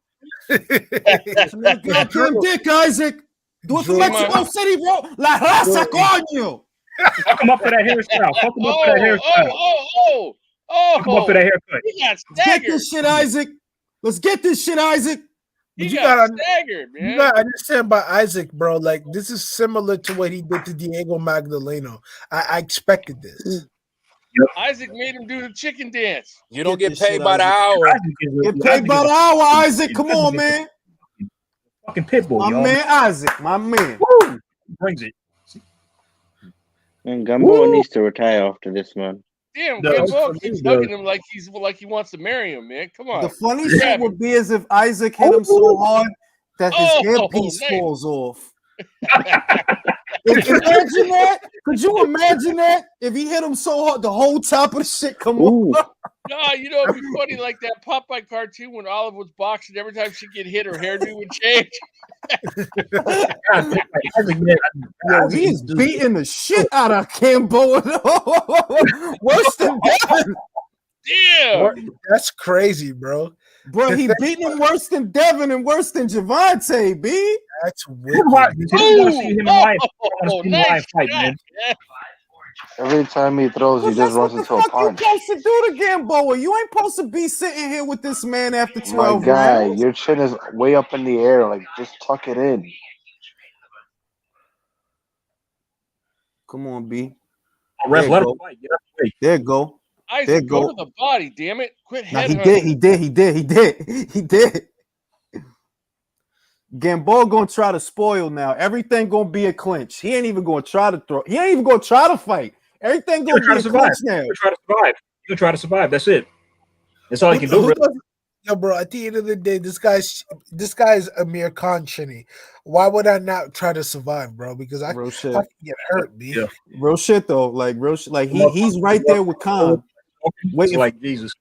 Goddamn dick, Isaac! Do it for Mexico City, bro! La raza, coño! Fuck him up for that hairstyle. Fuck him up for that hairstyle. Fuck him up for that haircut. He got Get staggered. this shit, Isaac! Let's get this shit, Isaac! You got staggered, man. You gotta understand about Isaac, bro. Like this is similar to what he did to Diego Magdaleno. I expected this. Isaac made him do the chicken dance. You don't get paid by the hour. Get paid by the hour, Isaac. Come on, man. Fucking pitbull, my man Isaac, my man. Woo! Brings it. And Gamboa needs to retire after this, man. Damn, Gamboa keeps hugging him like he wants to marry him, man. Come on. The funny shit would be as if Isaac hit him so hard that his hairpiece falls off. Imagine that. Could you imagine that? If he hit him so hard, the whole top of the shit come off. No, you know, it'd be funny like that Popeye cartoon when Olive was boxing. Every time she get hit, her hairdo would change. Yo, he's beating the shit out of Gamboa. Worse than Devin. Damn. That's crazy, bro. Bro, he beating him worse than Devin and worse than Javante, B. That's weird. Nice fight, man. Every time he throws, he just runs into a punch. You supposed to do to Gamboa? You ain't supposed to be sitting here with this man after 12 My guy, rounds. your chin is way up in the air. Like, just tuck it in. Come on, B. There you go. Isaac, go to the body, damn it. Quit headhunting. He did. Gamboa gonna try to spoil now. Everything gonna be a clinch. He ain't even gonna try to throw. He ain't even gonna try to fight. Everything gonna be a clinch now. He'll try to survive. He'll try to survive. That's it. That's all he can do. Really. Yo, bro, at the end of the day, this guy's Amir Khan Shinny. Why would I not try to survive, bro? Because I can get hurt, B. Yeah. Real shit though. Like real shit. Like he's right there with Khan. Waiting like Jesus.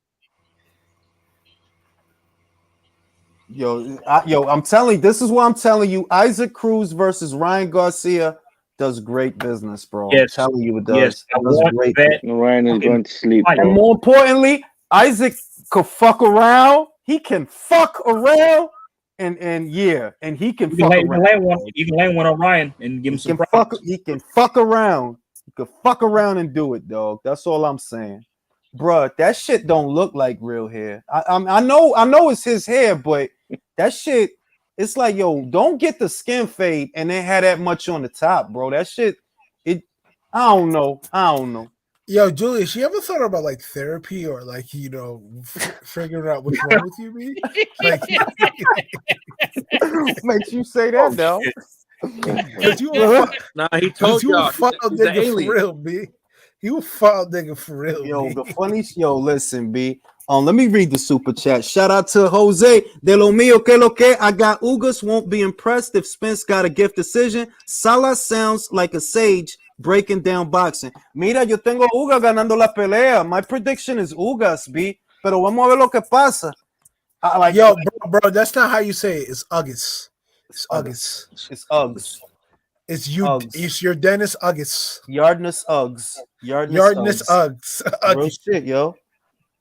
I'm telling you, this is what I'm telling you. Isaac Cruz versus Ryan Garcia does great business, bro. Yes. I'm telling you it does. Yes, it does great. Ryan is going to sleep. And more importantly, Isaac could fuck around. He can fuck around, and he can fuck around. You can land one on Ryan and give him some problems. He can fuck around. He can fuck around and do it, dog. That's all I'm saying. Bruh, that shit don't look like real hair. I know it's his hair, but that shit, it's like, yo, don't get the skin fade and then have that much on the top, bro. That shit, I don't know. Yo, Julius, you ever thought about like therapy or like, figuring out what's wrong with you, B? Like, makes you say that, though. He told y'all he's an alien. For real, B. You foul nigga for real. Listen, B. Let me read the super chat. Shout out to Jose de lo mío que lo que. I got Ugas won't be impressed if Spence got a gift decision. Salah sounds like a sage, breaking down boxing. Mira, yo tengo Ugas ganando la pelea. My prediction is Ugas, B. Pero vamos a ver lo que pasa. Yo, bro, that's not how you say it. It's Ugas. It's Ugas. It's Uggs. It's you. Uggs. It's your Dennis Ugas. Yardness Uggs. Yardness Uggs. Real shit, yo.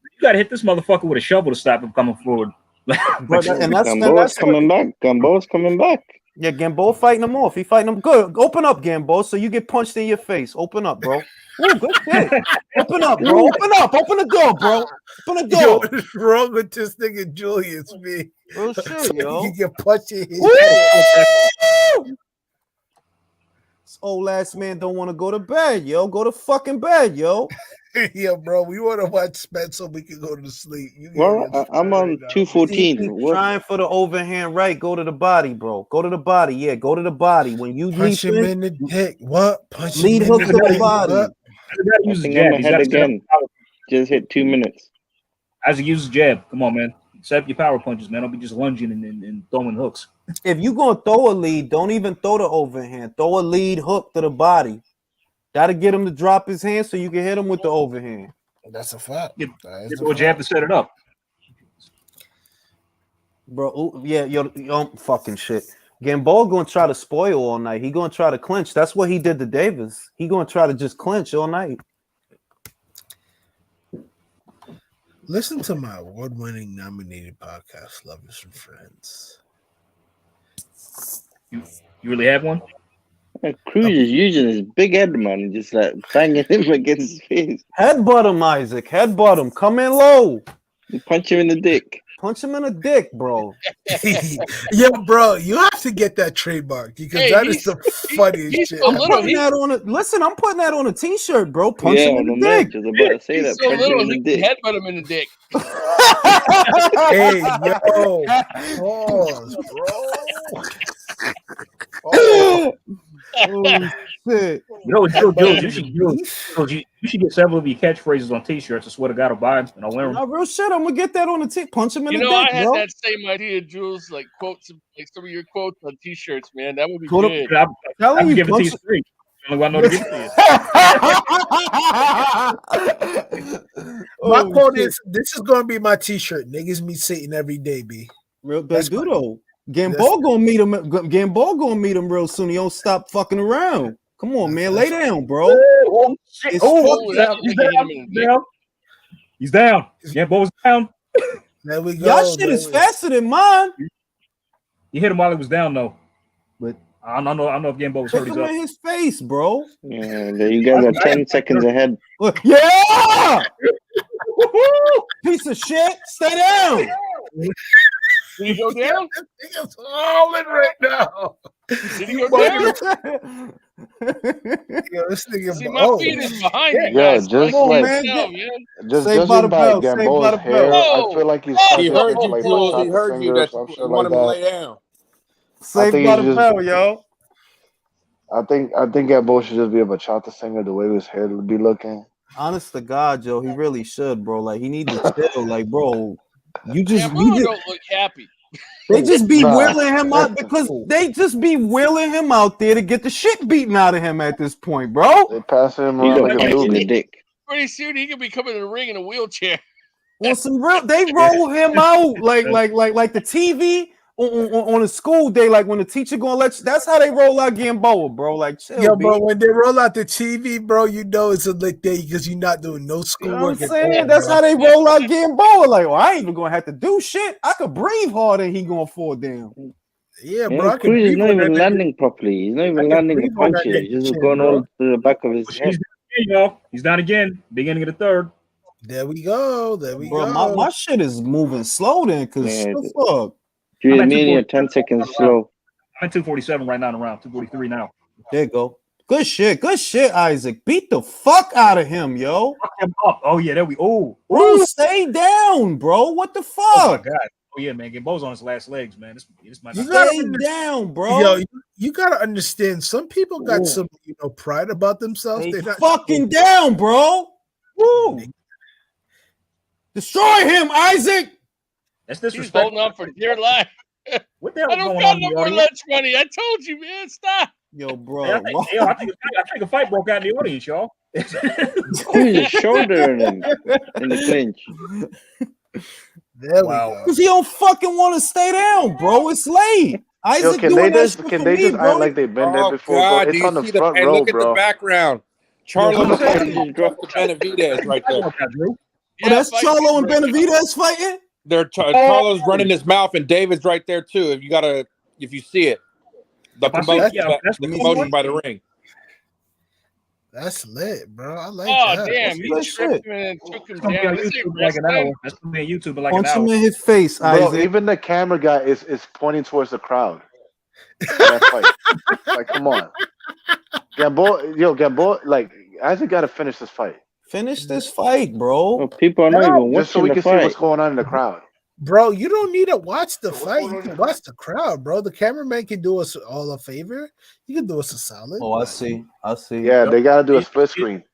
You gotta hit this motherfucker with a shovel to stop him coming forward. And Gamboa's coming back. Gamboa's coming back. Yeah, Gamboa fighting him off. He fighting him good. Open up, Gamboa, so you get punched in your face. Open up, bro. Ooh, good shit. Open up, bro. Open up. Open the door, bro. Open the door. Yo, what is wrong with this nigga Julius, man? Real shit, yo. You get punched in his face. This old ass man don't want to go to bed, yo. Go to fucking bed, yo. Yeah, bro. We want to watch Spence so we can go to sleep. Well, I'm on 214. Trying for the overhand right. Go to the body, bro. Go to the body. Yeah, go to the body. When you punch him in the dick. What? Punch lead him hook in to the body. I think I'm ahead again. Just hit 2 minutes. As he uses jab. Come on, man. Set up your power punches, man. Don't be just lunging and throwing hooks. If you gonna throw a lead, don't even throw the overhand. Throw a lead hook to the body. Gotta get him to drop his hand so you can hit him with the overhand. That's a fact. Get a jab to set it up. Bro, yeah, yo, fucking shit. Gamboa gonna try to spoil all night. He gonna try to clinch. That's what he did to Davis. He gonna try to just clinch all night. Listen to my award-winning nominated podcast, Lovers and Friends. You really have one? Cruz is using his big head, man, and just like banging him against his face. Headbutt him, Isaac. Headbutt him. Come in low. You punch him in the dick. Punch him in the dick, bro. Yo, bro, you have to get that trademark because that is the funniest shit. I'm putting that on a t-shirt, bro. Punch him in the dick. I was about to say He's that. so Punch little, him in he the can dick. headbutt him in the dick. Hey, yo. Pause, bro. Oh. Oh, shit. Yo, Jules, you should get several of your catchphrases on t-shirts. I swear to God, I'll buy them and I'll wear them. No, real shit. I'm gonna get that on the t. Punch him in the dick, I had bro. that same idea, Jules. Like quotes, like some of your quotes on t-shirts, man. That would be good. I can give it to you free. Only one I know to give it to you. My quote is: "This is gonna be my t-shirt. Niggas me sitting every day, b." Real bad do though. Gamboa gonna meet him. Gamboa gonna meet him real soon. He don't stop fucking around. Come on, man. Lay down, bro. Oh, shit. He's down. Gamboa's down. There we go. Y'all shit is faster than mine. You hit him while he was down, though. But I don't know if Gamboa was hurt. Hit him in his face, bro. Yeah, you guys are 10 seconds ahead. Yeah! Piece of shit. Stay down. Did he go down? Niggas falling right now. Did he go down? Yo, this nigga. See, my feet is behind me, Yeah, guys. just Come on, like man. just Saved by the by bell, saved by Gamboa's the hair, bell. I feel like he's He heard you, like Jules. shot He the heard finger you or that some you shit want him like to that. lay down. Saved think by he's the just- bell, yo. I think Gamboa should just be a bachata singer the way his hair would be looking. Honest to God, Joe, he really should, bro. Like he need to chill. Like, bro, you Gamboa don't look happy. They just be Nah. wheeling him out because they just be wheeling him out there to get the shit beaten out of him at this point, bro. They passing him He's around got like a punch in the doobie. dick. Pretty soon he could be coming to the ring in a wheelchair. Well, they roll him out like the TV on a school day, like when the teacher gonna let you. That's how they roll out Gamboa, bro. Like, chill, Yo, B. bro, when they roll out the TV, bro, you know it's a lit day because you're not doing no You know schoolwork. what I'm saying? That's how they roll out Gamboa. Like, well, I ain't even gonna have to do shit. I could breathe harder and he gonna fall down. Yeah, Yeah, bro. I can Cruz is breathe not on even that landing properly. He's not even can landing the breathe on that punches. He's nigga just chin, going bro. all to the back of his He's head. down again, y'all. He's down again. Beginning of the third. There we go. There we Bro, go. my shit is moving slow then, cause Yeah, the fuck. Julius I'm at Media, 240. 10 seconds slow. I'm at 247 right now in the round. 243 now. There you go. Good shit, Isaac. Beat the fuck out of him, yo. Fuck him up. Oh, yeah, there we Bro, Ooh. stay down, bro. What the Oh, my fuck? God. Oh, yeah, man. Gamboa's on his last legs, man. This might You not gotta Stay down, bro. Yo, you gotta understand. Some people got Ooh. some, pride about themselves. Stay They're not fucking down, bro. Woo. Destroy him, Isaac. That's He's disrespectful. holding on for dear life. What the hell I is don't going got on no in the more audience? lunch money. I told you, man. Stop. Yo, bro. Hey, I think a fight broke out in the audience, y'all. His shoulder in the clinch. There we Wow. go. Because he don't fucking want to stay down, bro. It's late. Isaac can doing they that just shit can for they me, just bro. act like they've been there Oh before, God! bro? Do It's you on the see front hey, row, look at bro. the background. Charlo Benavidez right there. Oh, that's Charlo and Benavidez fighting? Charlo's running his mouth, and David's right there too. If you see it, the promotion by the ring. That's lit, bro. I like Oh that. damn! You tripped him and took him down. This ain't wrestling. That's gonna be on YouTube in like an Punch hour. him in his face, Bro, Isaac. even the camera guy is pointing towards the crowd. That fight. Like, come on. Gamboa, like, Isaac got to finish this fight. Finish this fight, bro. Well, people are not even watching just so we the can fight. see what's going on in the crowd. Bro, you don't need to watch the fight. You can watch the crowd, bro. The cameraman can do us all a favor. You can do us a solid. Oh, I see. Yeah, they got to do a split screen.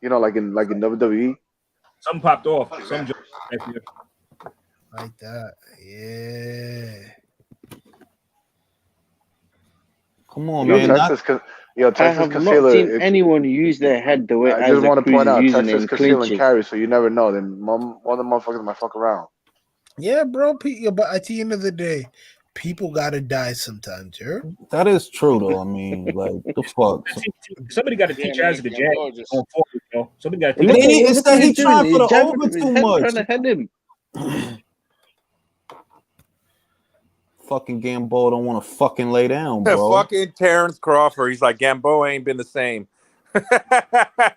You know, like in WWE. Something popped off. Some like that. Yeah. Come on, man. Texas I have not seen anyone use their head the way I just want to point out Texas concealing clinches. carry, so you never know. Then one of the motherfuckers might fuck around. Yeah, bro. But at the end of the day, people gotta die sometimes, yeah? That is true, though. I mean, like, the fuck. Somebody got to teach Isaac the jab going forward, bro. Somebody got to Look teach It's that he trying for the jabbing over his too head, much. trying to head him. Fucking Gamboa don't want to fucking lay down, bro. Fucking Terrence Crawford. He's like, Gamboa ain't been the same.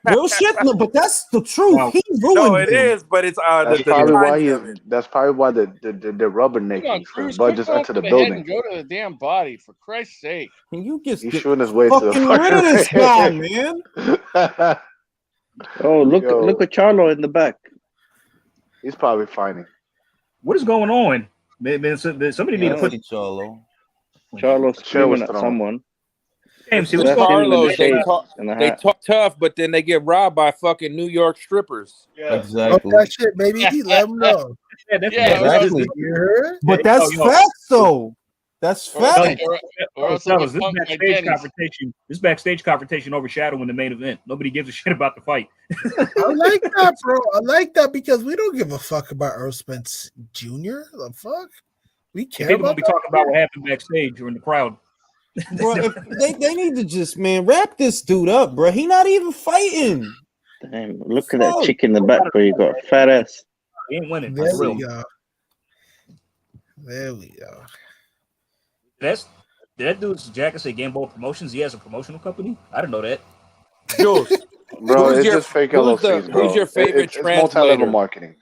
Real shit, no, but that's the truth. Wow. He ruined No, it him. is, but it's That's probably why that's probably why the rubbernecking Cruz, Bud just entered the head building. and go to the damn body, for Christ's sake. Can you just He's shooting his way to the fucking rid of this guy, man? Oh, look at Charlo in the back. He's probably fighting. What is going on? Man, somebody need to put Charlo. Charlo's screaming at someone. James, the Charlos, they talk tough, but then they get robbed by fucking New York strippers. Yeah. Exactly. Oh, that shit, baby. He let him know. Exactly. But that's facts, though. That's facts. This backstage confrontation overshadowing the main event. Nobody gives a shit about the fight. I like that, bro. I like that because we don't give a fuck about Earl Spence Jr. The fuck? We care People about gonna be talking about what happened backstage or in the crowd. Bro, they need to just, man, wrap this dude up, bro. He not even fighting. Damn, look at that chick in the back, bro. You got a fat ass. He ain't winning. There we go. There we go. Did that dude's jacket say Gamboa Promotions? He has a promotional company? I didn't know that. Jules, bro, it's just fake LLCs, bro. Who's your favorite it's translator? multi-level marketing.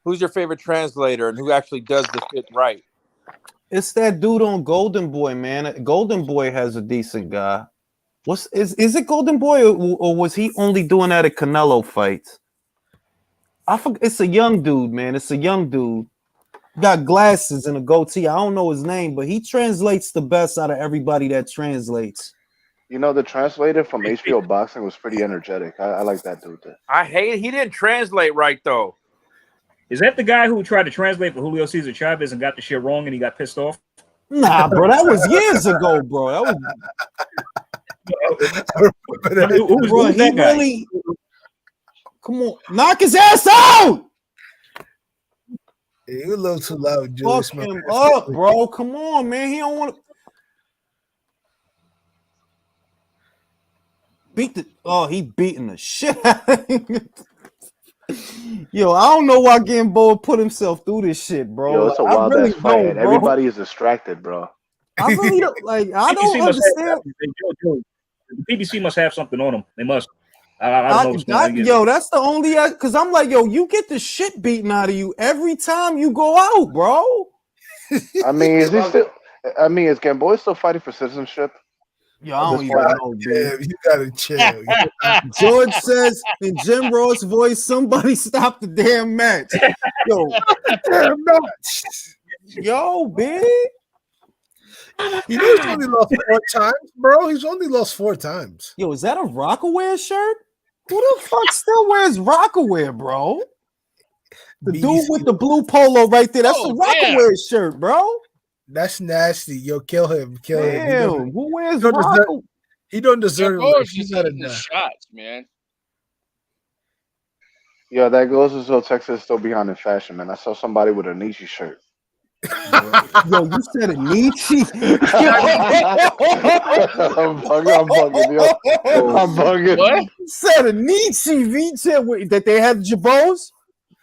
Who's your favorite translator and who actually does the shit right? It's that dude on Golden Boy, man. Golden Boy has a decent guy. Is it Golden Boy or was he only doing that at Canelo fights? I forget. It's a young dude, man. It's a young dude. Got glasses and a goatee. I don't know his name, but he translates the best out of everybody that translates. You know, the translator from HBO Boxing was pretty energetic. I like that dude. He didn't translate right though. Is that the guy who tried to translate for Julio Cesar Chavez and got the shit wrong and he got pissed off? Nah, bro, that was years ago, bro. That was bro, he really come on, knock his ass out. You a little too loud, Julius. Fuck him up, bro. Come on, man. He don't want to beat the. Oh, he beating the shit out of him. Yo, I don't know why Gamboa put himself through this shit, bro. Yo, it's a wild ass fight, and everybody is distracted, bro. I really don't like. I don't understand. The PBC must have something on them. They must. I don't know what's going on. Yo, that's the only because I'm like, yo, you get the shit beaten out of you every time you go out, bro. I mean, is he still? I mean, is Gamboa still fighting for citizenship? Yo, I don't even know, dude. You gotta chill. George says in Jim Ross' voice, somebody stop the damn match. Yo, damn match. Yo, big. You know he's only lost 4 times, bro. He's only lost 4 times. Yo, is that a Rockaware shirt? Who the fuck still wears Rockaware, bro? The dude with the blue polo right there. That's a Rockaware shirt, bro. That's nasty. Yo, kill him. Kill him. Damn, who wears don't deserve, Rocco? he don't deserve Gamboa's it. He's just not hitting the enough. shots, man. Yeah, that goes as though Texas is still behind in fashion, man. I saw somebody with a Nietzsche shirt. Yo, you said a Nietzsche. I'm bugging, yo. I'm bugging. What? You said a Nietzsche that they had Jabos,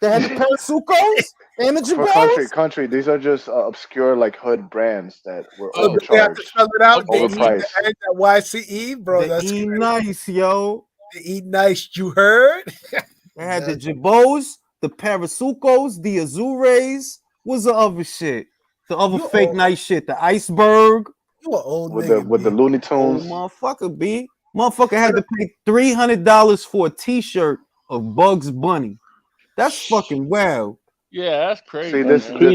they had the Parasucos and the For Jabos. country, these are just obscure like hood brands that were They have to overcharged, spell it out. They eat overpriced. that YCE, bro. They That's eat crazy. nice, yo. They eat nice. You heard? They had the Jabos, the Parasucos, the Azures. What's the other shit? The other You fake old. nice shit. The Iceberg. You an old with nigga. the Looney Oh, Tunes. motherfucker, B. Motherfucker had to pay $300 for a T-shirt of Bugs Bunny. That's fucking wild. Yeah, that's crazy. See,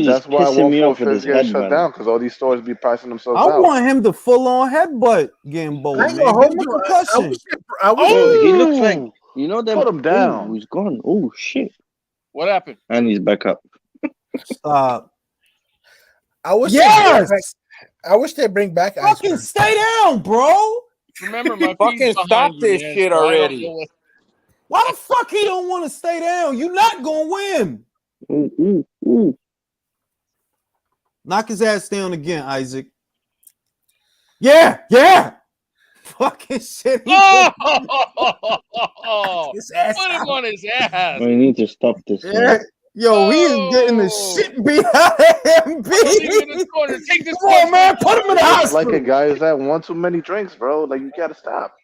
that's why pissing me off with 145 his get head, shut man. down because all these stores be pricing themselves I out. want him to full-on headbutt Gamboa, I ain't man. gonna Give him a hold you. concussion. I wish Oh, he looks like you know that. Put him down. Oh, he's gone. Oh shit! What happened? And he's back up. Stop. I wish Yes! I wish they bring back Fucking Iceberg. stay down, bro. Remember, my Fucking feet's stop behind you, this man, shit so I don't already. know what- Why the fuck he don't want to stay down? You not gonna win. Ooh, ooh, ooh. Knock his ass down again, Isaac. Yeah. Fucking shit. He Oh! his ass Put him out. on his ass. We need to stop this. Yeah. Man. Yo, he is getting the Oh. shit beat out of him, Put him in B. the corner. Take this Come on, man. Put him in the It's like hospital. a guy is at one too many drinks, bro. Like you gotta stop.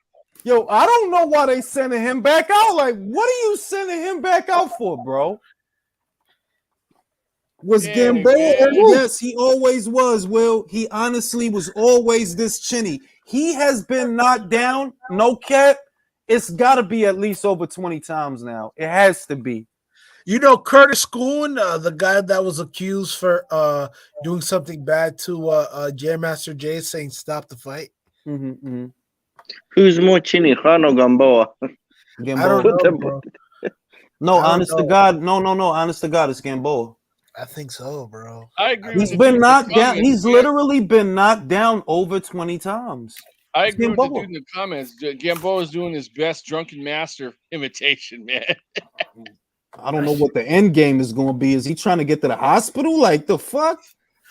Yo, I don't know why they sending him back out. Like, what are you sending him back out for, bro? Was Yeah, Gamboa? man. Yes, he always was, Will. He honestly was always this chinny. He has been knocked down, no cap. It's got to be at least over 20 times now. It has to be. You know Curtis Kuhn, the guy that was accused for doing something bad to Jam Master Jay, saying stop the fight. Mm-hmm. Who's more chinny, Khan or Gamboa? I don't Gamboa. know, bro. No, I don't honest to know. God. No. Honest to God, it's Gamboa. I think so, bro. I agree. He's with the been dude in knocked the down. comments. He's literally been knocked down over 20 times. I agree with the Gamboa. dude in the comments. Gamboa is doing his best drunken master imitation, man. I don't know what the end game is going to be. Is he trying to get to the hospital? Like the fuck?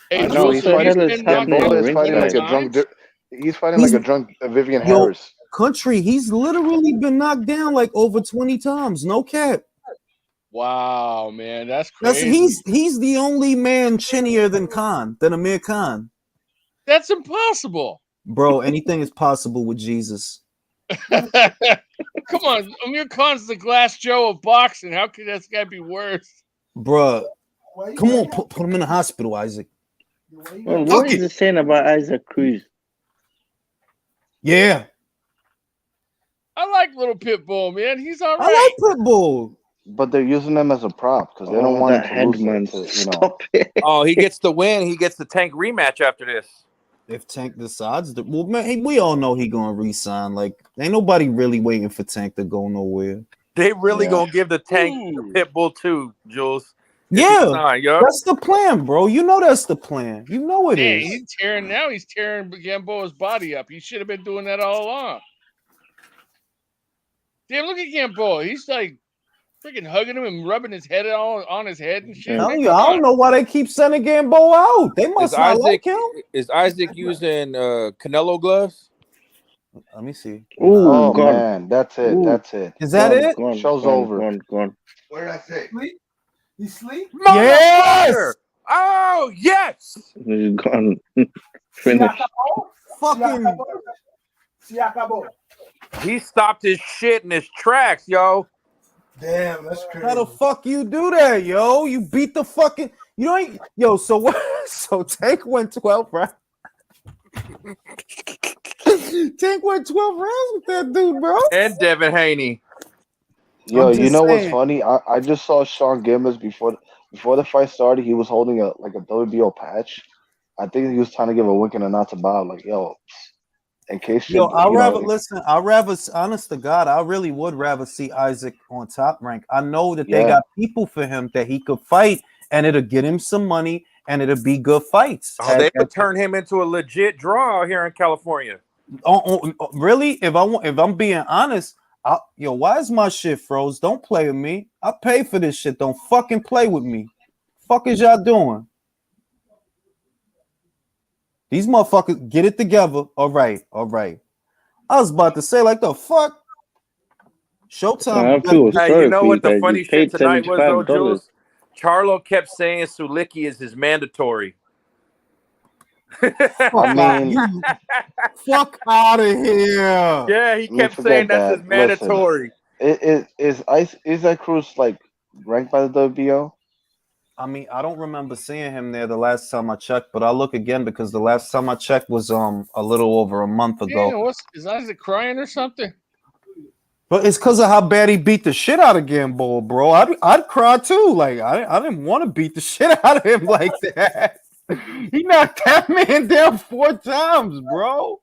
Hey, I know Jules, he's so fighting. he's been knocked Gamboa down is fighting like 20 a drunk. times? He's fighting like a drunk Vivian Yo, Harris. Country, he's literally been knocked down like over 20 times. No cap. Wow, man, that's That's crazy. he's the only man chinnier than Amir Khan. That's impossible. Bro, anything is possible with Jesus. Come on, Amir Khan's the Glass Joe of boxing. How could this guy be worse? Bruh, come on, put him in the hospital, Isaac. Well, what is it saying about Isaac Cruz? Yeah, I like Little Pitbull, man. He's all I right. like Pitbull. But they're using them as a prop because they don't want that him to head, lose man. it to, you know. Stop it. Oh, he gets the win. He gets the Tank rematch after this. If Tank decides to, well, man, hey, we all know he gonna resign. Like, ain't nobody really waiting for Tank to go nowhere. They really Yeah. gonna give the Tank the Pitbull too, Jules. If he Yeah, sign, yup. that's the plan, bro. You know that's the plan. You know it Man, is. he's tearing Gamboa's body up. He should have been doing that all along. Damn, look at Gamboa. He's like freaking hugging him and rubbing his head on his head and shit. Telling you, I don't know why they keep sending Gamboa out. They must Is not Isaac like him. is Isaac using Canelo gloves? Let me see. Ooh, Oh gone. man, that's it. Ooh. That's it. Is that Gone, it? Gone, Show's gone, over. Gone. What did I say? You sleep? Yes. Oh yes! He's gone. Finished. Fucking. He stopped his shit in his tracks, yo. Damn, that's crazy. How the fuck you do that, yo? You beat the fucking. You ain't. Yo, so what? So Tank went 12, right? Tank went 12 rounds with that dude, bro. And Devin Haney. Yo, I'm you just know what's saying. funny? I just saw Sean Gibbons before the fight started. He was holding a WBO patch. I think he was trying to give a wink and a nod to Bob, like, yo, in case Yo, I'd you rather know, listen. I'd rather, honest to God, I really would rather see Isaac on Top Rank. I know that they Yeah. got people for him that he could fight and it'll get him some money, and it'll be good fights. Oh, they would turn him into a legit draw out here in California. Really? If I'm being honest, why is my shit froze? Don't play with me. I pay for this shit. Don't fucking play with me. Fuck is y'all doing? These motherfuckers, get it together. All right. I was about to say, like, the fuck? Showtime. Hey, you know what the funny shit tonight was, though, Jules? Charlo kept saying Suliki is his mandatory. Fuck out of here. Yeah, he kept saying that's his mandatory. Is that Cruz like ranked by the WBO? I mean, I don't remember seeing him there the last time I checked, but I'll look again because the last time I checked was a little over a month ago. Is Isaac crying or something? But it's because of how bad he beat the shit out of Gamboa, bro. I'd cry too. Like I didn't want to beat the shit out of him like that. He knocked that man down 4 times, bro.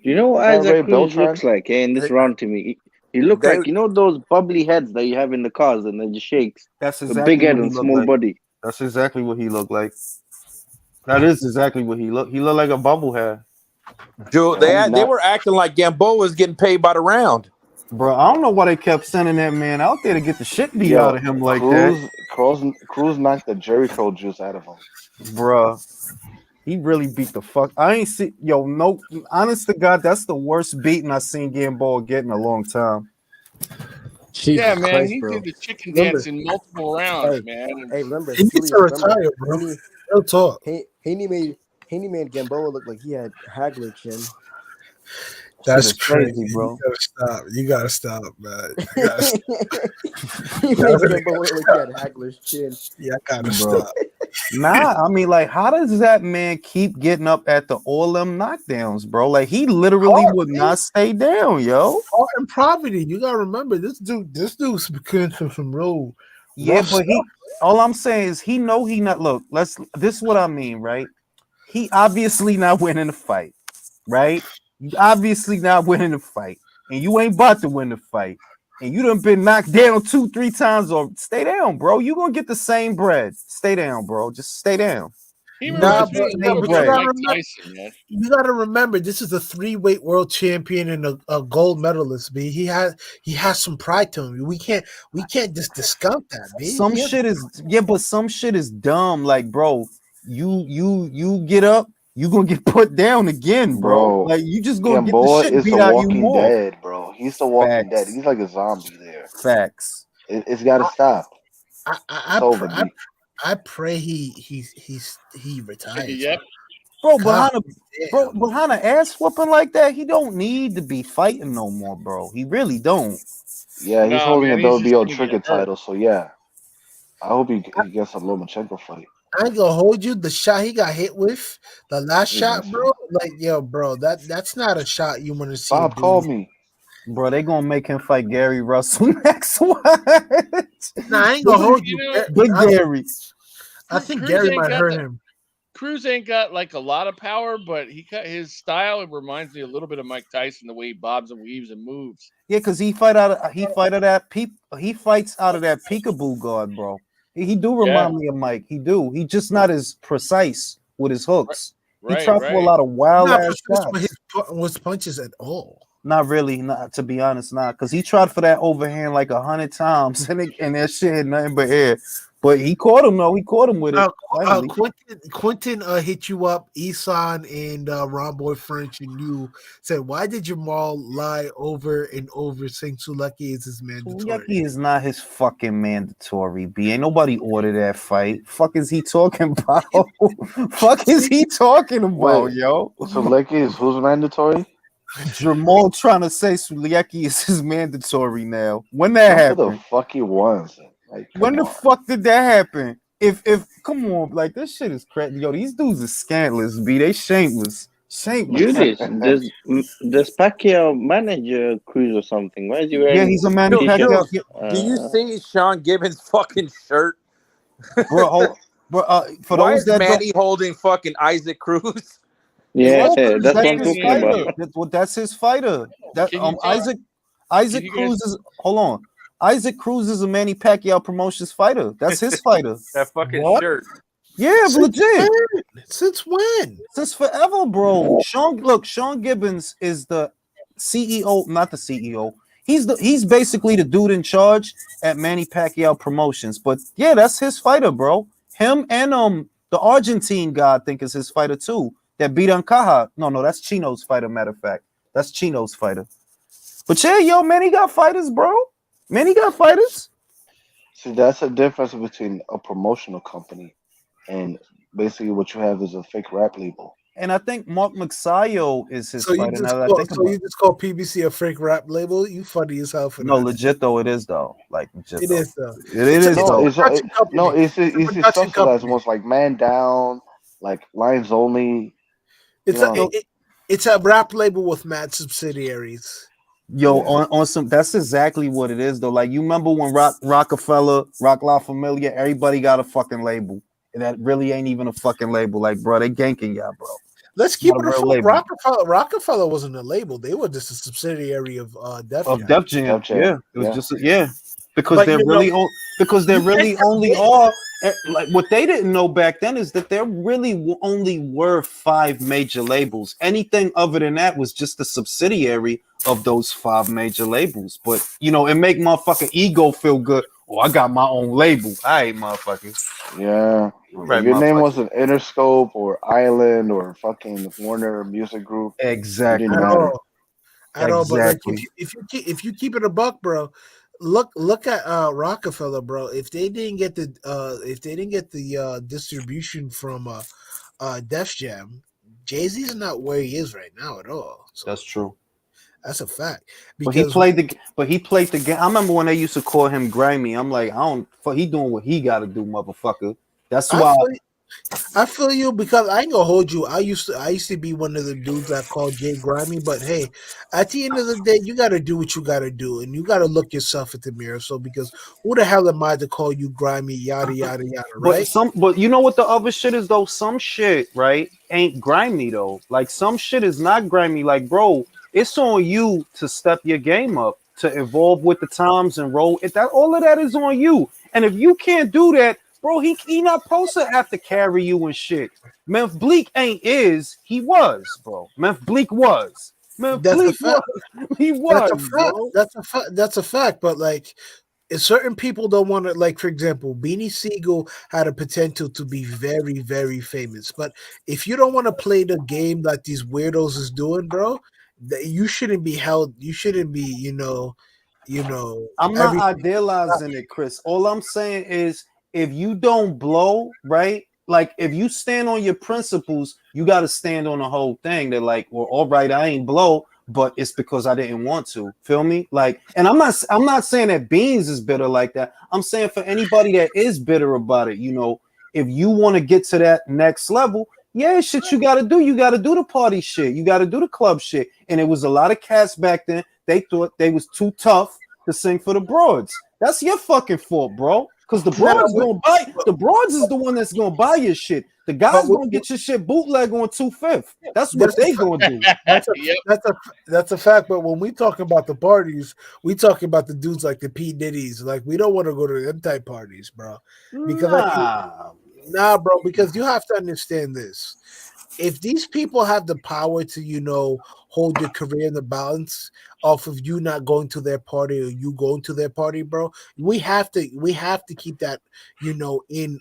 You know what Isaac Cruz looks like in this round to me? He looked like, you know, those bubbly heads that you have in the cars and then just shakes. That's exactly the big head and small body. That's exactly what he looked like. That is exactly what he looked. He looked like a bubblehead. Dude, they were acting like Gamboa was getting paid by the round. Bro, I don't know why they kept sending that man out there to get the shit beat out of him like that. Cruz knocked the Jericho juice out of him. Bro, he really beat the fuck. I ain't see no. Honest to God, that's the worst beating I've seen Gamboa get in a long time. Jesus Christ, he did the chicken dance in multiple rounds, man. Hey, remember, he needs to retire, bro. Real talk. Haney made Gamboa look like he had Hagler chin. That's crazy, bro. You gotta stop, man. He made Gamboa look like he had Hagler's chin. Yeah, I gotta stop. Nah, I mean, like, how does that man keep getting up at all them knockdowns, bro? Like, he literally would not stay down, yo. Oh, and Providence, you gotta remember this dude's becoming some real. Yeah, but all I'm saying is he not. Look, this is what I mean, right? He obviously not winning the fight, right? You obviously not winning the fight, and you ain't about to win the fight, and you done been knocked down 2-3 times. Or stay down, bro. You gonna get the same bread. Stay down, bro. Just stay down. You gotta remember, this is a 3-weight world champion and a gold medalist. B. He has some pride to him. We can't just discount that. B. Some shit is dumb. Like, bro, you get up. You gonna get put down again, bro. Like you just gonna get the shit beat out you more. Dead, bro. He's the Walking Dead. He's like a zombie there. Facts. It's got to stop. I pray he retires. Yep. Bro, behind an ass whooping like that, he don't need to be fighting no more, bro. He really don't. Yeah, he's holding a WBO trigger title, so yeah. I hope he gets a Lomachenko fight. I ain't gonna hold you. The shot he got hit with, the last shot, bro. Like, yo, bro, that's not a shot you want to see. Bob, call me, bro. They gonna make him fight Gary Russell next. What? Nah, I ain't gonna hold you. Big Gary. I think Gary might hurt him. Cruz ain't got like a lot of power, but he got his style. It reminds me a little bit of Mike Tyson, the way he bobs and weaves and moves. Yeah, because he fights out of that peekaboo guard, bro. He do remind me of Mike. He do. He just not as precise with his hooks. He try for a lot of wild ass shots. With punches at all. Not really, not to be honest, not because he tried for that overhand like 100 times and that shit had nothing but air. But he caught him though. He caught him with it. Quentin hit you up, Isan and Ron Boy French, and you said, "Why did Jamal lie over and over saying Suleki is his mandatory?" Suleki is not his fucking mandatory. B. Ain't nobody ordered that fight. Fuck is he talking about? Fuck is he talking about, yo? Suleki is who's mandatory? Jamal trying to say Suleki is his mandatory now. When that happened? The fuck he was. Like, when the fuck did that happen? If come on, like this shit is crazy. Yo, these dudes are scandalous, B. They shameless. Does Pacquiao manage Cruz or something? Why is he wearing? Yeah, he's a manager. Do you see Sean Gibbons' fucking shirt? Bro, for why those is that Manny holding fucking Isaac Cruz? Yeah, that's what I'm talking about. That's his fighter. That Isaac Cruz is. Hold on. Isaac Cruz is a Manny Pacquiao Promotions fighter. That's his fighter. That fucking What? shirt. Yeah, legit. Since when? Since forever, bro. Sean Gibbons is the CEO, not the CEO. He's basically the dude in charge at Manny Pacquiao Promotions. But yeah, that's his fighter, bro. Him and the Argentine guy, I think, is his fighter too. That beat on Caja. No, that's Chino's fighter. Matter of fact, that's Chino's fighter. But yeah, yo, Manny got fighters, bro. Manny got fighters. See, that's the difference between a promotional company and basically what you have is a fake rap label. And I think Mark Magsayo is his So fighter. you just call PBC a fake rap label? You funny as hell for no, that. legit though. It is though. Like legit. It is though. It is though. It's subsidized ones like Man Down, like Lines Only. It's a rap label with mad subsidiaries. Yo, on some, that's exactly what it is though. Like you remember when Rockefeller, Rock La Familia, everybody got a fucking label. That really ain't even a fucking label. Like, bro, they ganking y'all, bro. Let's keep it a full Rockefeller wasn't a label. They were just a subsidiary of Def Jam. Def Jam. Yeah. It was just because they're really only are like what they didn't know back then is that there really only were 5 major labels. Anything other than that was just a subsidiary of those 5 major labels. But you know, it make motherfucking ego feel good. Oh, I got my own label. All right, motherfuckers. Yeah. Right, if your name wasn't Interscope or Island or fucking Warner Music Group. Exactly. At all. But like, if you keep it a buck, bro, look at Rockefeller, bro. If they didn't get the distribution from Def Jam, Jay-Z's not where he is right now at all. So that's true. That's a fact. But he played the game. I remember when they used to call him grimy. I'm like, he doing what he got to do, motherfucker. That's why. I feel you because I ain't gonna hold you. I used to be one of the dudes that called Jay grimy, but hey, at the end of the day, you gotta do what you gotta do, and you gotta look yourself at the mirror. So because who the hell am I to call you grimy? Yada yada yada. Right? But you know what the other shit is though? Some shit right ain't grimy though. Like some shit is not grimy. Like bro, it's on you to step your game up, to evolve with the times and roll. All of that is on you. And if you can't do that, bro, he not supposed to have to carry you and shit. Memph Bleak he was, bro. Memph Bleak was. He was. That's a fact. But like, if certain people don't want to, like, for example, Beanie Siegel had a potential to be very, very famous. But if you don't want to play the game that these weirdos is doing, bro, you shouldn't be held. You shouldn't be, you know. I'm not idealizing it, Chris. All I'm saying is, if you don't blow, right? Like if you stand on your principles, you got to stand on the whole thing. They're like, well, all right, I ain't blow, but it's because I didn't want to. Feel me? Like, and I'm not saying that Beans is bitter like that. I'm saying for anybody that is bitter about it, you know, if you want to get to that next level, yeah, shit, you got to do. You got to do the party shit. You got to do the club shit. And it was a lot of cats back then. They thought they was too tough to sing for the broads. That's your fucking fault, bro. Because the broads gonna buy. The broads is the one that's gonna buy your shit. The guys gonna get your shit bootleg on 2/5. That's what they gonna do. That's a fact. But when we talk about the parties, we talking about the dudes like the P Diddy's. Like we don't want to go to them type parties, bro. Because nah, bro. Because you have to understand this. If these people have the power to, you know, hold your career in the balance off of you not going to their party or you going to their party, bro, we have to keep that, you know, in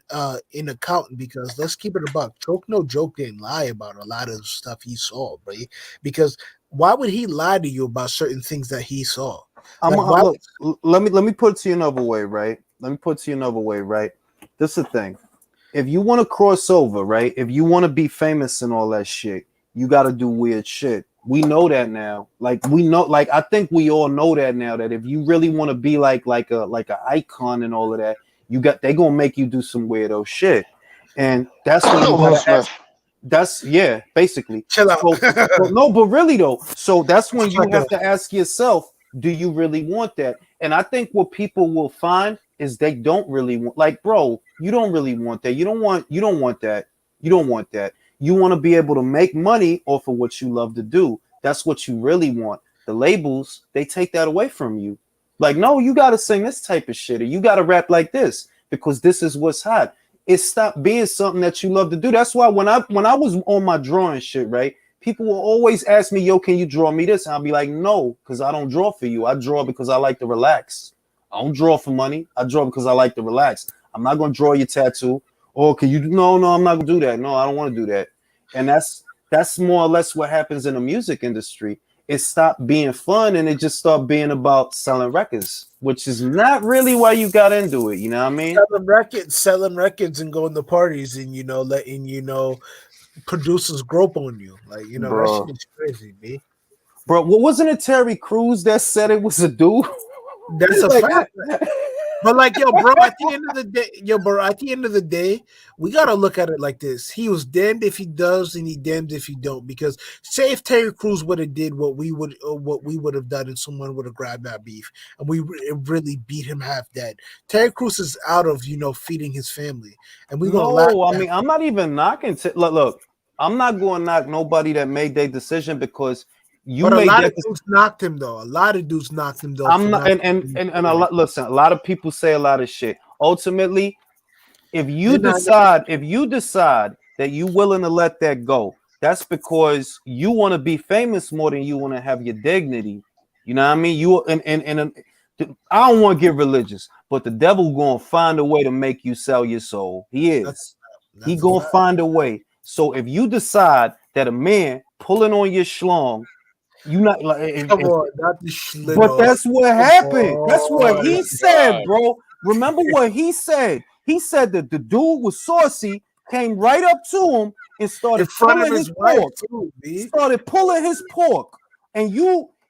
account, because let's keep it a buck. Choke No Joke didn't lie about a lot of stuff he saw, bro. Because why would he lie to you about certain things that he saw? Look, let me put it to you another way, right? This is the thing. If you want to cross over, right? If you want to be famous and all that shit, you got to do weird shit. We know that now. Like we know, like I think we all know that now. That if you really want to be like a icon and all of that, they gonna make you do some weirdo shit, and that's when basically. Chill out. But really though. So that's when you have to ask yourself, do you really want that? And I think what people will find is they don't really want, like, bro, you don't really want that. You don't want that. You want to be able to make money off of what you love to do. That's what you really want. The labels, they take that away from you. Like, no, you got to sing this type of shit, or you got to rap like this because this is what's hot. It stopped being something that you love to do. That's why when I was on my drawing shit, right, people will always ask me, yo, can you draw me this? And I'll be like, no, because I don't draw for you. I draw because I like to relax. I don't draw for money. I draw because I like to relax. I'm not going to draw your tattoo. Or can you? No, I'm not going to do that. No, I don't want to do that. And that's more or less what happens in the music industry. It stopped being fun and it just started being about selling records, which is not really why you got into it. You know what I mean? Selling records and going to parties and, letting, producers grope on you. Like, that shit is crazy, B. Bro, wasn't it Terry Cruz that said it was a dude? That's a fact. But like, bro, at the end of the day, we gotta look at it like this. He was damned if he does, and he damned if he don't. Because say if Terry Crews would have did what we would have done, and someone would have grabbed that beef, and we really beat him half dead. Terry Crews is out of feeding his family, and we gonna laugh. I mean, I'm not even knocking. Look, I'm not going to knock nobody that made their decision because. But a lot of dudes knocked him though. A lot of dudes knocked him though. I'm not, and a lot. Listen, a lot of people say a lot of shit. Ultimately, if you decide that you're willing to let that go, that's because you want to be famous more than you want to have your dignity. You know what I mean? You and I don't want to get religious, but the devil gonna find a way to make you sell your soul. He is. He gonna find a way. So if you decide that a man pulling on your schlong. You not like, but that's what happened. That's what he said, bro. Remember what he said? He said that the dude was saucy, came right up to him and started pulling his pork. Started pulling his pork, and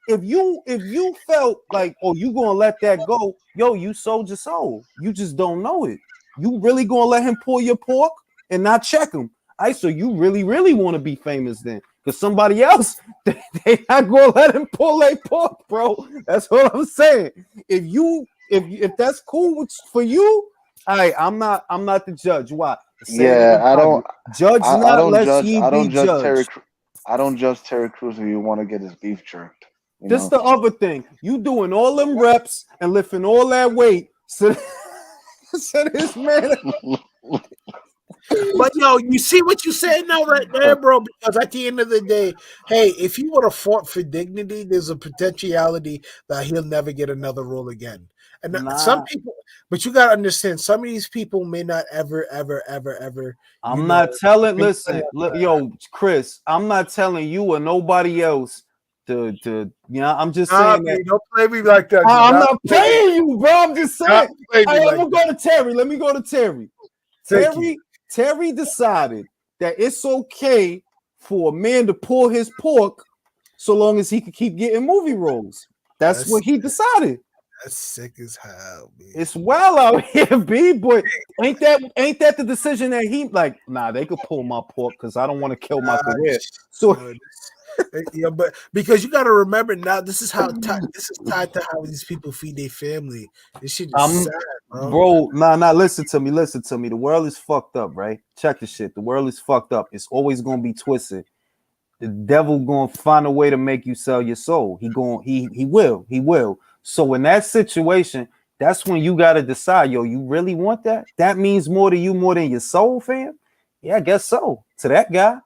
if you felt like, oh, you gonna let that go, yo, you sold your soul. You just don't know it. You really gonna let him pull your pork and not check him? So you really want to be famous then? Because somebody else, they not gonna let him pull their pork, bro. That's what I'm saying. If that's cool for you, I'm not the judge. Why? I don't judge. I don't judge Terry Crews if you want to get his beef jerked. This the other thing. You doing all them reps and lifting all that weight. So this man. But you see what you saying now right there, bro? Because at the end of the day, hey, if he would have fought for dignity, there's a potentiality that he'll never get another role again. And some people, but you gotta understand, some of these people may not ever. I'm not telling. Listen, Chris, I'm not telling you or nobody else to I'm just saying that. Don't play me like that. I'm not paying you, bro. I'm just saying. Let me go to Terry. Let me go to Terry. Terry decided that it's okay for a man to pull his pork so long as he could keep getting movie roles. That's what he decided. That's sick as hell, man. It's well out here, B boy. Ain't that the decision that he like? Nah, they could pull my pork because I don't want to kill my career. So but because you got to remember now, this is tied to how these people feed their family. This shit is sad, bro. Nah. Listen to me. The world is fucked up, right? Check the shit. The world is fucked up. It's always gonna be twisted. The devil gonna find a way to make you sell your soul. He will. So in that situation, that's when you gotta decide, yo, you really want that? That means more to you more than your soul, fam? Yeah, I guess so. To that guy.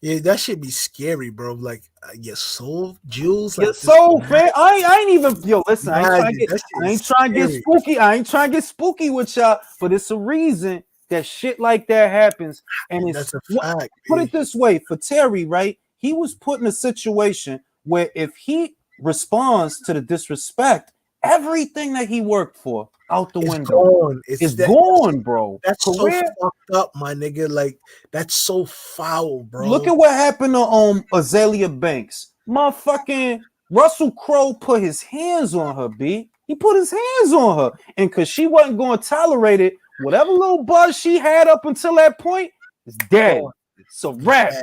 Yeah, that should be scary, bro. Like your soul, Jules. Your soul, fam. I ain't even. Yo, listen. I ain't trying to get spooky. I ain't trying to get spooky with y'all. But it's a reason that shit like that happens. And that's a fact. Put it this way, for Terry, right? He was put in a situation where if he responds to the disrespect, everything that he worked for out the window. It's gone, bro. That's so fucked up, my nigga. Like, that's so foul, bro. Look at what happened to Azalea Banks. Motherfucking Russell Crowe put his hands on her, B. He put his hands on her. And because she wasn't going to tolerate it, whatever little buzz she had up until that point is dead. It's a wrap.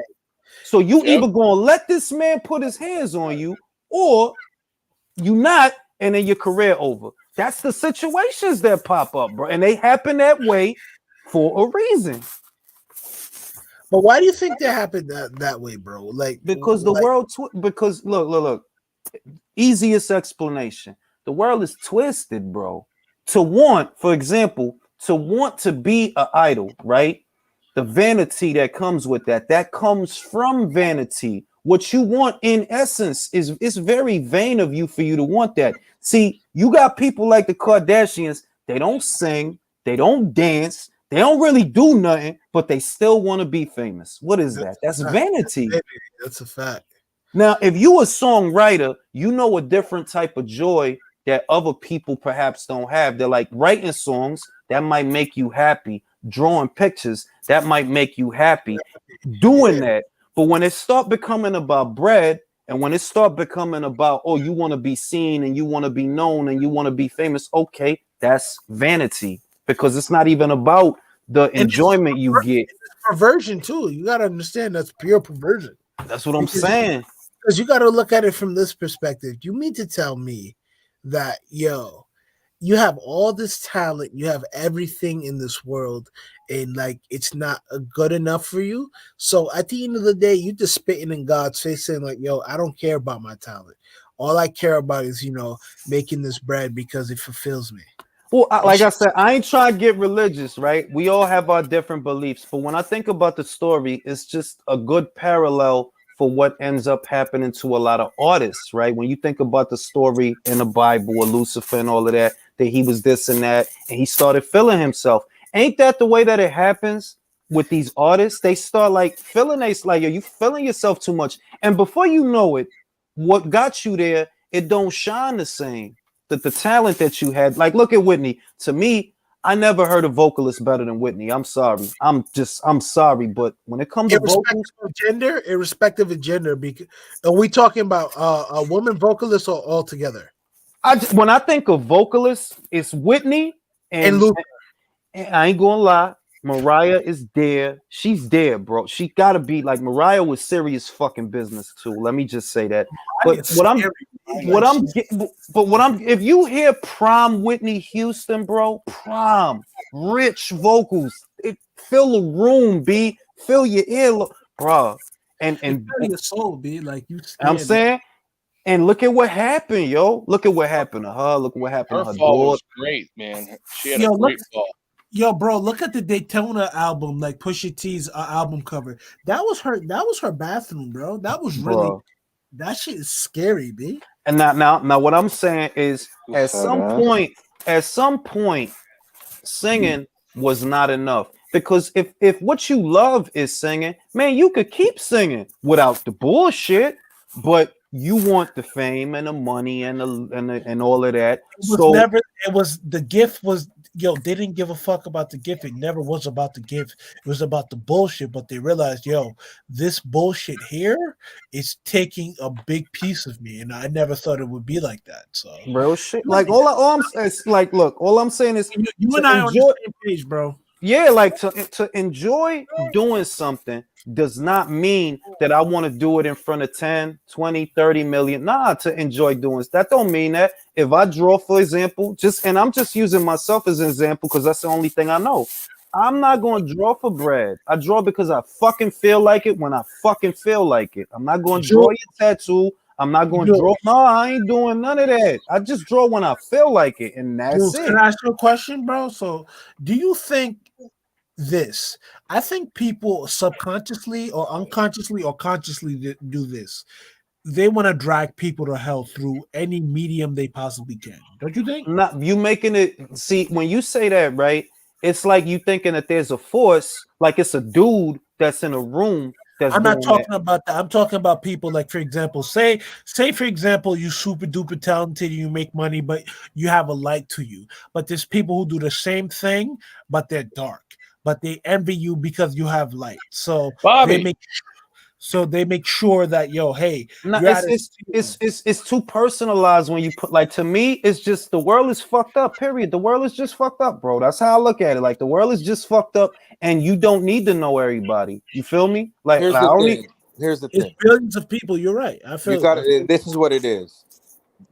So you either going to let this man put his hands on you or you not, and then your career over. That's the situations that pop up, bro. And they happen that way for a reason. But why do you think that happened that way, bro? Like, because the world, because look. Easiest explanation. The world is twisted, bro. To want, for example, to want to be an idol, right? The vanity that comes with that comes from vanity. What you want in essence is it's very vain of you for you to want that. See, you got people like the Kardashians, they don't sing, they don't dance, they don't really do nothing, but they still want to be famous. What is that? That's vanity. That's a fact. Now, if you a songwriter, you know a different type of joy that other people perhaps don't have. They're like writing songs that might make you happy, drawing pictures that might make you happy, doing that. But when it start becoming about bread, and when it start becoming about, oh, you want to be seen and you want to be known and you want to be famous, okay, that's vanity, because it's not even about the enjoyment you get. It's perversion too. You got to understand that's pure perversion. That's what I'm saying. Because you got to look at it from this perspective. You mean to tell me that, yo, you have all this talent, you have everything in this world, and like it's not good enough for you? So at the end of the day, you just spitting in God's face saying like, yo, I don't care about my talent. All I care about is, making this bread because it fulfills me. Well, like I said, I ain't trying to get religious, right? We all have our different beliefs, but when I think about the story, it's just a good parallel for what ends up happening to a lot of artists, right? When you think about the story in the Bible of Lucifer and all of that he was this and that, and he started feeling himself. Ain't that the way that it happens with these artists? They start like feeling, like, are you feeling yourself too much? And before you know it, what got you there, it don't shine the same. That the talent that you had, like, look at Whitney. To me, I never heard a vocalist better than Whitney. I'm sorry. I'm sorry. But when it comes to vocals, irrespective of gender, because are we talking about a woman vocalist or all together? When I think of vocalists, it's Whitney and Luther. And I ain't gonna lie, Mariah is there. She's there, bro. She gotta be like, Mariah was serious fucking business too. Let me just say that. But if you hear prom Whitney Houston, bro, prom, rich vocals, it fill a room, B, fill your ear, bro, and fill your soul, B, like you. I'm saying. And look at what happened, yo. Look at what happened to her. Look at what happened to her fall daughter. was great, man. She had a great fall. Yo, bro, look at the Daytona album, like Pusha T's album cover. That was her bathroom, bro. That was really, that shit is scary, B. And now, what I'm saying is, at some point, singing was not enough. Because if what you love is singing, man, you could keep singing without the bullshit, but you want the fame and the money and all of that. The gift was, they didn't give a fuck about the gift. It never was about the gift. It was about the bullshit. But they realized, this bullshit here is taking a big piece of me, and I never thought it would be like that. So real shit. Like all I'm saying is you and I are on the same page, bro. Yeah, like to enjoy doing something does not mean that I want to do it in front of 10, 20, 30 million. Nah, to enjoy doing it. That don't mean that. If I draw, for example, and I'm just using myself as an example because that's the only thing I know. I'm not going to draw for bread. I draw because I fucking feel like it when I fucking feel like it. I'm not going to draw your tattoo. I'm not going to draw. No, I ain't doing none of that. I just draw when I feel like it, and that's it. Can I ask you a question, bro? So, do you think this? I think people subconsciously or unconsciously or consciously do this. They want to drag people to hell through any medium they possibly can. Don't you think? Not you making it. See, when you say that, right? It's like you thinking that there's a force, like it's a dude that's in a room. I'm not talking about that. I'm talking about people like, for example, say for example, you super duper talented, you make money, but you have a light to you. But there's people who do the same thing, but they're dark. But they envy you because you have light. So they make sure that it's too personalized when you put, like, to me, it's just the world is fucked up. Period. The world is just fucked up, bro. That's how I look at it. Like, the world is just fucked up, and you don't need to know everybody. You feel me? Like, here's the thing. It's billions of people. You're right. I feel this is what it is.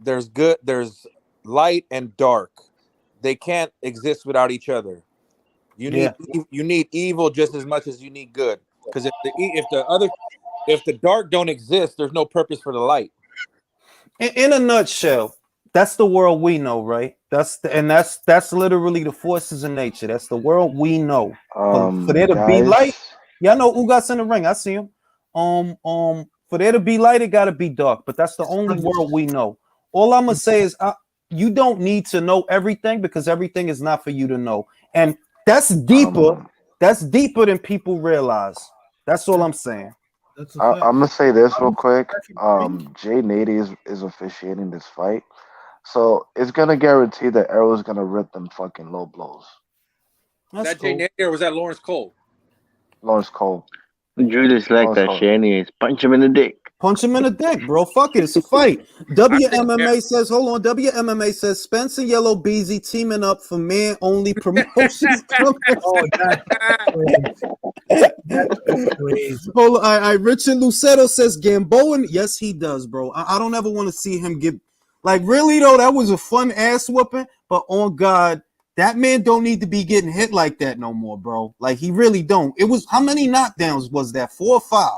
There's light and dark. They can't exist without each other. You need evil just as much as you need good. Because if the dark don't exist, there's no purpose for the light. In a nutshell, that's the world we know, right? That's literally the forces of nature. That's the world we know. For there to be light, y'all know Ugas in the ring. I see him. For there to be light, it gotta be dark. But that's the only world we know. All I'm gonna say is, you don't need to know everything because everything is not for you to know, and that's deeper. That's deeper than people realize. That's all I'm saying. I'm gonna say this real quick. Jay Nietes is officiating this fight, so it's gonna guarantee that Arrow's gonna rip them fucking low blows. Was that Jay Nietes or was that Lawrence Cole? Lawrence Cole. Julius like that shit anyways. Punch him in the dick. Punch him in the dick, bro. Fuck it. It's a fight. WMMA says, hold on. WMMA says Spence and Yellow Beezy teaming up for man only promotions. Hold on. All right. Richard Lucetto says Gamboa. Yes, he does, bro. I don't ever want to see him get like really though. That was a fun ass whooping, but on God, that man don't need to be getting hit like that no more, bro. Like he really don't. It was how many knockdowns was that? 4 or 5?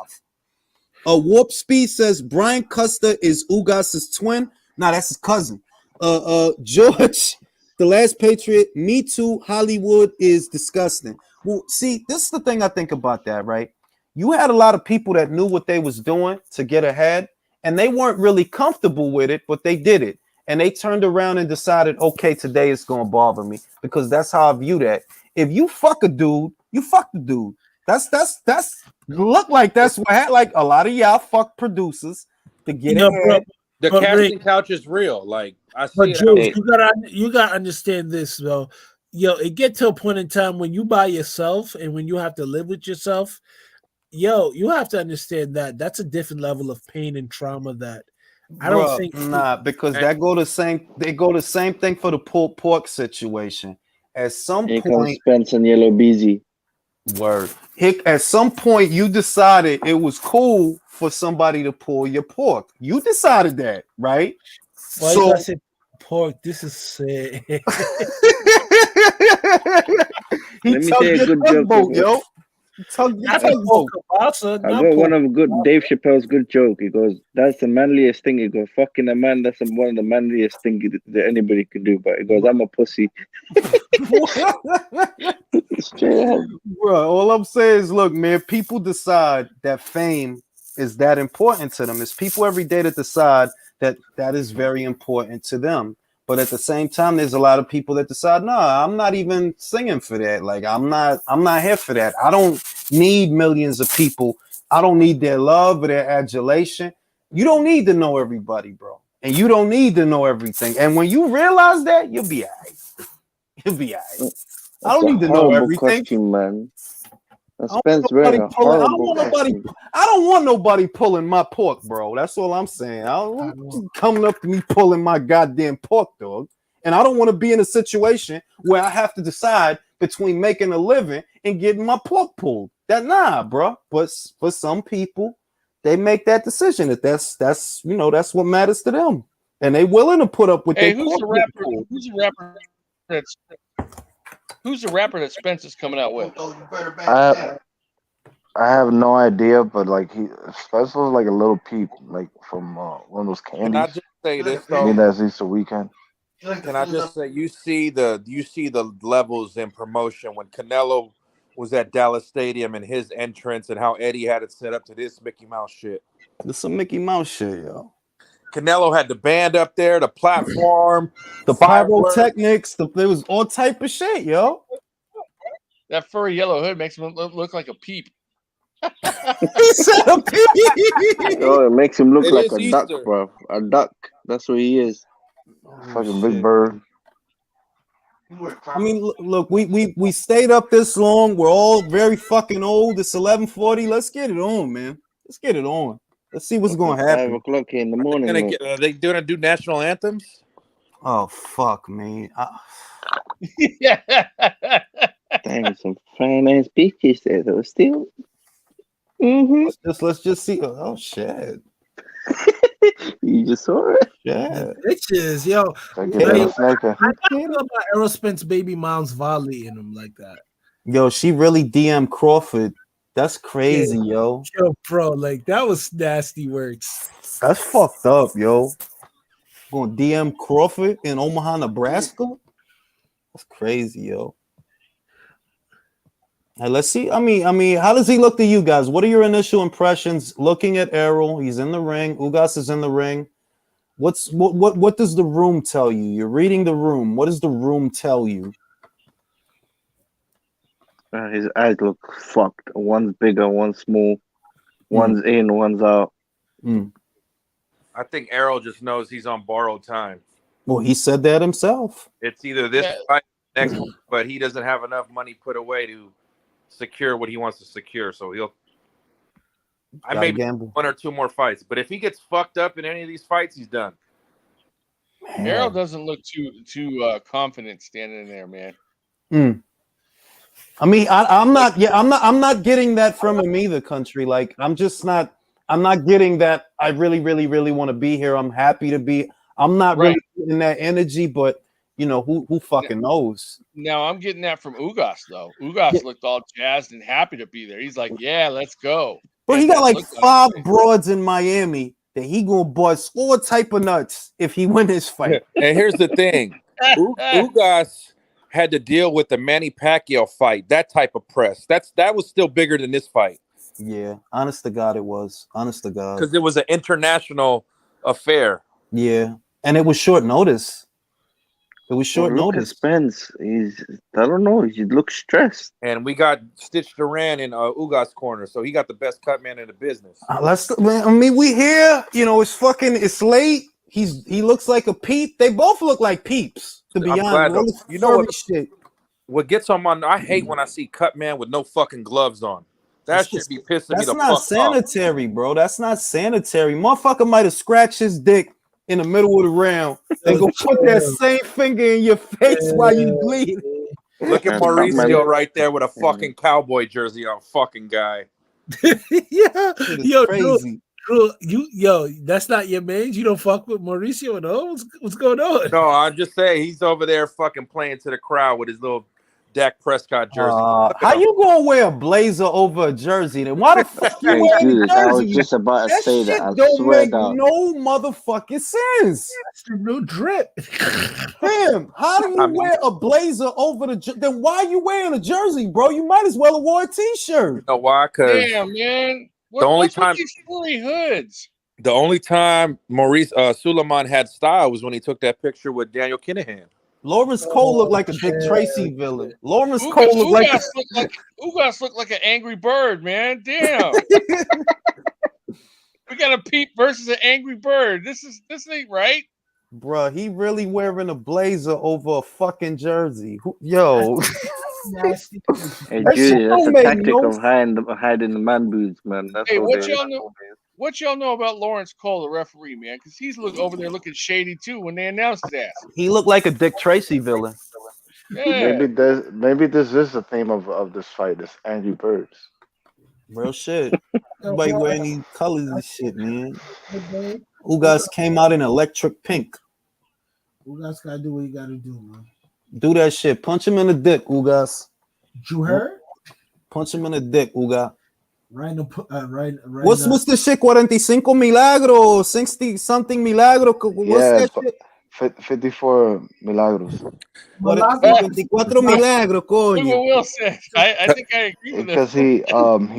Warp Speed says Brian Custer is Ugas' twin. Nah, that's his cousin. George, the Last Patriot. Me Too. Hollywood is disgusting. Well, see, this is the thing I think about that, right? You had a lot of people that knew what they was doing to get ahead, and they weren't really comfortable with it, but they did it. And they turned around and decided, okay, today it's gonna bother me because that's how I view that. If you fuck a dude, you fuck the dude. That's look like that's what had like a lot of y'all fuck producers to get it. The casting couch is real. Like I see but it. Jules, you gotta understand this though. Yo, it get to a point in time when you by yourself and when you have to live with yourself. Yo, you have to understand that that's a different level of pain and trauma that I don't think because they go the same thing for the pulled pork situation. At some point, Spence and Yellow Beezy. Word. At some point, you decided it was cool for somebody to pull your pork. You decided that, right? Why so, I said pork? This is sick. Let me tell you a good joke, yo. I got one of good Dave Chappelle's good joke. He goes, "That's the manliest thing." He goes, "Fucking a man, that's one of the manliest things that anybody could do." But he goes, "I'm a pussy." Bro, all I'm saying is, look, man, people decide that fame is that important to them. It's people every day that decide that is very important to them. But at the same time, there's a lot of people that decide, no, I'm not even singing for that. Like, I'm not here for that. I don't need millions of people. I don't need their love or their adulation. You don't need to know everybody, bro. And you don't need to know everything. And when you realize that, you'll be all right. You'll be all right. I don't need to know everything. Question, man. I don't want nobody pulling my pork, bro. That's all I'm saying. I don't want coming up to me pulling my goddamn pork, dog. And I don't want to be in a situation where I have to decide between making a living and getting my pork pulled. Bro. But for some people, they make that decision that that's what matters to them, and they willing to put up with. Hey, who's the rapper that Spence is coming out with? I have no idea, but like Spence was like a little peep, like from one of those candies. Can I just say this though? I mean, that's Easter weekend. Can I just say you see the levels in promotion when Canelo was at Dallas Stadium and his entrance and how Eddie had it set up to this Mickey Mouse shit. This some Mickey Mouse shit, yo. Canelo had the band up there, the platform, the pyrotechnics, there was all type of shit, yo. That furry yellow hood makes him look like a peep. He said a peep. Oh, it makes him look like a duck, bro. A duck. That's what he is. Fucking big bird. I mean, look, we stayed up this long. We're all very fucking old. It's 11:40. Let's get it on, man. Let's get it on. Let's see what's going to happen. 5 o'clock in the morning. Are they going to do national anthems? Oh, fuck, man. Yeah. Damn, some fine ass bitches there, though, still. Mm-hmm. Let's just see. Oh, shit. You just saw it? Yeah. Bitches, yo. I feel about Errol Spence baby mom's volley in him like that. Yo, she really DM Crawford. That's crazy, yo. Yo, bro, like that was nasty words. That's fucked up, yo. Going DM Crawford in Omaha, Nebraska. That's crazy, yo. Hey, let's see. I mean, how does he look to you guys? What are your initial impressions looking at Errol? He's in the ring. Ugas is in the ring. What does the room tell you? You're reading the room. What does the room tell you? His eyes look fucked. One's bigger, one's small. One's in, one's out. I think Errol just knows he's on borrowed time. Well, he said that himself. It's either this fight or next one, but he doesn't have enough money put away to secure what he wants to secure. So I may gamble 1 or 2 more fights, but if he gets fucked up in any of these fights, he's done. Errol doesn't look too confident standing there, man. I mean, I'm not getting that from him either, country. Like, I'm not getting that. I really, really, really want to be here. I'm happy to be. I'm not really getting that energy, but you know, who fucking knows? Now I'm getting that from Ugas though. Ugas looked all jazzed and happy to be there. He's like, "Yeah, let's go." But he got like 5 broads in Miami that he gonna bust all type of nuts if he win his fight. And here's the thing: Ugas had to deal with the Manny Pacquiao fight. That type of press. That was still bigger than this fight. Yeah, honest to God, it was. Honest to God, because it was an international affair. Yeah, and it was short notice. It was short notice. Spence, I don't know. He looks stressed. And we got Stitch Duran in Ugas' corner, so he got the best cut man in the business. We here. You know, it's late. He looks like a peep. They both look like peeps. To be honest, you know what gets on my? I hate when I see cut man with no fucking gloves on. That should be pissing me the fuck off. That's not sanitary, bro. That's not sanitary. Motherfucker might have scratched his dick in the middle of the round and go put that same finger in your face while you bleed. Look at Mauricio right there with a fucking cowboy jersey on, fucking guy. Yeah, yo, crazy. Yo, that's not your man. You don't fuck with Mauricio at all. What's going on? No, I'm just saying he's over there fucking playing to the crowd with his little Dak Prescott jersey. How you gonna wear a blazer over a jersey? Then why the fuck you wearing a jersey? I was just about to say that. I don't swear make no motherfucking sense. That's the real drip. Damn, how do you wear a blazer over the jersey? Then why are you wearing a jersey, bro? You might as well have wore a t-shirt. You know why? Because damn, man. The only time these furry hoods. The only time Maurice Suleiman had style was when he took that picture with Daniel Kinahan. Lawrence Cole looked like a Dick Tracy villain. Lawrence Cole looked like Ugas looked like an angry bird, man. Damn. We got a peep versus an angry bird. This ain't right. Bruh, he really wearing a blazer over a fucking jersey. Yo. Hey, Judy, that's a tactic of hiding the man boots, man. That's what y'all know about Lawrence Cole, the referee, man? Because he's over there looking shady too when they announced that. He looked like a Dick Tracy villain. Yeah. Maybe this is the theme of this fight. This Angry Birds. Real shit. Everybody wearing these colors and shit, man. Ugas came out in electric pink. Ugas gotta do what you gotta do, man. Do that shit. Punch him in the dick, Ugas. You heard? Punch him in the dick, Ugas. Right. What's the shit? 45 milagro, 60 something milagro. What's that shit? 54 milagros. 54 milagro, coño. Look what Will said. I think I agree with because he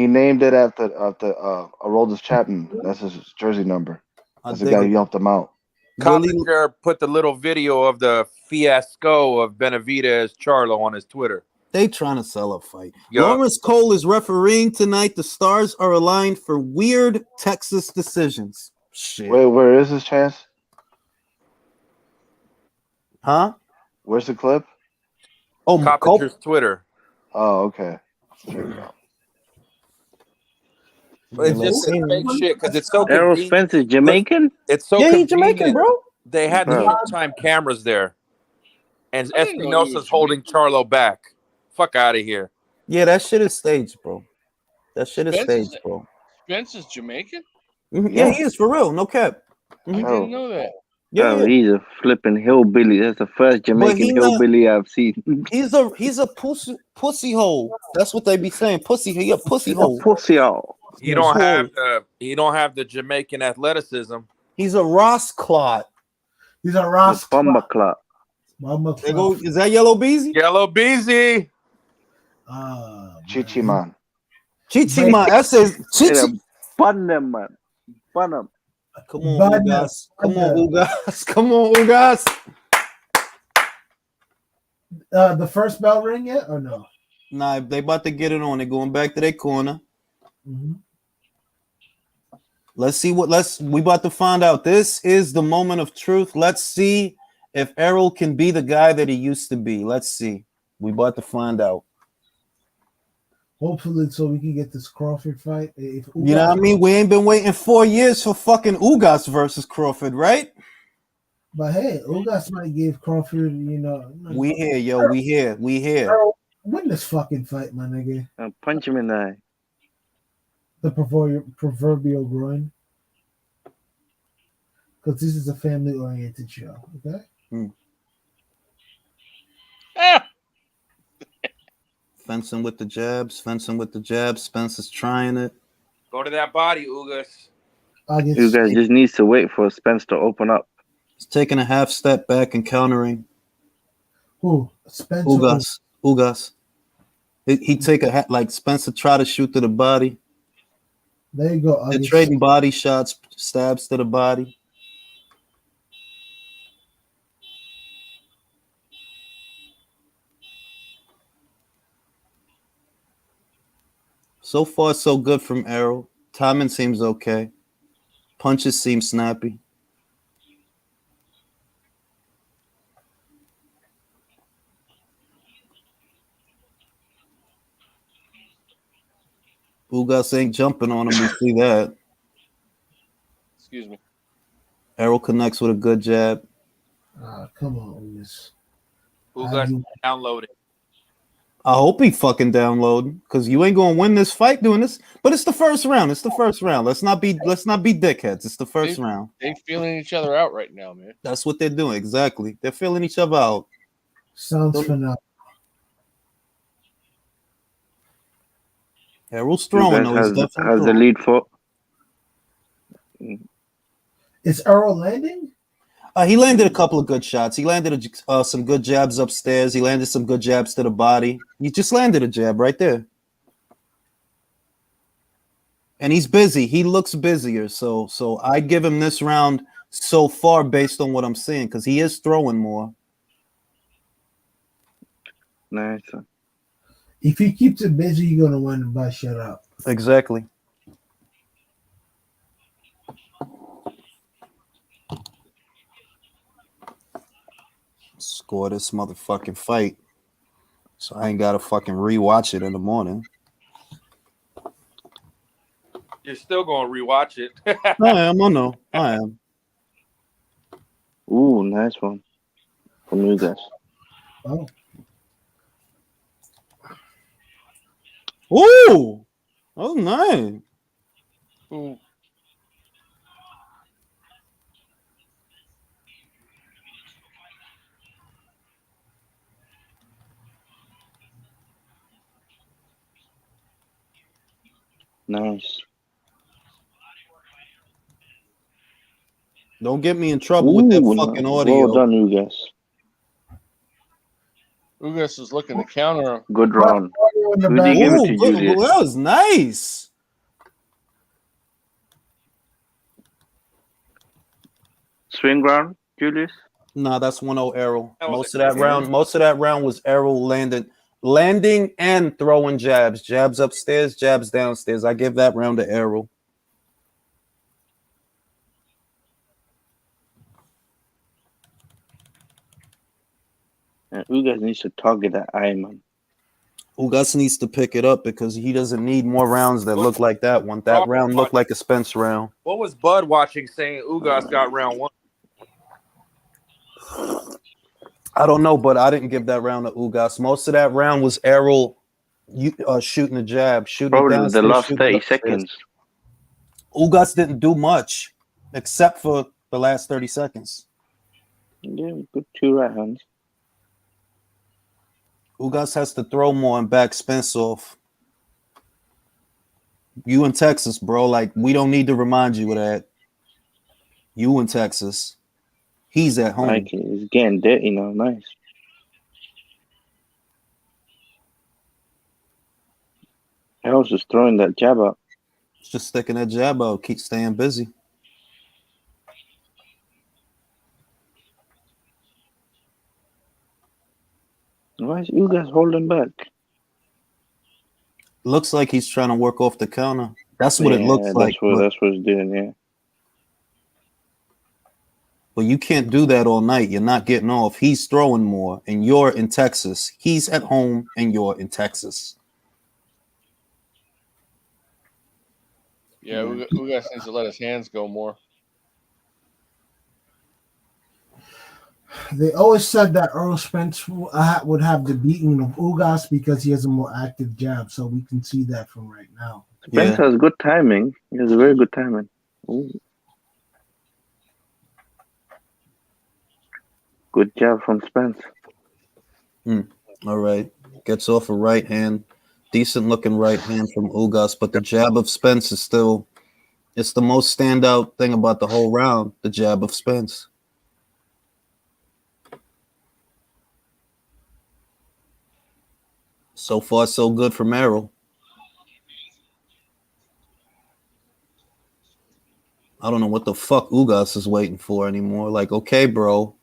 named it after Aroldis Chapman. That's his jersey number. That's the guy who helped him out. Collinger put the little video of the fiasco of Benavidez Charlo on his Twitter. They trying to sell a fight. Yep. Lawrence Cole is refereeing tonight. The stars are aligned for weird Texas decisions. Shit. Wait, where is his chance? Huh? Where's the clip? Oh, Coppinger's Twitter. Oh, okay. It's just fake shit because it's so Errol Spence is Jamaican? It's so he's Jamaican, bro. They had the showtime cameras there. And Espinosa's holding Charlo back. Fuck out of here. Yeah, that shit is staged, bro. That shit is staged, bro. Spence is Jamaican? Mm-hmm. Yeah, he is, for real. No cap. Mm-hmm. I didn't know that. Yeah, he's a flipping hillbilly. That's the first Jamaican hillbilly I've seen. He's a pussy hole. That's what they be saying. Pussy, he a pussy hole. Pussy hole. He don't have the Jamaican athleticism. He's a Ross clot. These are Ross. Bomba Clock. Is that Yellow Beezy? Yellow Beezy. Chichi-man. Chichi-man. That says Chichi. Bun them, man. Bun them. Come on, Ugas. Come on, Ugas. Come on, Ugas. The first bell ring yet or no? Nah, they about to get it on. They're going back to their corner. Mm-hmm. Let's see we about to find out. This is the moment of truth. Let's see if Errol can be the guy that he used to be. Let's see. We about to find out. Hopefully, so we can get this Crawford fight. If Ugas, you know what I mean? We ain't been waiting 4 years for fucking Ugas versus Crawford, right? But hey, Ugas might give Crawford, We here, yo. We here. Win this fucking fight, my nigga. I'll punch him in the eye. The proverbial groin. Because this is a family-oriented show, okay? Fencing with the jabs. Spence is trying it. Go to that body, Ugas. Ugas just needs to wait for Spence to open up. He's taking a half step back and countering. Who? Spence? Ugas. He take like Spencer try to shoot to the body. There you go. They're trading body shots, stabs to the body. So far, so good from Errol. Timing seems okay. Punches seem snappy. Ugas ain't jumping on him. We see that. Excuse me. Errol connects with a good jab. Come on, Ugas. Ugas downloaded. I hope he fucking downloading because you ain't gonna win this fight doing this. But it's the first round. Let's not be dickheads. It's the first round. They feeling each other out right now, man. That's what they're doing. Exactly. They're feeling each other out. Sounds phenomenal. Errol's throwing though. He's definitely has the lead foot. Is Errol landing? He landed a couple of good shots. He landed some good jabs upstairs. He landed some good jabs to the body. He just landed a jab right there. And he's busy. He looks busier. So I'd give him this round so far based on what I'm seeing because he is throwing more. Nice. If he keeps it busy, you're going to win by shutout. Exactly. Score this motherfucking fight. So I ain't got to fucking rewatch it in the morning. You're still going to rewatch it. I am. Ooh, nice one from you guys. Oh. Ooh, oh nice. Ooh. Nice. Don't get me in trouble with that fucking audio. Well done, Ugas. Ugas is looking to counter. Good round. That was nice. Swing round, Julius? Nah, that's 1-0 Errol. Most of that round was Errol landing and throwing jabs. Jabs upstairs, jabs downstairs. I give that round to Errol. And Ugas needs to target that eye, man. Ugas needs to pick it up because he doesn't need more rounds that look like that one. That round looked like a Spence round. What was Bud watching saying Ugas got round one? I don't know, but I didn't give that round to Ugas. Most of that round was Errol shooting a jab, Probably the last 30 seconds. Ugas didn't do much except for the last 30 seconds. Yeah, good 2 right hands. Ugas has to throw more and back Spence off. You in Texas, bro. Like, we don't need to remind you of that. You in Texas. He's at home. Like he's getting dirty now. Nice. I was just throwing that jab out. It's just sticking that jab out. Keep staying busy. Why is Ugas holding back? Looks like he's trying to work off the counter. That's what it looks like. That's what it's doing, yeah. But you can't do that all night. You're not getting off. He's throwing more, and you're in Texas. He's at home, and you're in Texas. Yeah, Ugas needs to let his hands go more. They always said that Earl Spence would have the beating of Ugas because he has a more active jab, so we can see that from right now. Spence has good timing. He has a very good timing. Ooh. Good jab from Spence. All right. Gets off a right hand. Decent looking right hand from Ugas, but the jab of Spence is still, it's the most standout thing about the whole round, the jab of Spence. So far, so good from Errol. I don't know what the fuck Ugas is waiting for anymore. Like, okay, bro,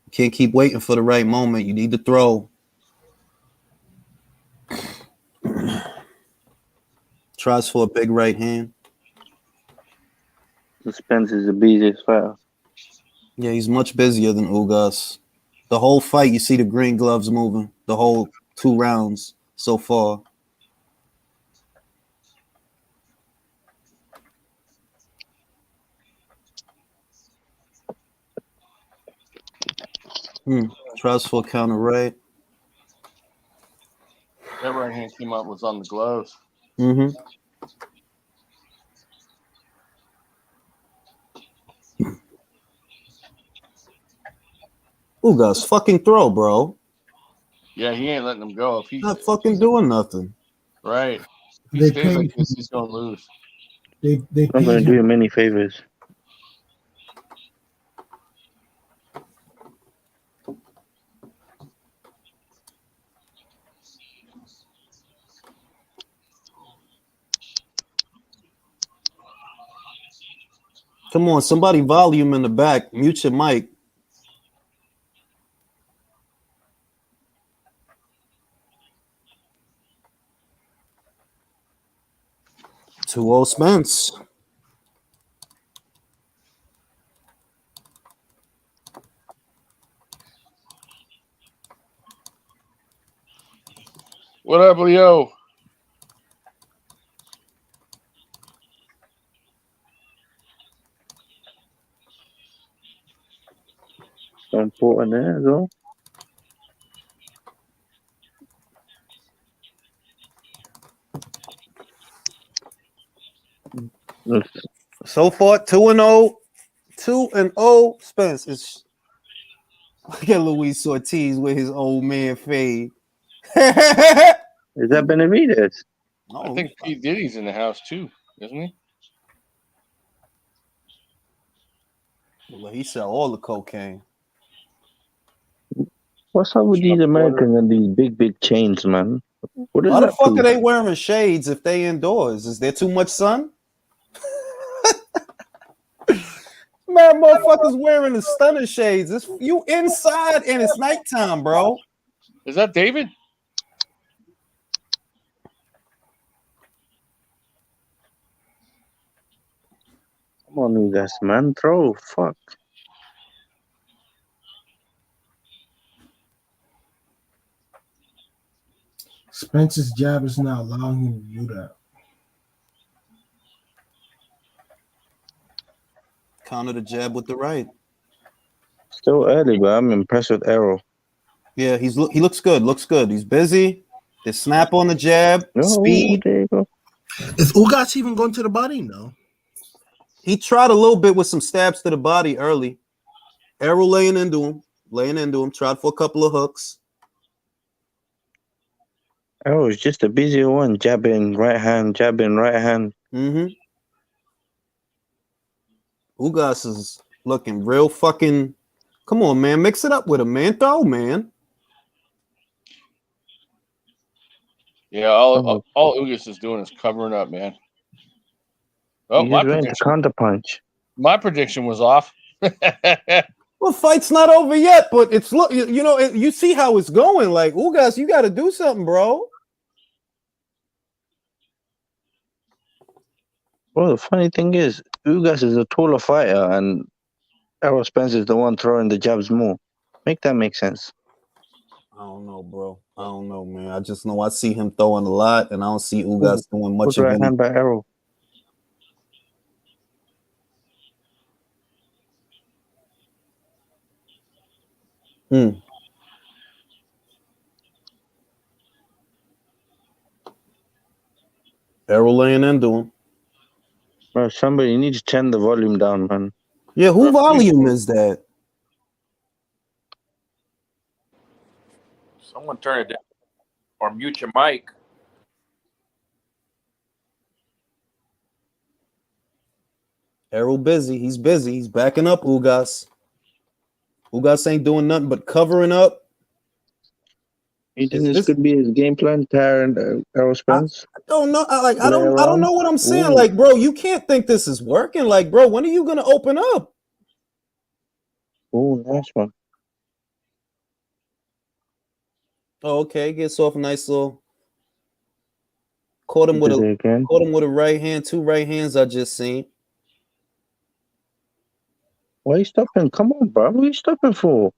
you can't keep waiting for the right moment. You need to throw. Tries for a big right hand. Spence is the busiest fighter. Yeah, he's much busier than Ugas. The whole fight, you see the green gloves moving. The whole 2 rounds so far. Tries for a counter right. That right hand came up was on the gloves. Ugas, fucking throw, bro. Yeah, he ain't letting him go. If he's not fucking doing nothing. Right. If he stays like this, he's gonna lose. They I'm gonna do him many favors. Come on, somebody volume in the back. Mute your mic. Two old Spence. What up, Leo? So important there as well. So far, 2-0. 2-0. Spence is. Look at Luis Ortiz with his old man fade. Is that Benavidez? No, I think P. Diddy's in the house too, isn't he? Well, he sell all the cocaine. What's up with these Americans and these big chains, man? What is Why the that fuck proof? are they wearing shades if they indoors? Is there too much sun? Man, motherfuckers wearing the stunner shades. You inside and it's nighttime, bro. Is that David? Come on, you guys, man. Throw. Fuck. Spence's jab is not allowing him to do that. Counter the jab with the right. Still early, but I'm impressed with Errol. Yeah, he looks good. Looks good. He's busy. The snap on the jab. Speed. There you go. Is Ugas even going to the body? No. He tried a little bit with some stabs to the body early. Errol laying into him. Tried for a couple of hooks. Errol is just a busier one. Jabbing right hand. Ugas is looking real fucking Come on, man. Mix it up with him, man. Throw, man. Yeah, all Ugas is doing is covering up, man. Oh, He's ready to counter punch. My prediction was off. Well, fight's not over yet, but it's you see how it's going. Like, Ugas, you got to do something, bro. Well, the funny thing is, Ugas is a taller fighter, and Errol Spence is the one throwing the jabs more. Make that make sense? I don't know, bro. I don't know, man. I just know I see him throwing a lot, and I don't see Ugas doing much Good of right anything. hand by Errol. Errol laying into him. Bro, somebody needs to turn the volume down, man. Yeah, who volume is that? Someone turn it down or mute your mic. Errol busy. He's busy. He's backing up Ugas. Ugas ain't doing nothing but covering up. You think this could be his game plan, Tyron Errol Spence? I don't know. I don't know what I'm saying. Ooh. Like, bro, you can't think this is working. Like, bro, when are you gonna open up? Oh, nice one. Oh, okay. Gets off a nice little. Caught him with a right hand. 2 right hands I just seen. Why are you stopping? Come on, bro. What are you stopping for?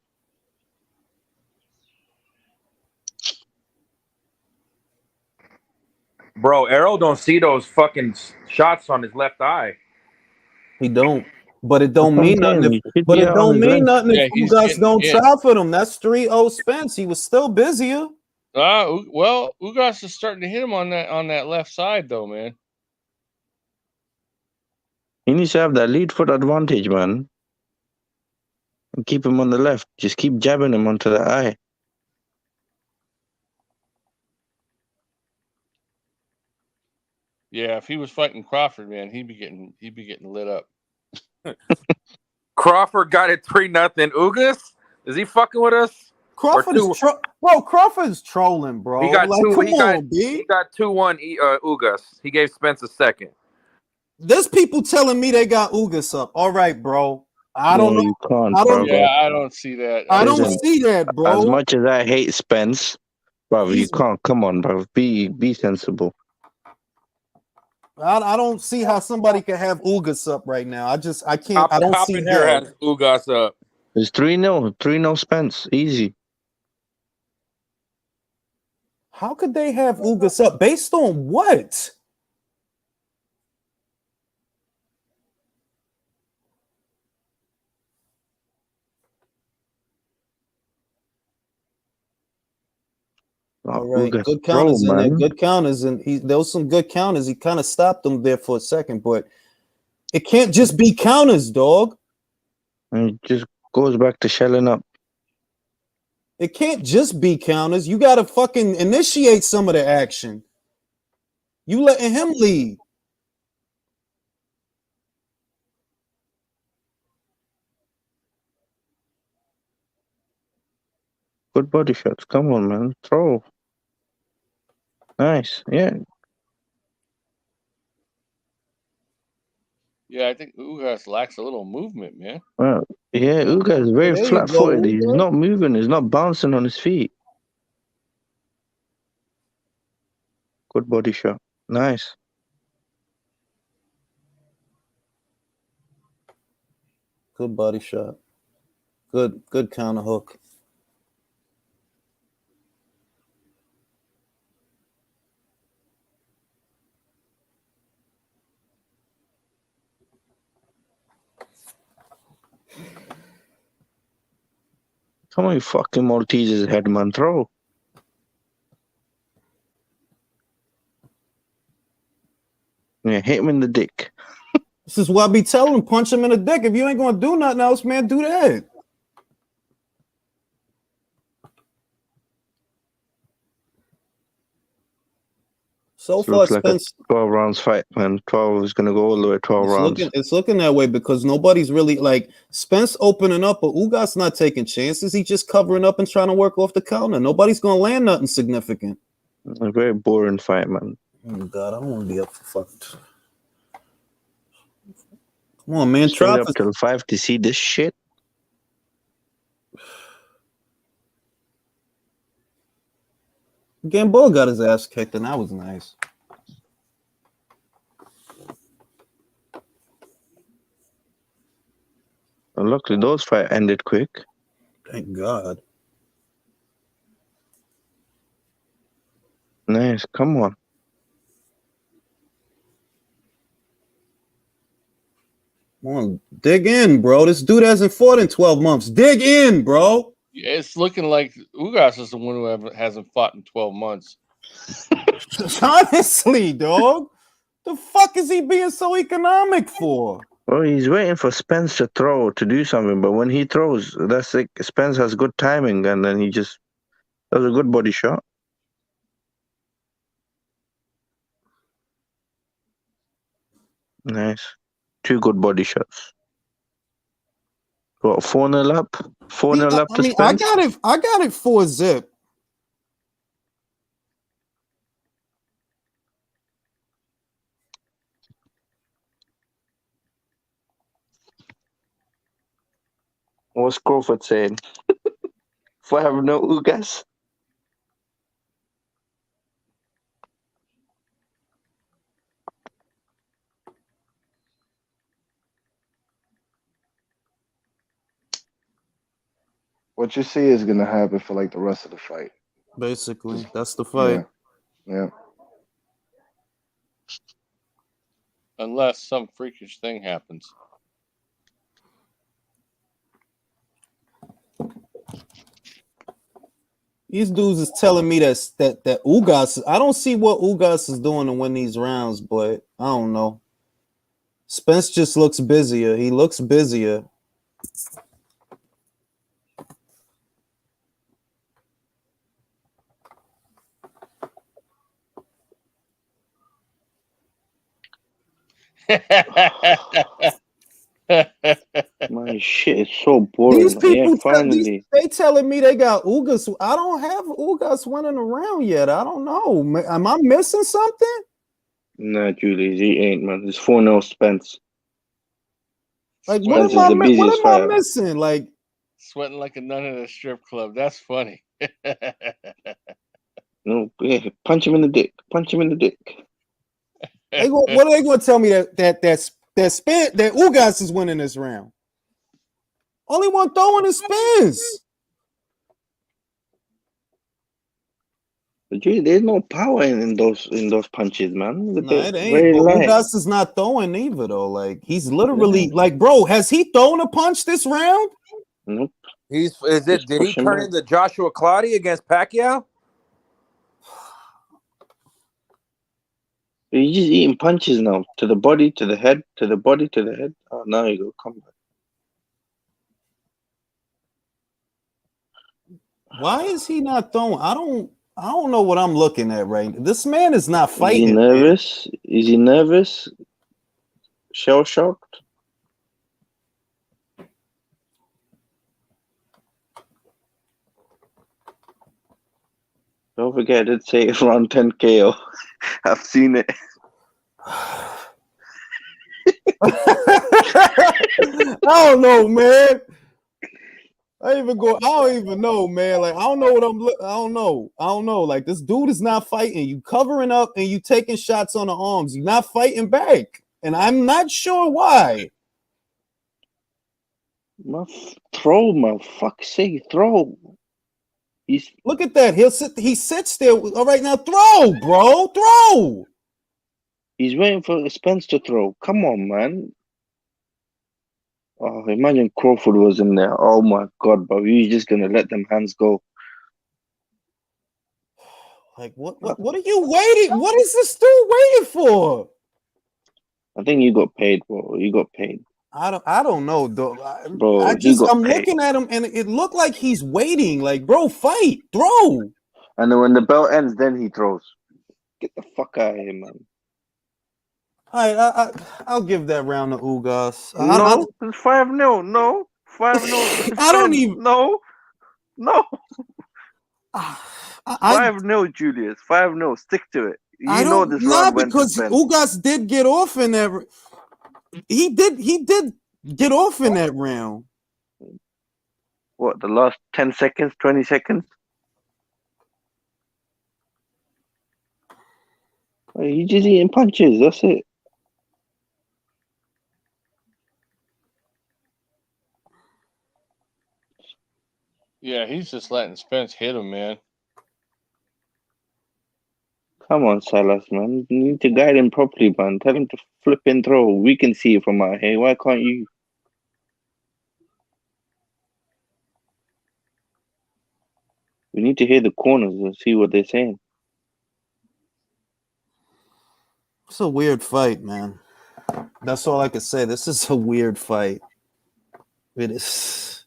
Bro, Errol don't see those fucking shots on his left eye. He don't. But it don't mean nothing. If Ugas don't try for them. That's 3-0 Spence. He was still busier. Well, Ugas is starting to hit him on that left side, though, man. He needs to have that lead foot advantage, man. And keep him on the left. Just keep jabbing him onto the eye. Yeah, if he was fighting Crawford, man, he'd be getting lit up. Crawford got it 3-0. Ugas, is he fucking with us? Crawford's trolling, bro. He got like, two. He got 2-1. Ugas. He gave Spence a second. There's people telling me they got Ugas up. All right, bro. I don't know. You can't, I don't see that. I don't see that, bro. As much as I hate Spence, bro, you can't. Come on, bro. Be sensible. I don't see how somebody can have Ugas up right now. I can't. I don't see how. Has Ugas up. It's 3-0. 3-0 Spence. Easy. How could they have Ugas up? Based on what? All right, good counters in there. Good counters, and there was some good counters. He kind of stopped them there for a second, but it can't just be counters, dog. And it just goes back to shelling up. It can't just be counters. You got to fucking initiate some of the action. You letting him lead. Good body shots. Come on, man. Throw. Nice. Yeah. Yeah, I think Ugas lacks a little movement, man. Well, yeah, Ugas is very flat-footed. He's not moving. He's not bouncing on his feet. Good body shot. Nice. Good body shot. Good counter hook. Come on, you fucking Ortiz's head, man. Throw. Yeah, hit him in the dick. This is what I be telling him. Punch him in the dick. If you ain't going to do nothing else, man, do that. So It far, looks like a Spence. 12 rounds fight, man. 12 is gonna go all the way 12 rounds. It's looking that way because nobody's really like Spence opening up, but Ugas not taking chances. He's just covering up and trying to work off the counter. Nobody's gonna land nothing significant. A very boring fight, man. Oh God, I don't want to be up for fucking. Come on, man. Stay up till 5 to see this shit. Gamboa got his ass kicked, and that was nice. And luckily, those fight ended quick. Thank God. Nice, come on. Come on, dig in, bro. This dude hasn't fought in 12 months. Dig in, bro. It's looking like Ugas is the one who hasn't fought in 12 months. Honestly, dog. The fuck is he being so economic for? Well, he's waiting for Spence to throw to do something, but when he throws, that's like Spence has good timing, and then he just does a good body shot. Nice. 2 good body shots. What, 4-0 up? 4-0 up to Spence? I got it 4-0. What's Crawford saying? If I have no Ugas? What you see is gonna happen for like the rest of the fight. Basically, that's the fight. Yeah. Unless some freakish thing happens. These dudes is telling me that Ugas. I don't see what Ugas is doing to win these rounds, but I don't know. Spence just looks busier. He looks busier. My shit is so boring. These people, finally. They telling me they got Ugas. I don't have Ugas winning around yet. I don't know. Am I missing something? Nah, Julius, he ain't, man. It's 4-0 Spence. Like, Spence what am busiest I fighter. missing? Like, sweating like a nun at a strip club. That's funny. No, yeah, punch him in the dick. Punch him in the dick. what are they going to tell me that Ugas is winning this round? Only one throwing is Spence. But Julius, there's no power in those punches, man. No, it ain't. But Ugas is not throwing either, though. Like, he's literally like, bro, has he thrown a punch this round? Nope. Did he turn into Joshua Clottey against Pacquiao? He's just eating punches now. To the body, to the head, to the body, to the head. Oh, now you go. Come back. Why is he not throwing? I don't know what I'm looking at right now. This man is not fighting. Is he nervous? Man. Is he nervous? Shell shocked? Don't forget, I did say around 10 KO. I've seen it. I don't know, man. I don't even know, man. Like, I don't know what I don't know. Like, this dude is not fighting. You covering up and you taking shots on the arms. You're not fighting back. And I'm not sure why. Throw, my fuck's sake, throw. Look at that. He sits there. All right, now throw, bro. Throw. He's waiting for Spence to throw. Come on, man. Oh, imagine Crawford was in there. Oh my God, bro. You're just gonna let them hands go. Like, what are you waiting? What is this dude waiting for? I think you got paid, bro. You got paid. I don't know, though. Bro, I'm looking at him and it looked like he's waiting. Like, bro, fight, throw. And then when the bell ends, then he throws. Get the fuck out of here, man. All right, I'll give that round to Ugas. No, it's 5-0. No, 5-0. I don't even. No. 5-0, Julius. 5-0. Stick to it. I don't know because Ugas did get off in that. He did get off in that round. What, the last 10 seconds, 20 seconds? You just eating punches. That's it. Yeah, he's just letting Spence hit him, man. Come on, Salas, man. You need to guide him properly, man. Tell him to flip and throw. We can see it from out here. Why can't you? We need to hear the corners and see what they're saying. It's a weird fight, man. That's all I can say. This is a weird fight. It is.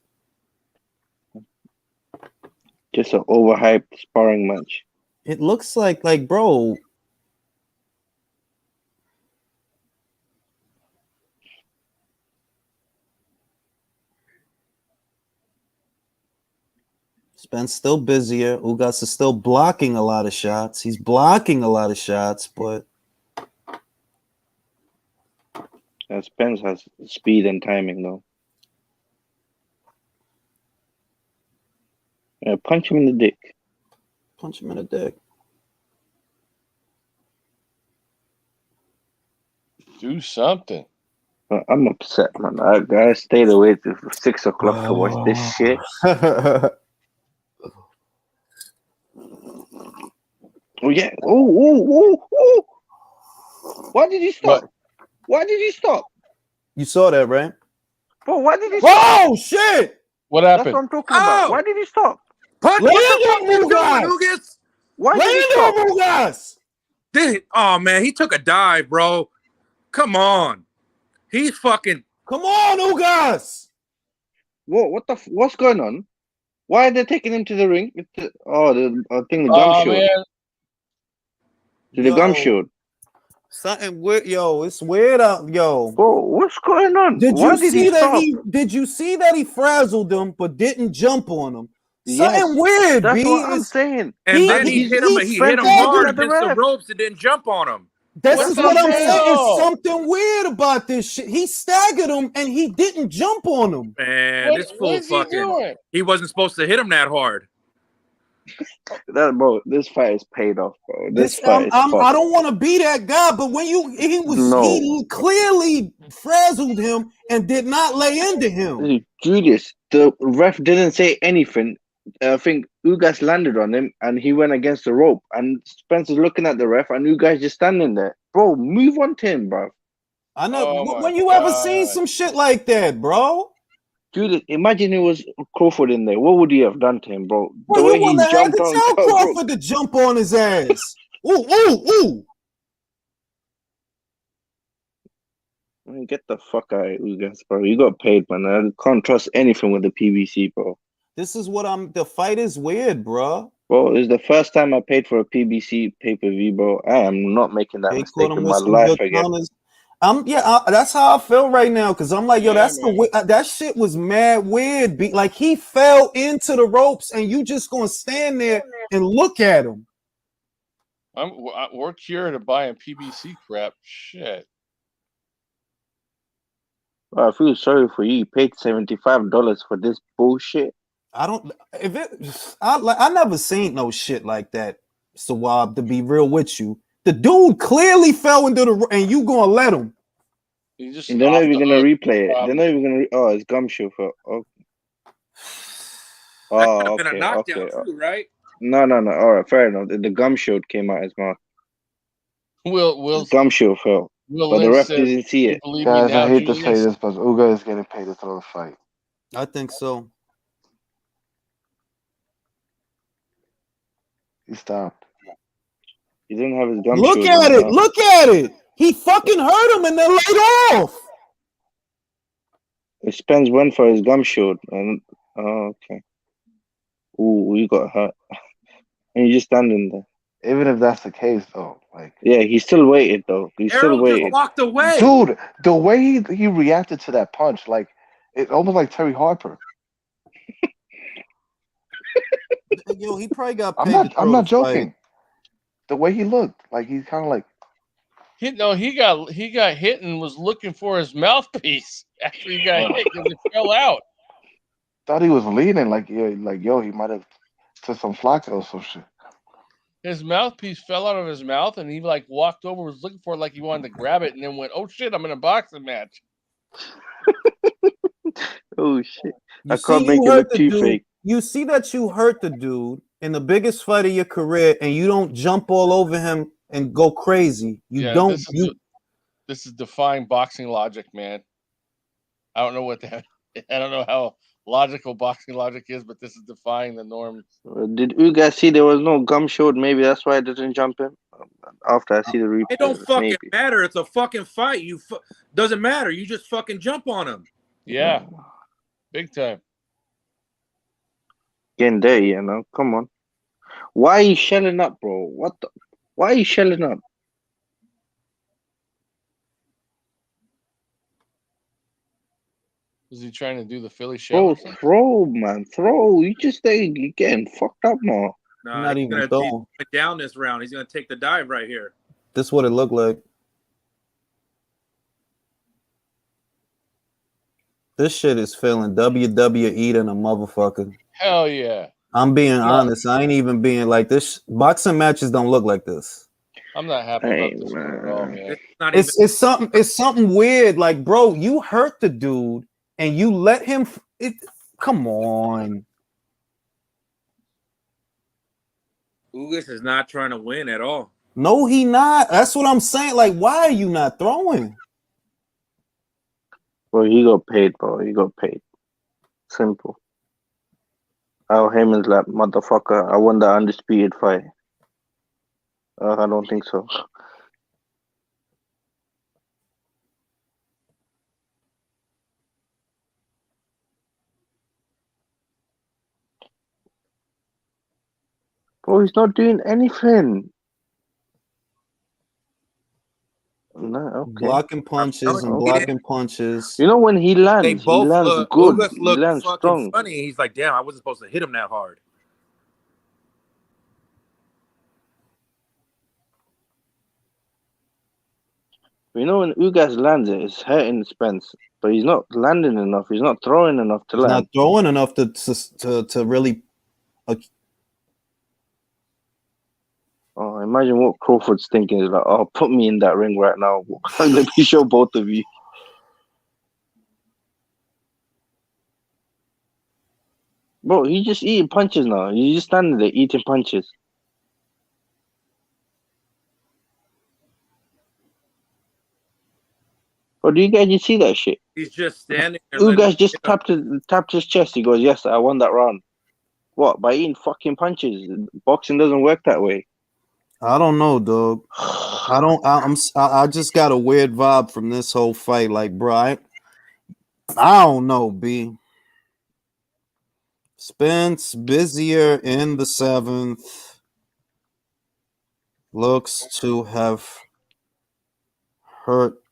Just an overhyped sparring match. It looks like bro. Spence still busier. Ugas is still blocking a lot of shots. He's blocking a lot of shots, but Spence has speed and timing, though. Yeah, punch him in the dick. Punch him in the dick. Do something. I'm upset, man. I gotta stay away till 6 o'clock to watch this shit. Oh yeah! Oh! Why did he stop? Why did he stop? You saw that, right? Bro, why did he stop? Oh shit! What happened? That's what I'm talking about. Why did he stop? Punch! Land What the on fuck you doing, Ugas? Why did he stop? Ugas! Oh man, he took a dive, bro. Come on, he's fucking. Come on, Ugas! What's going on? Why are they taking him to the ring? The gum show. Man. The gum show. Something weird, yo. It's weird out, yo. Bro, what's going on? Did you see that he frazzled him but didn't jump on him? Something weird, That's B. what I'm saying. And then he hit him hard against the ropes and didn't jump on him. This is what I'm saying. It's something weird about this shit. He staggered him and he didn't jump on him. Man, this fool fucking. He wasn't supposed to hit him that hard. This fight is paid off, bro. I don't want to be that guy, but when he clearly frazzled him and did not lay into him. Julius, the ref didn't say anything. I think Ugas landed on him and he went against the rope. And Spence is looking at the ref and Ugas just standing there. Bro, move on to him, bro. I know. When you ever seen some shit like that, bro? Julius, imagine it was Crawford in there. What would he have done to him, bro? Well, you wouldn't have had to tell Crawford to jump on his ass. Ooh. I mean, get the fuck out of Ugas, bro. You got paid, man. I can't trust anything with the PBC, bro. This is what the fight is weird, bro. Bro, it's the first time I paid for a PBC pay-per-view, bro. I am not making that mistake in my life again. That's how I feel right now, because I'm like, yo, that shit was mad weird. Like, he fell into the ropes and you just gonna stand there and look at him. We're cured of buying PBC crap. Shit. I feel sorry for you. You paid $75 for this bullshit. I never seen no shit like that, Sawab, to be real with you. The dude clearly fell into the and you gonna let him. They're not even gonna replay it. They're not even gonna it's gumshoe for been a knockdown too, right? No. All right, fair enough. The gumshoe came out his mouth. Will gumshoe fell. But the ref didn't see it. Guys, I hate to say this, but Ugas is getting paid to throw the fight. I think so. He stopped. He didn't have his gum. Look at it. He fucking hurt him and then laid off. Spence went for his gum shield and okay. Ooh, you got hurt. And you just standing there. even if that's the case, though, like Yeah, he still waited though. He still Errol just waited. walked away. Dude, the way he reacted to that punch, like it almost like Terry Harper. Yo, he probably got paid. I'm not joking. The way he looked, like he's kind of like. He got hit and was looking for his mouthpiece after he got hit because it fell out. Thought he was leaning, like yo, he might have took some Flacco or some shit. His mouthpiece fell out of his mouth, and he like walked over, was looking for it like he wanted to grab it, and then went, "Oh shit, I'm in a boxing match." Oh shit! I can't make it look too fake. You see that you hurt the dude in the biggest fight of your career, and you don't jump all over him and go crazy. This is defying boxing logic, man. I don't know what that. I don't know how logical boxing logic is, but this is defying the norm. Did Ugas see there was no gum showed? Maybe that's why I didn't jump in. After I see the replay, It don't fucking matter. It's a fucking fight. Doesn't matter. You just fucking jump on him. Yeah, big time. Getting there, you know. Come on. Why are you shelling up, bro? What the? Why are you shelling up? Is he trying to do the Philly shell? Bro, throw, man. Throw. You just you're getting fucked up now. Nah, he's gonna take down this round. He's gonna take the dive right here. This is what it looked like. This shit is feeling WWE than a motherfucker. Hell yeah. I'm being honest. I ain't even being like this. Boxing matches don't look like this. I'm not happy about this one at all, man. It's something weird. Like, bro, you hurt the dude and you let him. Come on. Ugas is not trying to win at all. No, he not. That's what I'm saying. Like, why are you not throwing? Bro, he got paid, bro. He got paid. Simple. Al Heyman's like, motherfucker, I won the undisputed fight. I don't think so. Bro, he's not doing anything. No, okay. Blocking punches and blocking punches. You know when he lands, they both he lands look good. Ugas He looked lands fucking strong. funny. He's like, damn, I wasn't supposed to hit him that hard. You know when Ugas lands it, it's hurting Spence, but he's not landing enough. He's not throwing enough to land. Not throwing enough to really. Oh, imagine what Crawford's thinking is like. Oh, put me in that ring right now. Let me show both of you. Bro, he's just eating punches now. He's just standing there eating punches. Or do you guys just see that shit? He's just standing there. Ugas just tapped his chest. He goes, "Yes, I won that round." What? By eating fucking punches? Boxing doesn't work that way. I don't know, dog. I just got a weird vibe from this whole fight. Like, bro, I don't know, B. Spence busier in the 7th. Looks to have hurt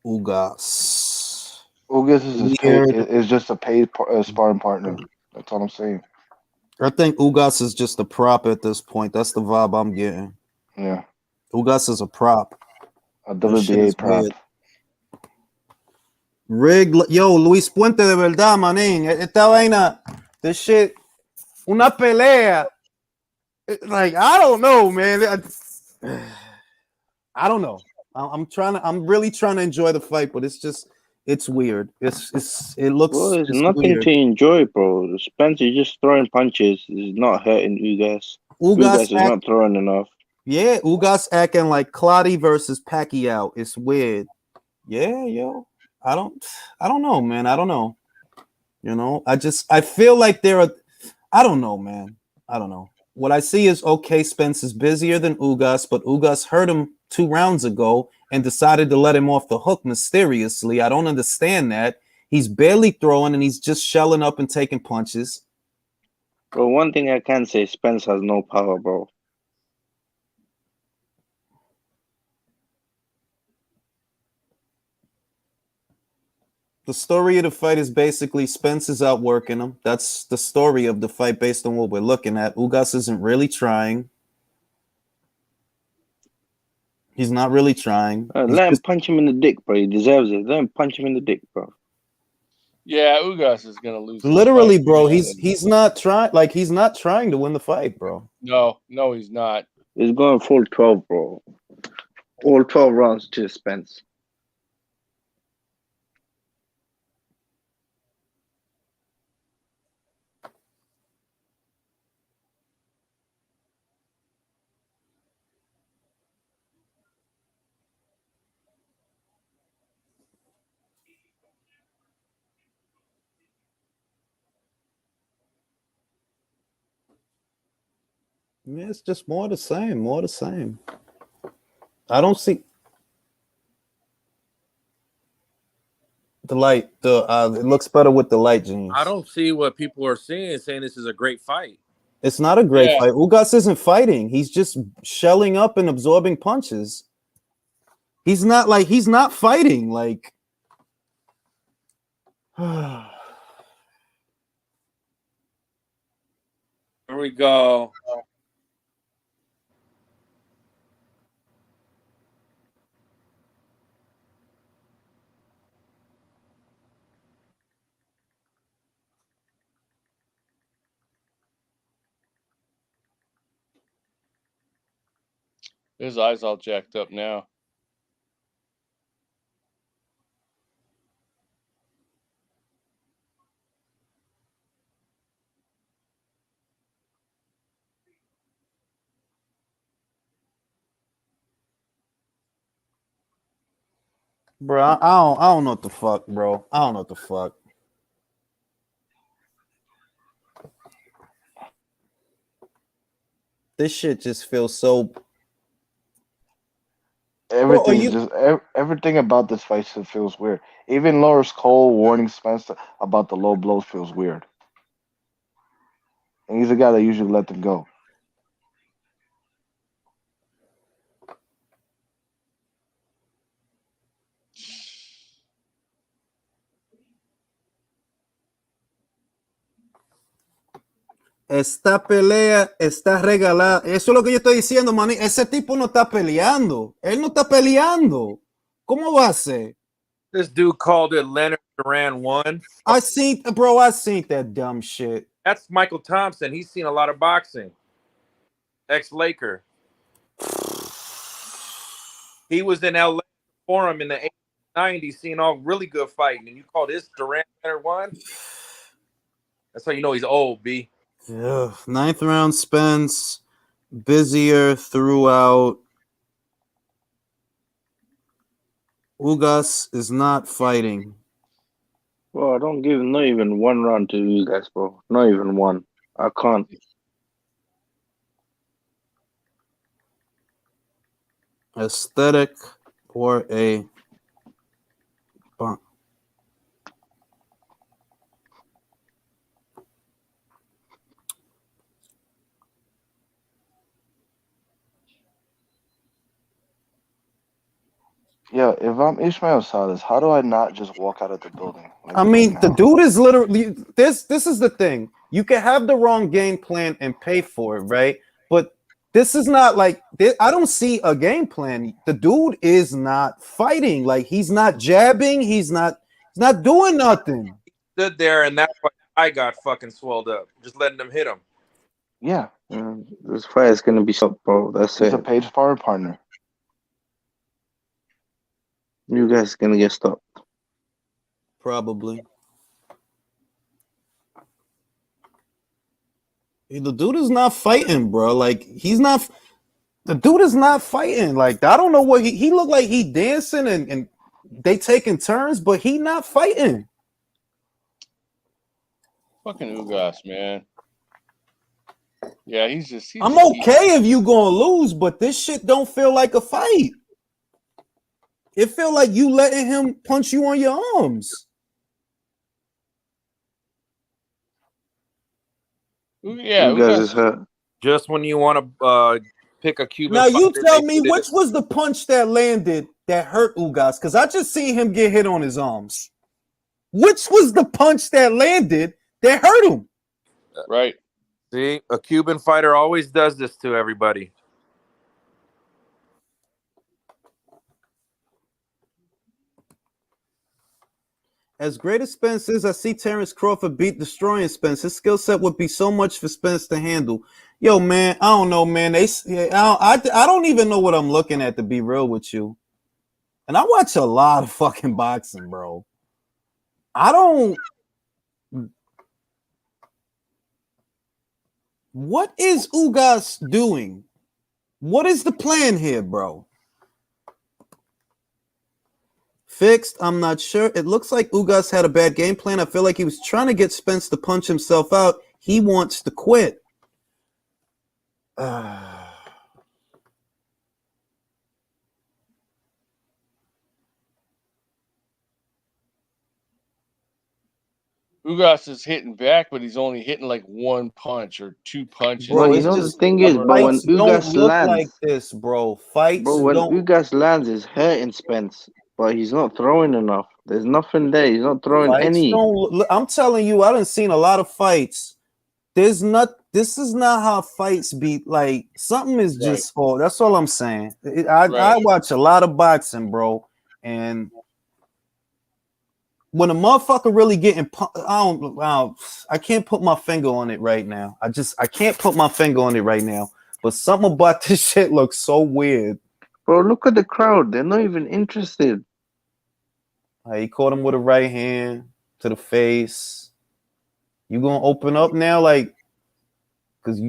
Ugas. Ugas is just a paid sparring partner. That's all I'm saying. I think Ugas is just a prop at this point. That's the vibe I'm getting. Yeah. Ugas is a prop. A WBA prop. Rigged. Yo, Luis Puente de verdad, manín. Esta vaina, this shit, una pelea. Like, I don't know, man. I don't know. I'm really trying to enjoy the fight, but it's weird. It looks. Bro, there's it's nothing weird. to enjoy, bro. Spence is just throwing punches. He's not hurting Ugas. Ugas is not throwing enough. Yeah, Ugas acting like Clottey versus Pacquiao. It's weird. Yeah, yo. I don't know, man. I don't know. You know, I feel like I don't know, man. I don't know. What I see is, okay, Spence is busier than Ugas, but Ugas hurt him 2 rounds ago and decided to let him off the hook mysteriously. I don't understand that. He's barely throwing and he's just shelling up and taking punches. Bro, one thing I can say, Spence has no power, bro. The story of the fight is basically Spence is outworking him. That's the story of the fight based on what we're looking at. Ugas isn't really trying. He's not really trying. Let him punch him in the dick, bro. He deserves it. Let him punch him in the dick, bro. Yeah, Ugas is gonna lose. Literally, bro. He's not trying. Like he's not trying to win the fight, bro. No, he's not. He's going full 12, bro. All 12 rounds to Spence. Yeah, it's just more the same. More the same. I don't see the light. It looks better with the light, James. I don't see what people are saying this is a great fight. It's not a great fight. Ugas isn't fighting. He's just shelling up and absorbing punches. He's not fighting. Like here we go. His eyes all jacked up now. bro, I don't know what the fuck, bro. I don't know what the fuck. This shit just feels so. Everything about this fight feels weird. Even Loris Cole warning Spence about the low blows feels weird. And he's a guy that usually let them go. Esta pelea está regalada. Eso es lo que yo estoy diciendo, man. Ese tipo no está peleando. Él no está peleando. ¿Cómo va a ser? This dude called it Leonard Duran 1. I seen that dumb shit. That's Michael Thompson. He's seen a lot of boxing. Ex-Laker. He was in LA Forum in the 80s, 90s, seeing all really good fighting. And you call this Duran Leonard 1? That's how you know he's old, B. Yeah. 9th round, Spence. Busier throughout. Ugas is not fighting. Bro, I don't give not even one round to you guys, bro. Not even one. I can't. Aesthetic or a bump. Yeah, if I'm Ishmael Salas, how do I not just walk out of the building? I mean, the dude is literally this is the thing. You can have the wrong game plan and pay for it, right? But this is not like I don't see a game plan. The dude is not fighting. Like he's not jabbing, he's not doing nothing. He stood there and that's why I got fucking swelled up. Just letting them hit him. Yeah. This fight is gonna be stopped, bro. That's it. It's a paid sparring partner. You guys are gonna get stopped. Probably. The dude is not fighting, bro. Like he's not. The dude is not fighting. Like I don't know what he looked like. He dancing and they taking turns, but he not fighting. Fucking Ugas, man. Yeah, he's I'm okay if you gonna lose, but this shit don't feel like a fight. It feel like you letting him punch you on your arms. Yeah, Ugas is hurt. Just when you want to pick a Cuban. Now you tell me which was the punch that landed that hurt Ugas, because I just seen him get hit on his arms. Which was the punch that landed that hurt him? Right. See, a Cuban fighter always does this to everybody. As great as Spence is, I see Terrence Crawford destroying Spence. His skill set would be so much for Spence to handle. Yo, man, I don't know, man. I don't even know what I'm looking at, to be real with you. And I watch a lot of fucking boxing, bro. I don't. What is Ugas doing? What is the plan here, bro? Fixed, I'm not sure. It looks like Ugas had a bad game plan. I feel like he was trying to get Spence to punch himself out. He wants to quit. Ugas is hitting back, but he's only hitting like one punch or two punches. Bro, you know the thing is, but when Ugas lands like this, bro, fights when Ugas lands, is hurting Spence, but he's not throwing enough. There's nothing there. He's not throwing any. I'm telling you, I done seen a lot of fights. This is not how fights be. Like, something is just off. That's all I'm saying. I watch a lot of boxing, bro, and when a motherfucker really getting, I can't put my finger on it right now. I can't put my finger on it right now. But something about this shit looks so weird. Bro, look at the crowd. They're not even interested. He caught him with a right hand to the face. You gonna open up now, like, because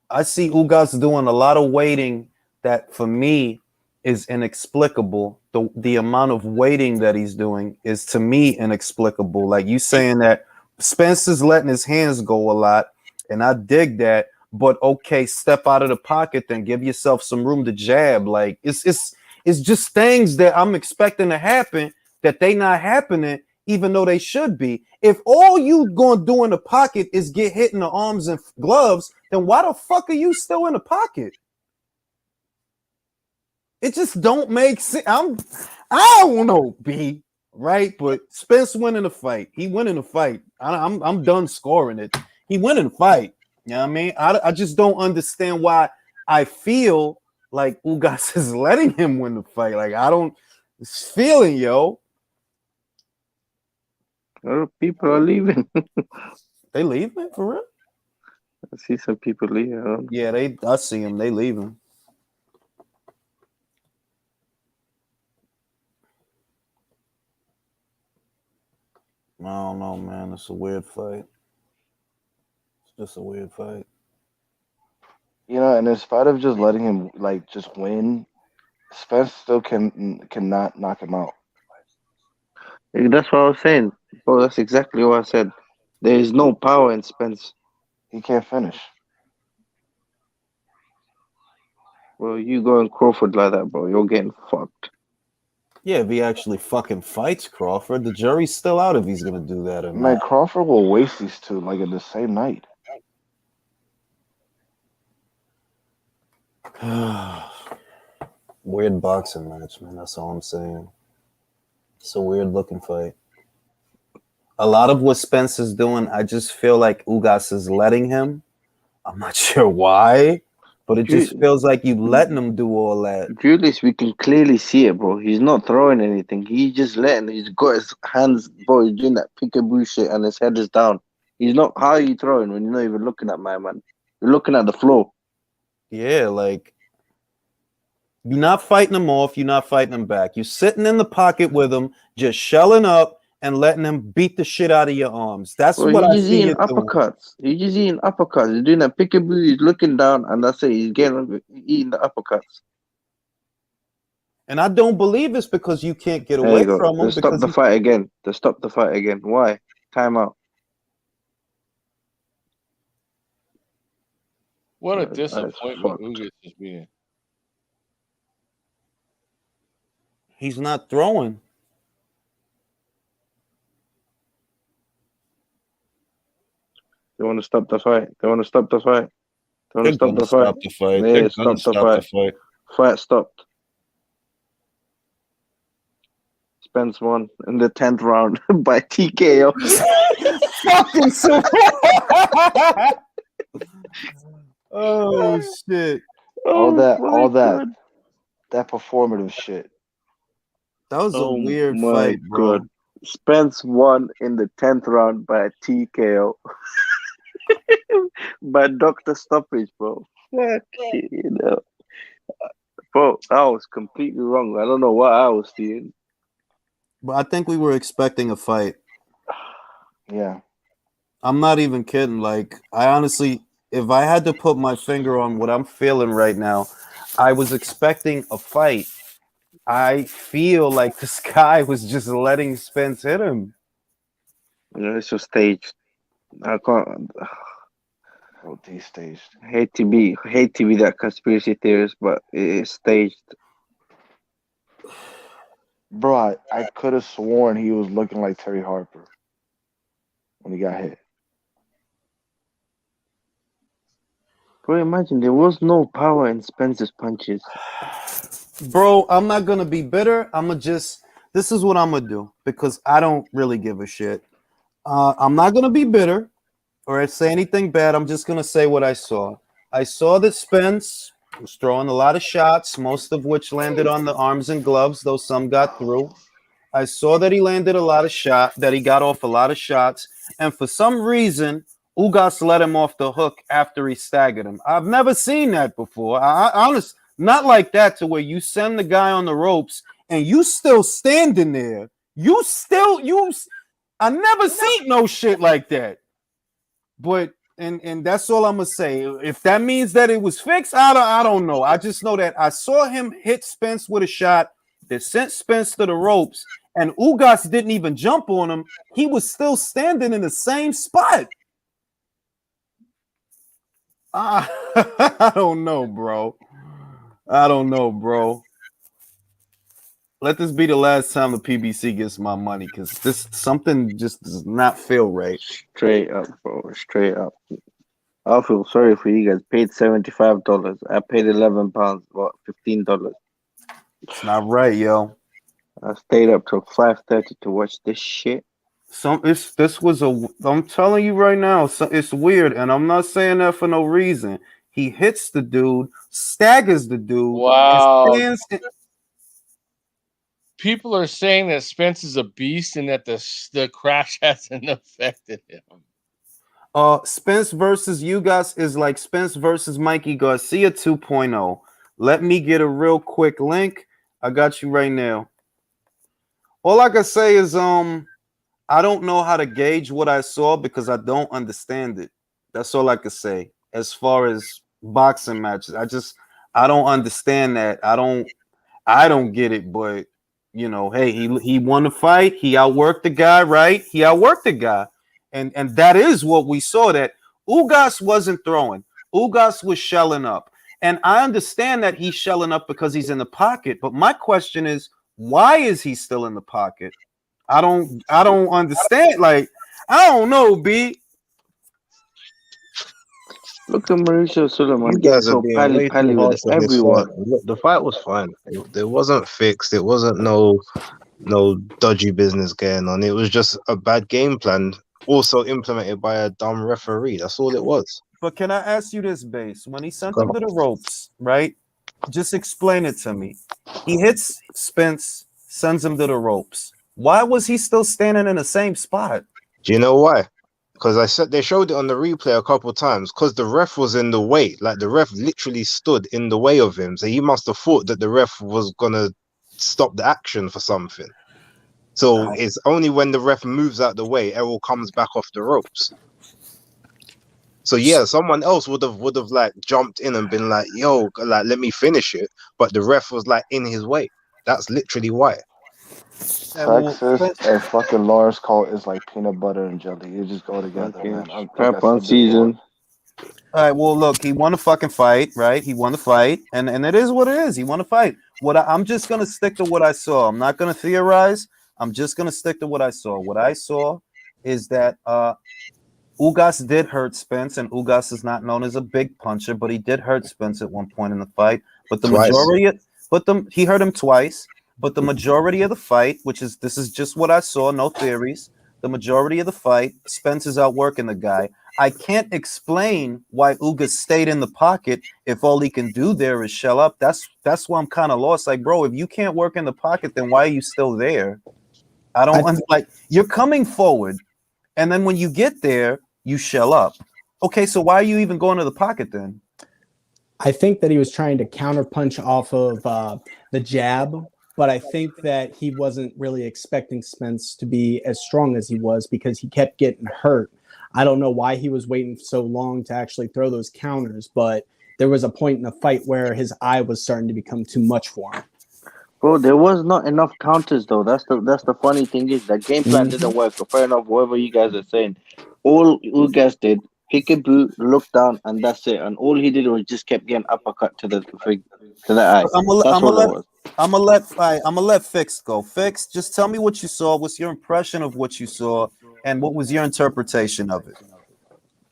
I see Ugas doing a lot of waiting that for me is inexplicable. The amount of waiting that he's doing is, to me, inexplicable. Like, you saying that Spence is letting his hands go a lot, and I dig that. But okay, step out of the pocket, then give yourself some room to jab. Like, it's just things that I'm expecting to happen that they not happening, even though they should be. If all you gonna do in the pocket is get hit in the arms and gloves, then why the fuck are you still in the pocket? It just don't make sense. I don't know, B, right? But Spence winning the fight. He winning the fight. I'm done scoring it. He winning the fight. You know what I mean? I just don't understand why I feel like Ugas is letting him win the fight. Like, I don't. It's feeling, yo. People are leaving. They leaving for real? I see some people leaving. Yeah, I see them. They leaving. I don't know, man. It's a weird fight. It's just a weird fight. You know, and in spite of just letting him just win, Spence still cannot knock him out. That's what I was saying. Bro, that's exactly what I said. There is no power in Spence. He can't finish. Well, you go in Crawford like that, bro, you're getting fucked. Yeah, if he actually fucking fights Crawford, the jury's still out if he's gonna do that or not. Like, Crawford will waste these two in the same night. Weird boxing match, man. That's all I'm saying. It's a weird looking fight. A lot of what Spence is doing, I just feel like Ugas is letting him. I'm not sure why, but it just feels like you letting him do all that. Julius, we can clearly see it, bro. He's not throwing anything. He's just letting. He's got his hands, bro. He's doing that peekaboo shit, and his head is down. He's not. How are you throwing when you're not even looking at my man? You're looking at the floor. Yeah, like, you're not fighting him off. You're not fighting him back. You're sitting in the pocket with him, just shelling up and letting him beat the shit out of your arms. That's what I see. He's uppercuts. He's just eating uppercuts. He's doing that peekaboo. He's looking down, and that's it. He's eating the uppercuts. And I don't believe it's because you can't get away from him. They stop the fight again. They stop the fight again. Why? Timeout. What a disappointment Ugas is being. He's not throwing. They want to stop the fight. They want to stop the fight. They want to stop the fight. They stop the fight. Fight stopped. Spence won in the 10th round by TKO. Fucking so. Oh shit! All that God. that performative shit. That was a weird fight, bro. God. Spence won in the 10th round by a TKO. By Dr. Stoppage, bro. Fuck, you know. Bro, I was completely wrong. I don't know what I was seeing. But I think we were expecting a fight. Yeah. I'm not even kidding. Like, I honestly, if I had to put my finger on what I'm feeling right now, I was expecting a fight. I feel like this guy was just letting Spence hit him. You know, it's just staged. I can't. Ortiz staged. Hate to be that conspiracy theorist, but it's staged. Bro, I could have sworn he was looking like Terry Harper when he got hit. Bro, imagine there was no power in Spence's punches. Bro, I'm not gonna be bitter. This is what I'm gonna do because I don't really give a shit. I'm not gonna be bitter or say anything bad. I'm just gonna say what I saw. I saw that Spence was throwing a lot of shots, most of which landed on the arms and gloves, though some got through. I saw that he landed a lot of shots, that he got off a lot of shots, and for some reason, Ugas let him off the hook after he staggered him. I've never seen that before. Not like that to where you send the guy on the ropes and you still standing there. I never seen no shit like that. But and that's all I'm gonna say. If that means that it was fixed, I don't know. I just know that I saw him hit Spence with a shot that sent Spence to the ropes, and Ugas didn't even jump on him. He was still standing in the same spot. I don't know, bro. Let this be the last time the PBC gets my money because something just does not feel right. Straight up, bro. Straight up. I feel sorry for you guys. Paid $75. I paid £11. What, $15? It's not right, yo. I stayed up till 5:30 to watch this shit. I'm telling you right now, it's weird, and I'm not saying that for no reason. He hits the dude, staggers the dude. Wow. People are saying that Spence is a beast and that the crash hasn't affected him. Spence versus Ugas is like Spence versus Mikey Garcia 2.0. Let me get a real quick link. I got you right now. All I can say is I don't know how to gauge what I saw because I don't understand it. That's all I could say. As far as boxing matches, I don't understand that. I don't get it, but you know, hey, he won the fight. He outworked the guy, right? He outworked the guy. And that is what we saw, that Ugas wasn't throwing. Ugas was shelling up. And I understand that he's shelling up because he's in the pocket. But my question is, why is he still in the pocket? I don't understand. Like, I don't know, B. Look at Mauricio Suleiman. You guys are so being pally way too with harsh on this everyone. fight. Look, the fight was fine. It wasn't fixed. It wasn't no dodgy business going on. It was just a bad game plan, also implemented by a dumb referee. That's all it was. But can I ask you this, Base? When he sent him to the ropes, right? Just explain it to me. He hits Spence, sends him to the ropes. Why was he still standing in the same spot? Do you know why? Because they showed it on the replay a couple of times. Because the ref was in the way, like the ref literally stood in the way of him. So he must have thought that the ref was gonna stop the action for something. So it's only when the ref moves out the way, Errol comes back off the ropes. So yeah, someone else would have like jumped in and been like, "Yo, like let me finish it," but the ref was like in his way. That's literally why. Texas and fucking Lawrence Cole is like peanut butter and jelly. You just go together, man. Crap on season. All right, well, look, he won the fucking fight, right? He won the fight, and it is what it is. He won the fight. I'm just gonna stick to what I saw. I'm not gonna theorize. I'm just gonna stick to what I saw. What I saw is that Ugas did hurt Spence, and Ugas is not known as a big puncher, but he did hurt Spence at one point in the fight. But the majority, he hurt him twice. but the majority of the fight, this is just what I saw, no theories. The majority of the fight, Spence is outworking the guy. I can't explain why Ugas stayed in the pocket if all he can do there is shell up. That's why I'm kind of lost. Like, bro, if you can't work in the pocket, then why are you still there? Like, you're coming forward, and then when you get there, you shell up. Okay, so why are you even going to the pocket then? I think that he was trying to counterpunch off of the jab, but I think that he wasn't really expecting Spence to be as strong as he was because he kept getting hurt. I don't know why he was waiting so long to actually throw those counters, but there was a point in the fight where his eye was starting to become too much for him. Bro, there was not enough counters though. That's the funny thing is that game plan didn't work. So fair enough, whatever you guys are saying. All Ugas did, kick a boot, look down, and that's it. And all he did was just kept getting uppercut to the eye. I'm gonna let Fix go. Fix, just tell me what you saw. What's your impression of what you saw, and what was your interpretation of it?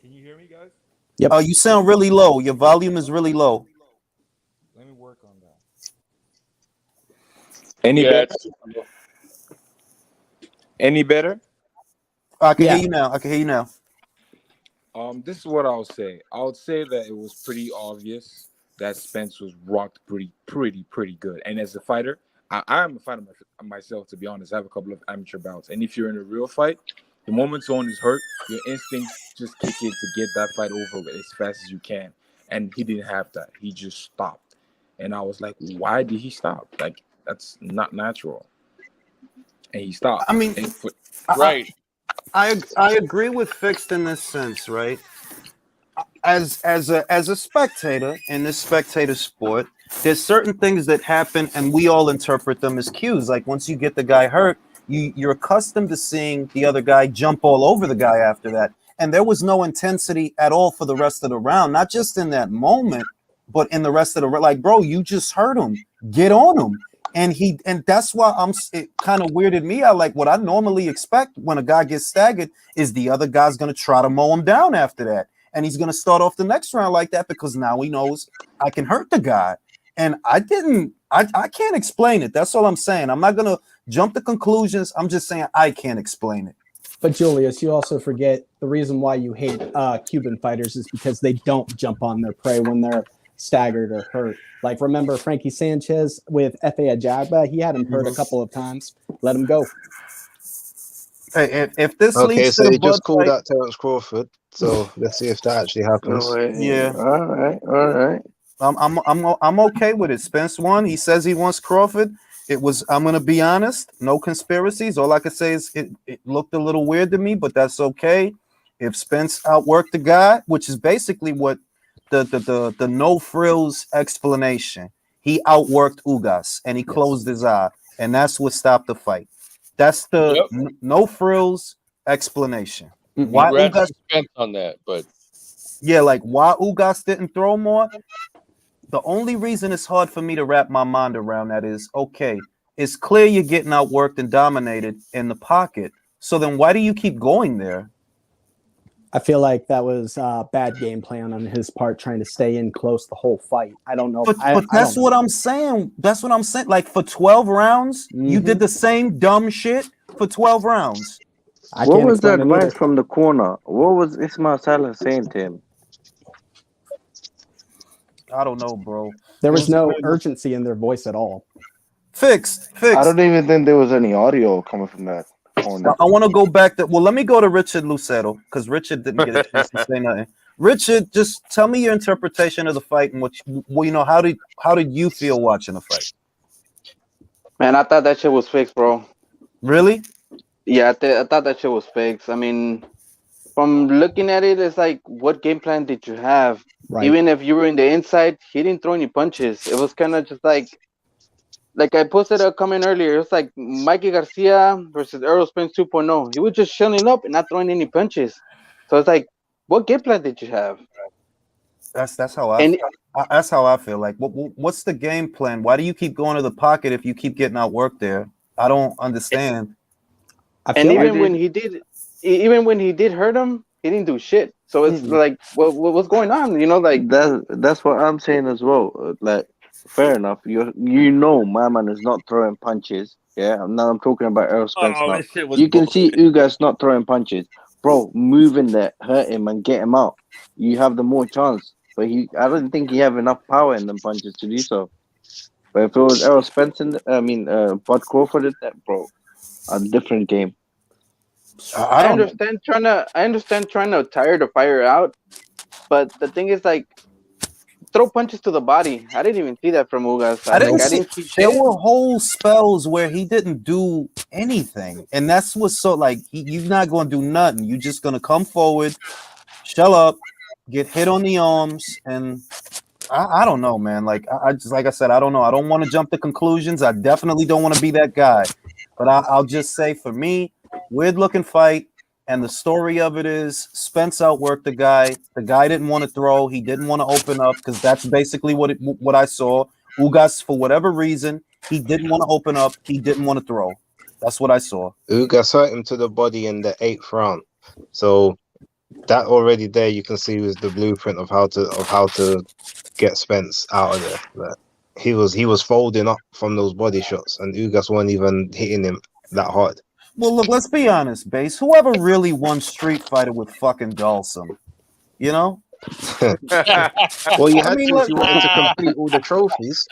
Can you hear me, guys? Yep. Oh, you sound really low. Your volume is really low. Let me work on that. Any better? Any better? I can hear you now. I can hear you now. This is what I'll say. I would say that it was pretty obvious that Spence was rocked pretty good. And as a fighter, I'm a fighter myself, to be honest. I have a couple of amateur bouts. And if you're in a real fight, the moment someone is hurt, your instincts just kick in to get that fight over with as fast as you can. And he didn't have that. He just stopped. And I was like, why did he stop? Like, that's not natural. And he stopped. I mean, right. I agree with Fixed in this sense, right? As a spectator in this spectator sport, there's certain things that happen and we all interpret them as cues. Like once you get the guy hurt, you're accustomed to seeing the other guy jump all over the guy after that. And there was no intensity at all for the rest of the round, not just in that moment, but in the rest of the like, bro, you just hurt him. Get on him. And that's why it kind of weirded me out. Like what I normally expect when a guy gets staggered is the other guy's going to try to mow him down after that. And he's going to start off the next round like that because now he knows I can hurt the guy. And I can't explain it. That's all I'm saying. I'm not going to jump to conclusions. I'm just saying I can't explain it. But Julius, you also forget the reason why you hate Cuban fighters is because they don't jump on their prey when they're staggered or hurt. Like remember Frankie Sanchez with Efe Ajagba? He had him hurt a couple of times. Let him go. Hey, if this okay, leads so to he the just called fight, out Terence Crawford. So let's see if that actually happens. Yeah. All right. I'm okay with it. Spence won. He says he wants Crawford. I'm gonna be honest, no conspiracies. All I can say is it looked a little weird to me, but that's okay. If Spence outworked the guy, which is basically what the no frills explanation. He outworked Ugas and he closed his eye, and that's what stopped the fight. That's the no frills explanation. Why Ugas Spence on that, but yeah, like why Ugas didn't throw more. The only reason it's hard for me to wrap my mind around that is okay. It's clear you're getting outworked and dominated in the pocket. So then why do you keep going there? I feel like that was a bad game plan on his part, trying to stay in close the whole fight. I don't know. But that's what I'm saying. That's what I'm saying. Like for 12 rounds, you did the same dumb shit for 12 rounds. What was that advice from the corner? What was Ismail Salah saying to him? I don't know, bro. There was no urgency in their voice at all. Fixed. I don't even think there was any audio coming from that corner. I want to go back to let me go to Richard Lucero because Richard didn't get a chance to say nothing. Richard, just tell me your interpretation of the fight and how did you feel watching the fight? Man, I thought that shit was fixed, bro. Really? Yeah, I thought that shit was fixed. I mean, from looking at it, it's like, what game plan did you have? Right. Even if you were in the inside, he didn't throw any punches. It was kind of just like I posted a comment earlier. It was like Mikey Garcia versus Errol Spence 2.0. He was just shutting up and not throwing any punches. So it's like, what game plan did you have? That's how I feel. Like, what's the game plan? Why do you keep going to the pocket if you keep getting outworked there? I don't understand. And even when he did hurt him, he didn't do shit. So it's like, what's going on? You know, like that's what I'm saying as well. Like Fair enough. You know my man is not throwing punches. Yeah, now I'm talking about Errol Spence Oh, now. this shit was You can bullshit. see Ugas not throwing punches. Bro, move in there, hurt him and get him out. You have the more chance. But I don't think he have enough power in them punches to do so. But if it was Errol Spence Bud Crawford did that, bro, a different game. I don't know. I understand trying to tire the fire out, but the thing is like throw punches to the body. I didn't even see that from Ugas. I didn't see. see There shit. were whole spells where he didn't do anything, and that's what's so like. You're not going to do nothing. You're just going to come forward, shell up, get hit on the arms, and I don't know, man. Like I just like I said, I don't know. I don't want to jump to conclusions. I definitely don't want to be that guy, but I'll just say for me, weird looking fight. And the story of it is Spence outworked the guy. The guy didn't want to throw. He didn't want to open up because that's basically what I saw. Ugas, for whatever reason, he didn't want to open up. He didn't want to throw. That's what I saw. Ugas hurt him to the body in the 8th round. So that already there you can see was the blueprint of how to get Spence out of there. Like, he was folding up from those body shots, and Ugas weren't even hitting him that hard. Well, look, let's be honest, Base. Whoever really won Street Fighter with fucking Dawson, you know? Well, you had to if you wanted to complete all the trophies.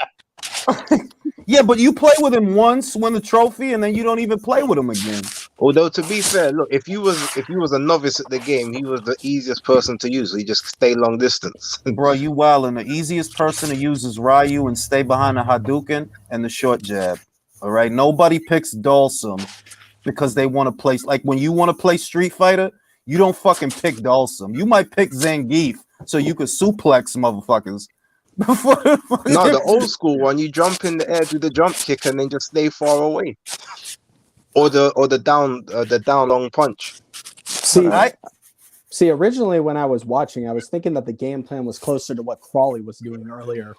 Yeah, but you play with him once, win the trophy, and then you don't even play with him again. Although to be fair, look, if you was a novice at the game, he was the easiest person to use. He just stay long distance. Bro, you wildin'. The easiest person to use is Ryu and stay behind the Hadouken and the short jab. All right, nobody picks Dawson because they want to play. Like when you want to play Street Fighter, you don't fucking pick Dawson. You might pick Zangief so you could suplex motherfuckers. No, the old school one, you jump in the air, do the jump kick, and then just stay far away. Or the down long punch. See, originally when I was watching, I was thinking that the game plan was closer to what Crowley was doing earlier.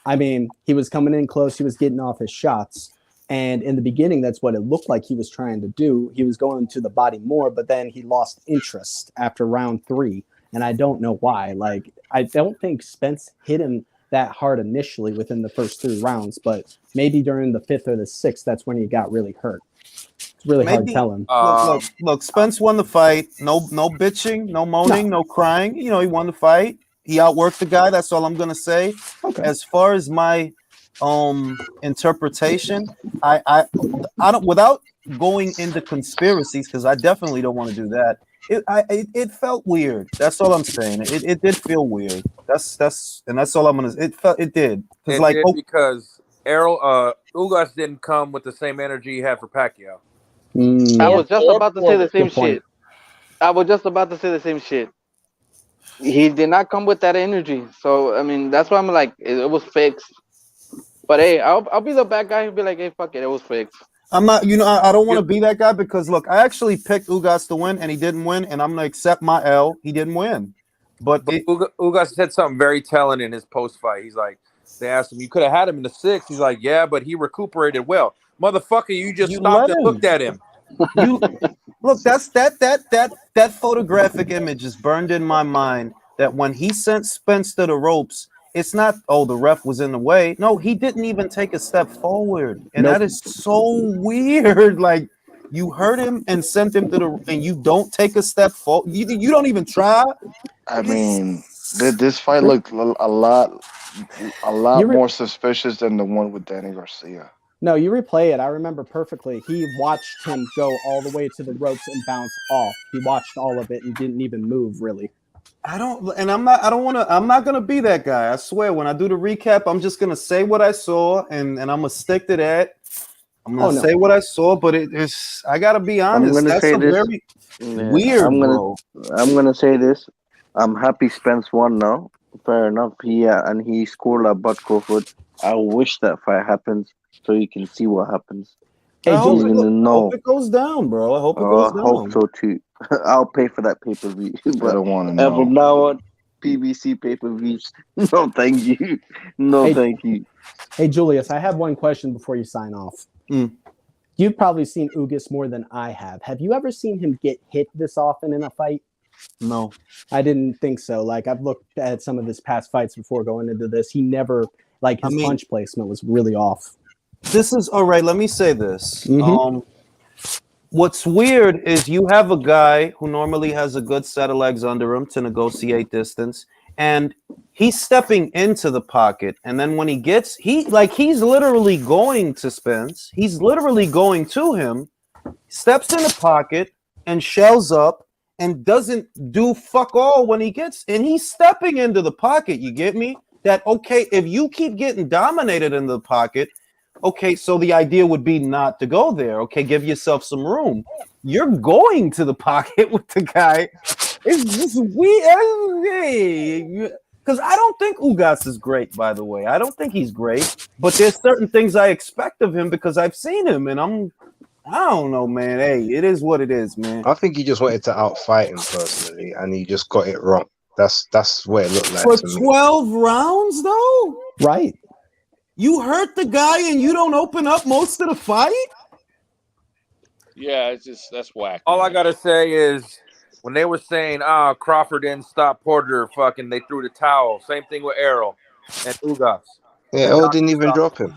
I mean, he was coming in close, he was getting off his shots. And in the beginning, that's what it looked like he was trying to do. He was going to the body more, but then he lost interest after round 3. And I don't know why. Like, I don't think Spence hit him that hard initially within the first 3 rounds, but maybe during the 5th or the 6th, that's when he got really hurt. It's really hard to tell him. Look, Spence won the fight. No bitching, no moaning, no crying. You know, he won the fight. He outworked the guy. That's all I'm gonna say. Okay. As far as my interpretation, I don't, without going into conspiracies, because I definitely don't want to do that. It felt weird. That's all I'm saying. It did feel weird. That's all I'm gonna. It did because Ugas didn't come with the same energy he had for Pacquiao. I was just about to say the same shit. I was just about to say the same shit. He did not come with that energy. So I mean, that's why I'm like, it was fixed. But hey, I'll be the bad guy who'll be like, hey, fuck it, it was fixed. I'm not, I don't want to be that guy because look, I actually picked Ugas to win and he didn't win, and I'm gonna accept my L. He didn't win, but Ugas said something very telling in his post fight. He's like, they asked him, you could have had him in the 6th. He's like, yeah, but he recuperated well. Motherfucker, you just stopped and looked at him. Look, that's that photographic image is burned in my mind. That when he sent Spence to the ropes, it's not, oh, the ref was in the way. No, he didn't even take a step forward. And that is so weird. Like, you hurt him and sent him to and you don't take a step forward. You don't even try. I mean, this fight looked a lot more suspicious than the one with Danny Garcia. No, you replay it. I remember perfectly. He watched him go all the way to the ropes and bounce off. He watched all of it and didn't even move, really. I'm not gonna be that guy. I swear, when I do the recap, I'm just gonna say what I saw and I'm gonna stick to that. I'm gonna say what I saw, but I gotta be honest. That's very weird, bro. I'm gonna say this. I'm happy Spence won now. Fair enough. And he scored like Bud Crawford. I wish that fight happens so you can see what happens. Hey, I hope it goes down, bro. I hope it goes down. I hope so too. I'll pay for that pay-per-view. I don't want to know. From now on, PBC pay-per-views. No, thank you. Thank you. Hey, Julius, I have one question before you sign off. You've probably seen Ugas more than I have. Have you ever seen him get hit this often in a fight? No. I didn't think so. Like, I've looked at some of his past fights before going into this. He never Like his punch placement was really off. This is all right. Let me say this. Mm-hmm. What's weird is you have a guy who normally has a good set of legs under him to negotiate distance, and he's stepping into the pocket. And then when he gets, he's literally going to Spence. He's literally going to him, steps in the pocket and shells up and doesn't do fuck all when he gets, and he's stepping into the pocket. You get me? That, okay, if you keep getting dominated in the pocket, okay, so the idea would be not to go there. Okay, give yourself some room. You're going to the pocket with the guy. It's just weird. Because I don't think Ugas is great, by the way. I don't think he's great. But there's certain things I expect of him because I've seen him, and I don't know, man. Hey, it is what it is, man. I think he just wanted to outfight him personally, and he just got it wrong. That's what it looked like For to me. 12 rounds, though? Right. You hurt the guy and you don't open up most of the fight? Yeah, that's whack. All I gotta say is when they were saying, Crawford didn't stop Porter, fucking they threw the towel. Same thing with Errol and Ugas. Yeah, Errol didn't even drop him.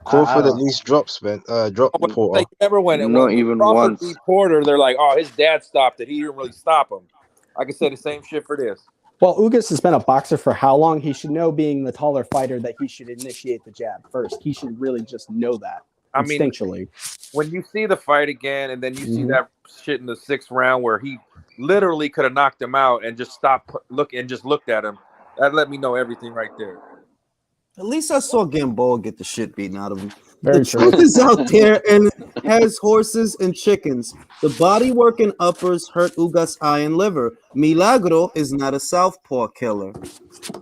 Crawford at least dropped Porter. Remember when Not even Crawford once. beat Porter, they're like, oh, his dad stopped it. He didn't really stop him. I can say the same shit for this. Well, Ugas has been a boxer for how long? He should know, being the taller fighter, that he should initiate the jab first. He should really just know that instinctually. When you see the fight again and then you see that shit in the 6th round where he literally could have knocked him out and just stopped and just looked at him, that let me know everything right there. At least I saw Gamboa get the shit beaten out of him. Very the true. truth is out there and has horses and chickens. The body work and uppers hurt Ugas' eye and liver. Milagro is not a southpaw killer.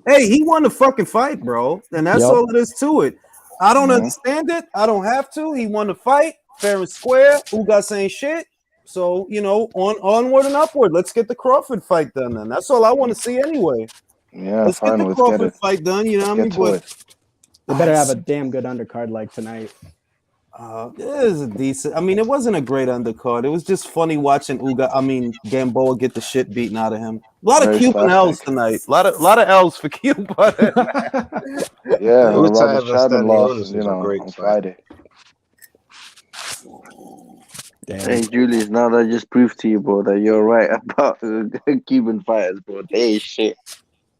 Hey, he won the fucking fight, bro. And that's all it is to it. I don't understand it. I don't have to. He won the fight, fair and square. Ugas ain't shit. So, onward and upward. Let's get the Crawford fight done then. That's all I want to see anyway. Yeah, let's get the Crawford fight done. You know what I mean? But they better have a damn good undercard like tonight. It is a decent. I mean, it wasn't a great undercard. It was just funny watching Gamboa get the shit beaten out of him. A lot of Cuban L's tonight. A lot of L's for Cuba. Yeah, Robert Chapman lost, on Friday. Damn. Hey, Julius, now that I just proved to you, bro, that you're right about Cuban fighters, bro. They shit.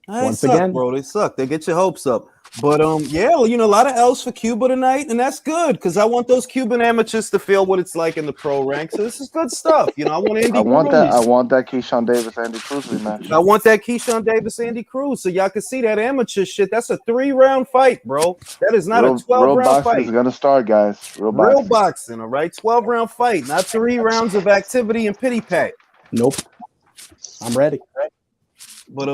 Once again, bro, they suck. They get your hopes up. But a lot of L's for Cuba tonight, and that's good because I want those Cuban amateurs to feel what it's like in the pro ranks. So this is good stuff. I want Andy. I want that Keyshawn Davis Andy Cruz rematch. I want that Keyshawn Davis Andy Cruz, so y'all can see that amateur shit. That's a 3-round fight, bro. That is not a 12-round fight. Is gonna start, guys. Real boxing, all right. 12-round fight, not 3 rounds of activity and pity pat. Nope. I'm ready. But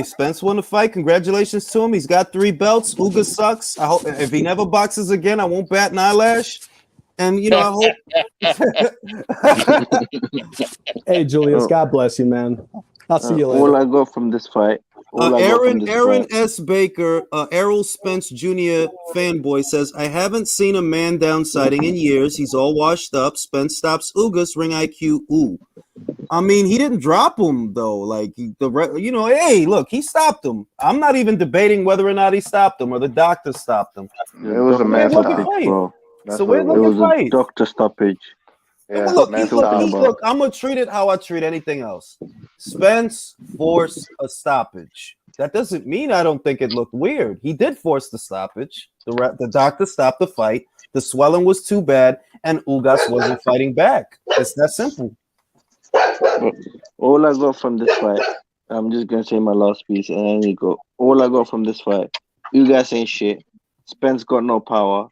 Spence won the fight. Congratulations to him. He's got 3 belts. Ugas sucks. I hope if he never boxes again, I won't bat an eyelash. And I hope. Hey, Julius, God bless you, man. I'll see you later. All I got from this fight. Aaron S. Baker, Errol Spence Jr. fanboy says, I haven't seen a man down sighting in years. He's all washed up. Spence stops Ugas, ring IQ. Ooh. I mean, he didn't drop him though. Hey, look, he stopped him. I'm not even debating whether or not he stopped him or the doctor stopped him. It was a man stoppage, bro. So we're looking fight. A doctor stoppage. Yeah, look, I'm gonna treat it how I treat anything else. Spence forced a stoppage. That doesn't mean I don't think it looked weird. He did force the stoppage. The doctor stopped the fight. The swelling was too bad, and Ugas wasn't fighting back. It's that simple. All I got from this fight, I'm just gonna say my last piece, and then you go. All I got from this fight, Ugas ain't shit. Spence got no power.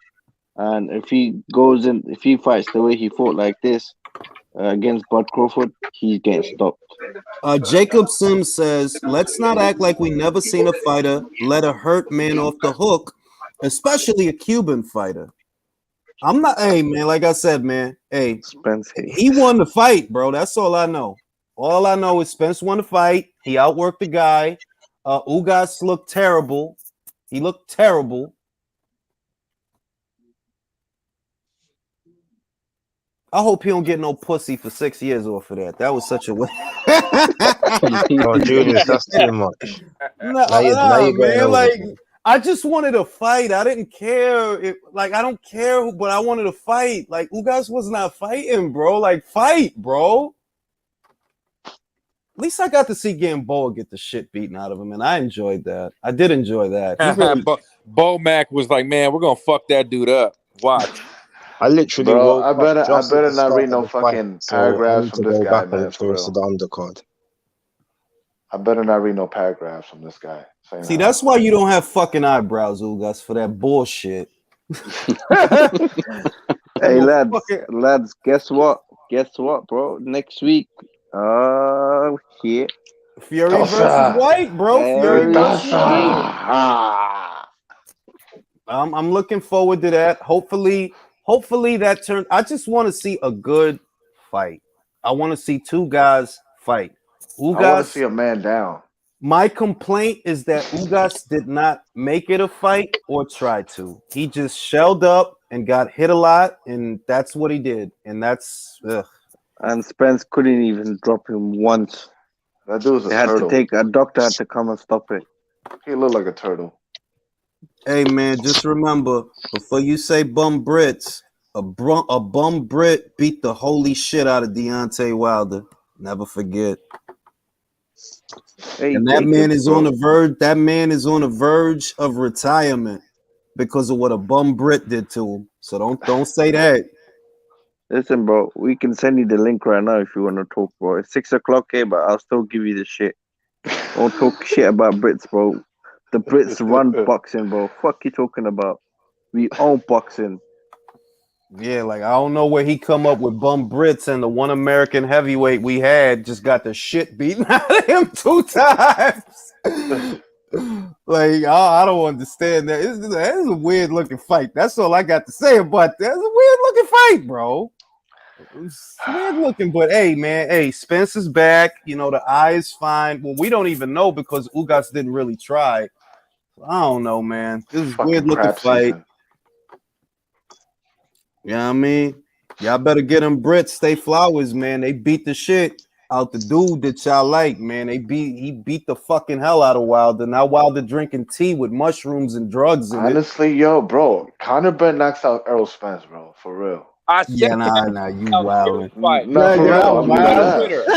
And if he fights the way he fought like this against Bud Crawford, he's getting stopped. Jacob Sims says, let's not act like we never seen a fighter let a hurt man off the hook, especially a Cuban fighter. I'm not, hey, man, like I said, man, hey, Spence, he won the fight, bro. That's all I know. All I know is Spence won the fight. He outworked the guy. Ugas looked terrible. He looked terrible. I hope he don't get no pussy for 6 years off of that. That was such a win. Oh, Julius, that's too much. Man, like I just wanted a fight. I didn't care. I don't care, but I wanted a fight. Like, Ugas was not fighting, bro. Like, fight, bro. At least I got to see Gamboa get the shit beaten out of him, and I enjoyed that. I did enjoy that. Really... Bo Mac was like, man, we're going to fuck that dude up. Watch. I literally Bro, I better at not read no the start fucking of the fight, paragraphs so from I need this to go guy, back man. and watch the rest of the undercard. I better not read no paragraphs from this guy. See, that's why you don't have fucking eyebrows, Ugas, for that bullshit. Hey, lads, guess what? Bro? Next week, shit. Fury versus Whyte, bro. Fury versus Whyte. I'm looking forward to that. Hopefully that turn. I just want to see a good fight. I want to see two guys fight. Ugas, I want to see a man down. My complaint is that Ugas did not make it a fight or try to. He just shelled up and got hit a lot, and that's what he did. And that's And Spence couldn't even drop him once. That dude's a turtle. A doctor had to come and stop it. He looked like a turtle. Hey man, just remember, before you say bum Brits, a bum Brit beat the holy shit out of Deontay Wilder. Never forget. Hey, and that man is on the verge. That man is on the verge of retirement because of what a bum Brit did to him. So don't say that. Listen, bro, we can send you the link right now if you want to talk, bro. It's 6 o'clock here, but I'll still give you the shit. Don't talk shit about Brits, bro. The Brits run boxing, bro. Fuck you talking about? We own boxing. Yeah, like I don't know where he come up with bum Brits, and the one American heavyweight we had just got the shit beaten out of him 2 times. Like I don't understand that. It's a weird looking fight. That's all I got to say about that. It's a weird looking fight, bro. It's weird looking, but hey, man, hey, Spence is back. You know the eye is fine. Well, we don't even know because Ugas didn't really try. I don't know, man. This is a weird looking fight. Season. You know what I mean? Y'all better get them Brits. Stay flowers, man. They beat the shit out the dude that y'all like, man. He beat the fucking hell out of Wilder. Now Wilder drinking tea with mushrooms and drugs in Honestly, yo, bro, Conor Benn knocks out Errol Spence, bro, for real. Yeah, nah, you wild. No, for real. I don't give a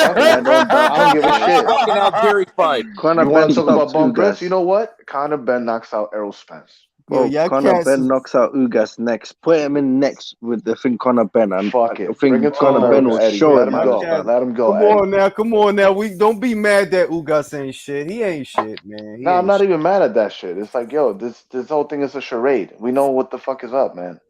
shit. Fucking out Gary fight. You want to talk about bum Brits? You know what? Conor Benn knocks out Errol Spence. Bro, Conor Benn knocks out Ugas next. Put him in next with the thing Conor Benn. And fuck it. I think Conor Benn will show Let him go. Let him go. Come on now. We don't be mad that Ugas ain't shit. He ain't shit, man. No, I'm not even mad at that shit. It's like, yo, this whole thing is a charade. We know what the fuck is up, man.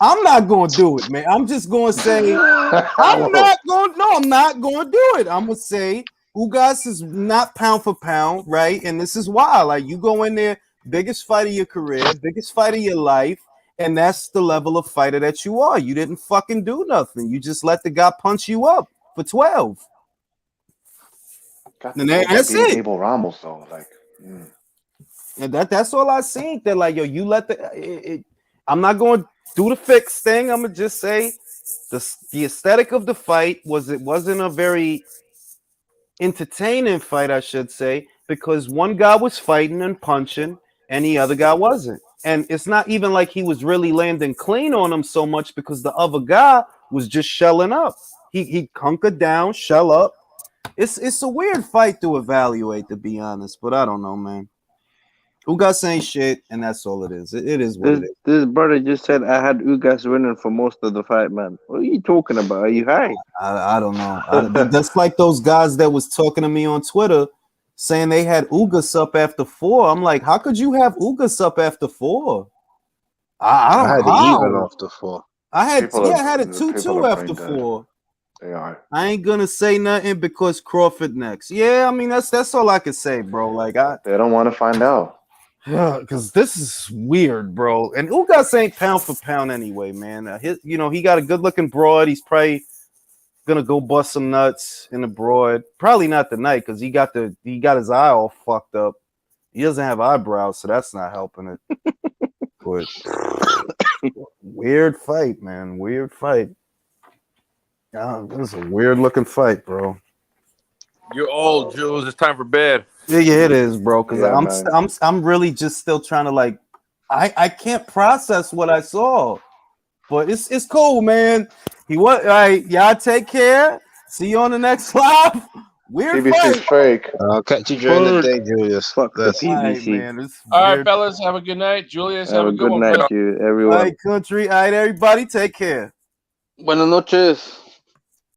I'm not going to do it, man. I'm just going to say I'm not going to do it. I'm going to say Ugas is not pound for pound, right? And this is why. Like, you go in there, biggest fight of your career, biggest fight of your life, and that's the level of fighter that you are. You didn't fucking do nothing. You just let the guy punch you up for 12. And that's it. Abel Ramos, though, like, and that's all I seen. That like, yo, you let I'm not going to do the fix thing. I'm gonna just say the aesthetic of the fight wasn't a very entertaining fight, I should say, because one guy was fighting and punching and the other guy wasn't. And it's not even like he was really landing clean on him so much because the other guy was just shelling up. He hunkered down, shell up. It's a weird fight to evaluate, to be honest, but I don't know, man. Ugas ain't shit, and that's all it is. It is what it is. This brother just said I had Ugas winning for most of the fight, man. What are you talking about? Are you high? I don't know. That's like those guys that was talking to me on Twitter saying they had Ugas up after 4. I'm like, how could you have Ugas up after 4? I had it even after 4. I had it 2-2 after 4. They are. I ain't gonna say nothing because Crawford next. Yeah, I mean that's all I can say, bro. Like they don't want to find out. Yeah, because this is weird, bro. And Ugas ain't pound for pound anyway, man. He got a good-looking broad. He's probably gonna go bust some nuts in the broad. Probably not tonight because he got his eye all fucked up. He doesn't have eyebrows, so that's not helping it. But weird fight, man. Weird fight. This is a weird-looking fight, bro. You're old, Jules. It's time for bed. Yeah, it is, bro. Because Yeah, man. I'm really just still trying to like, I can't process what I saw, but it's cool, man. He was all right. Y'all take care. See you on the next live. Weird PBC's fight. fake. I'll catch you during the day, Julius. Fuck the That's All right, PBC. man. It's All right, weird. fellas, have a good night. Julius, Have have a a good good one, night brother. to you, All everyone. right, country. All right, everybody. Take care. Buenas noches.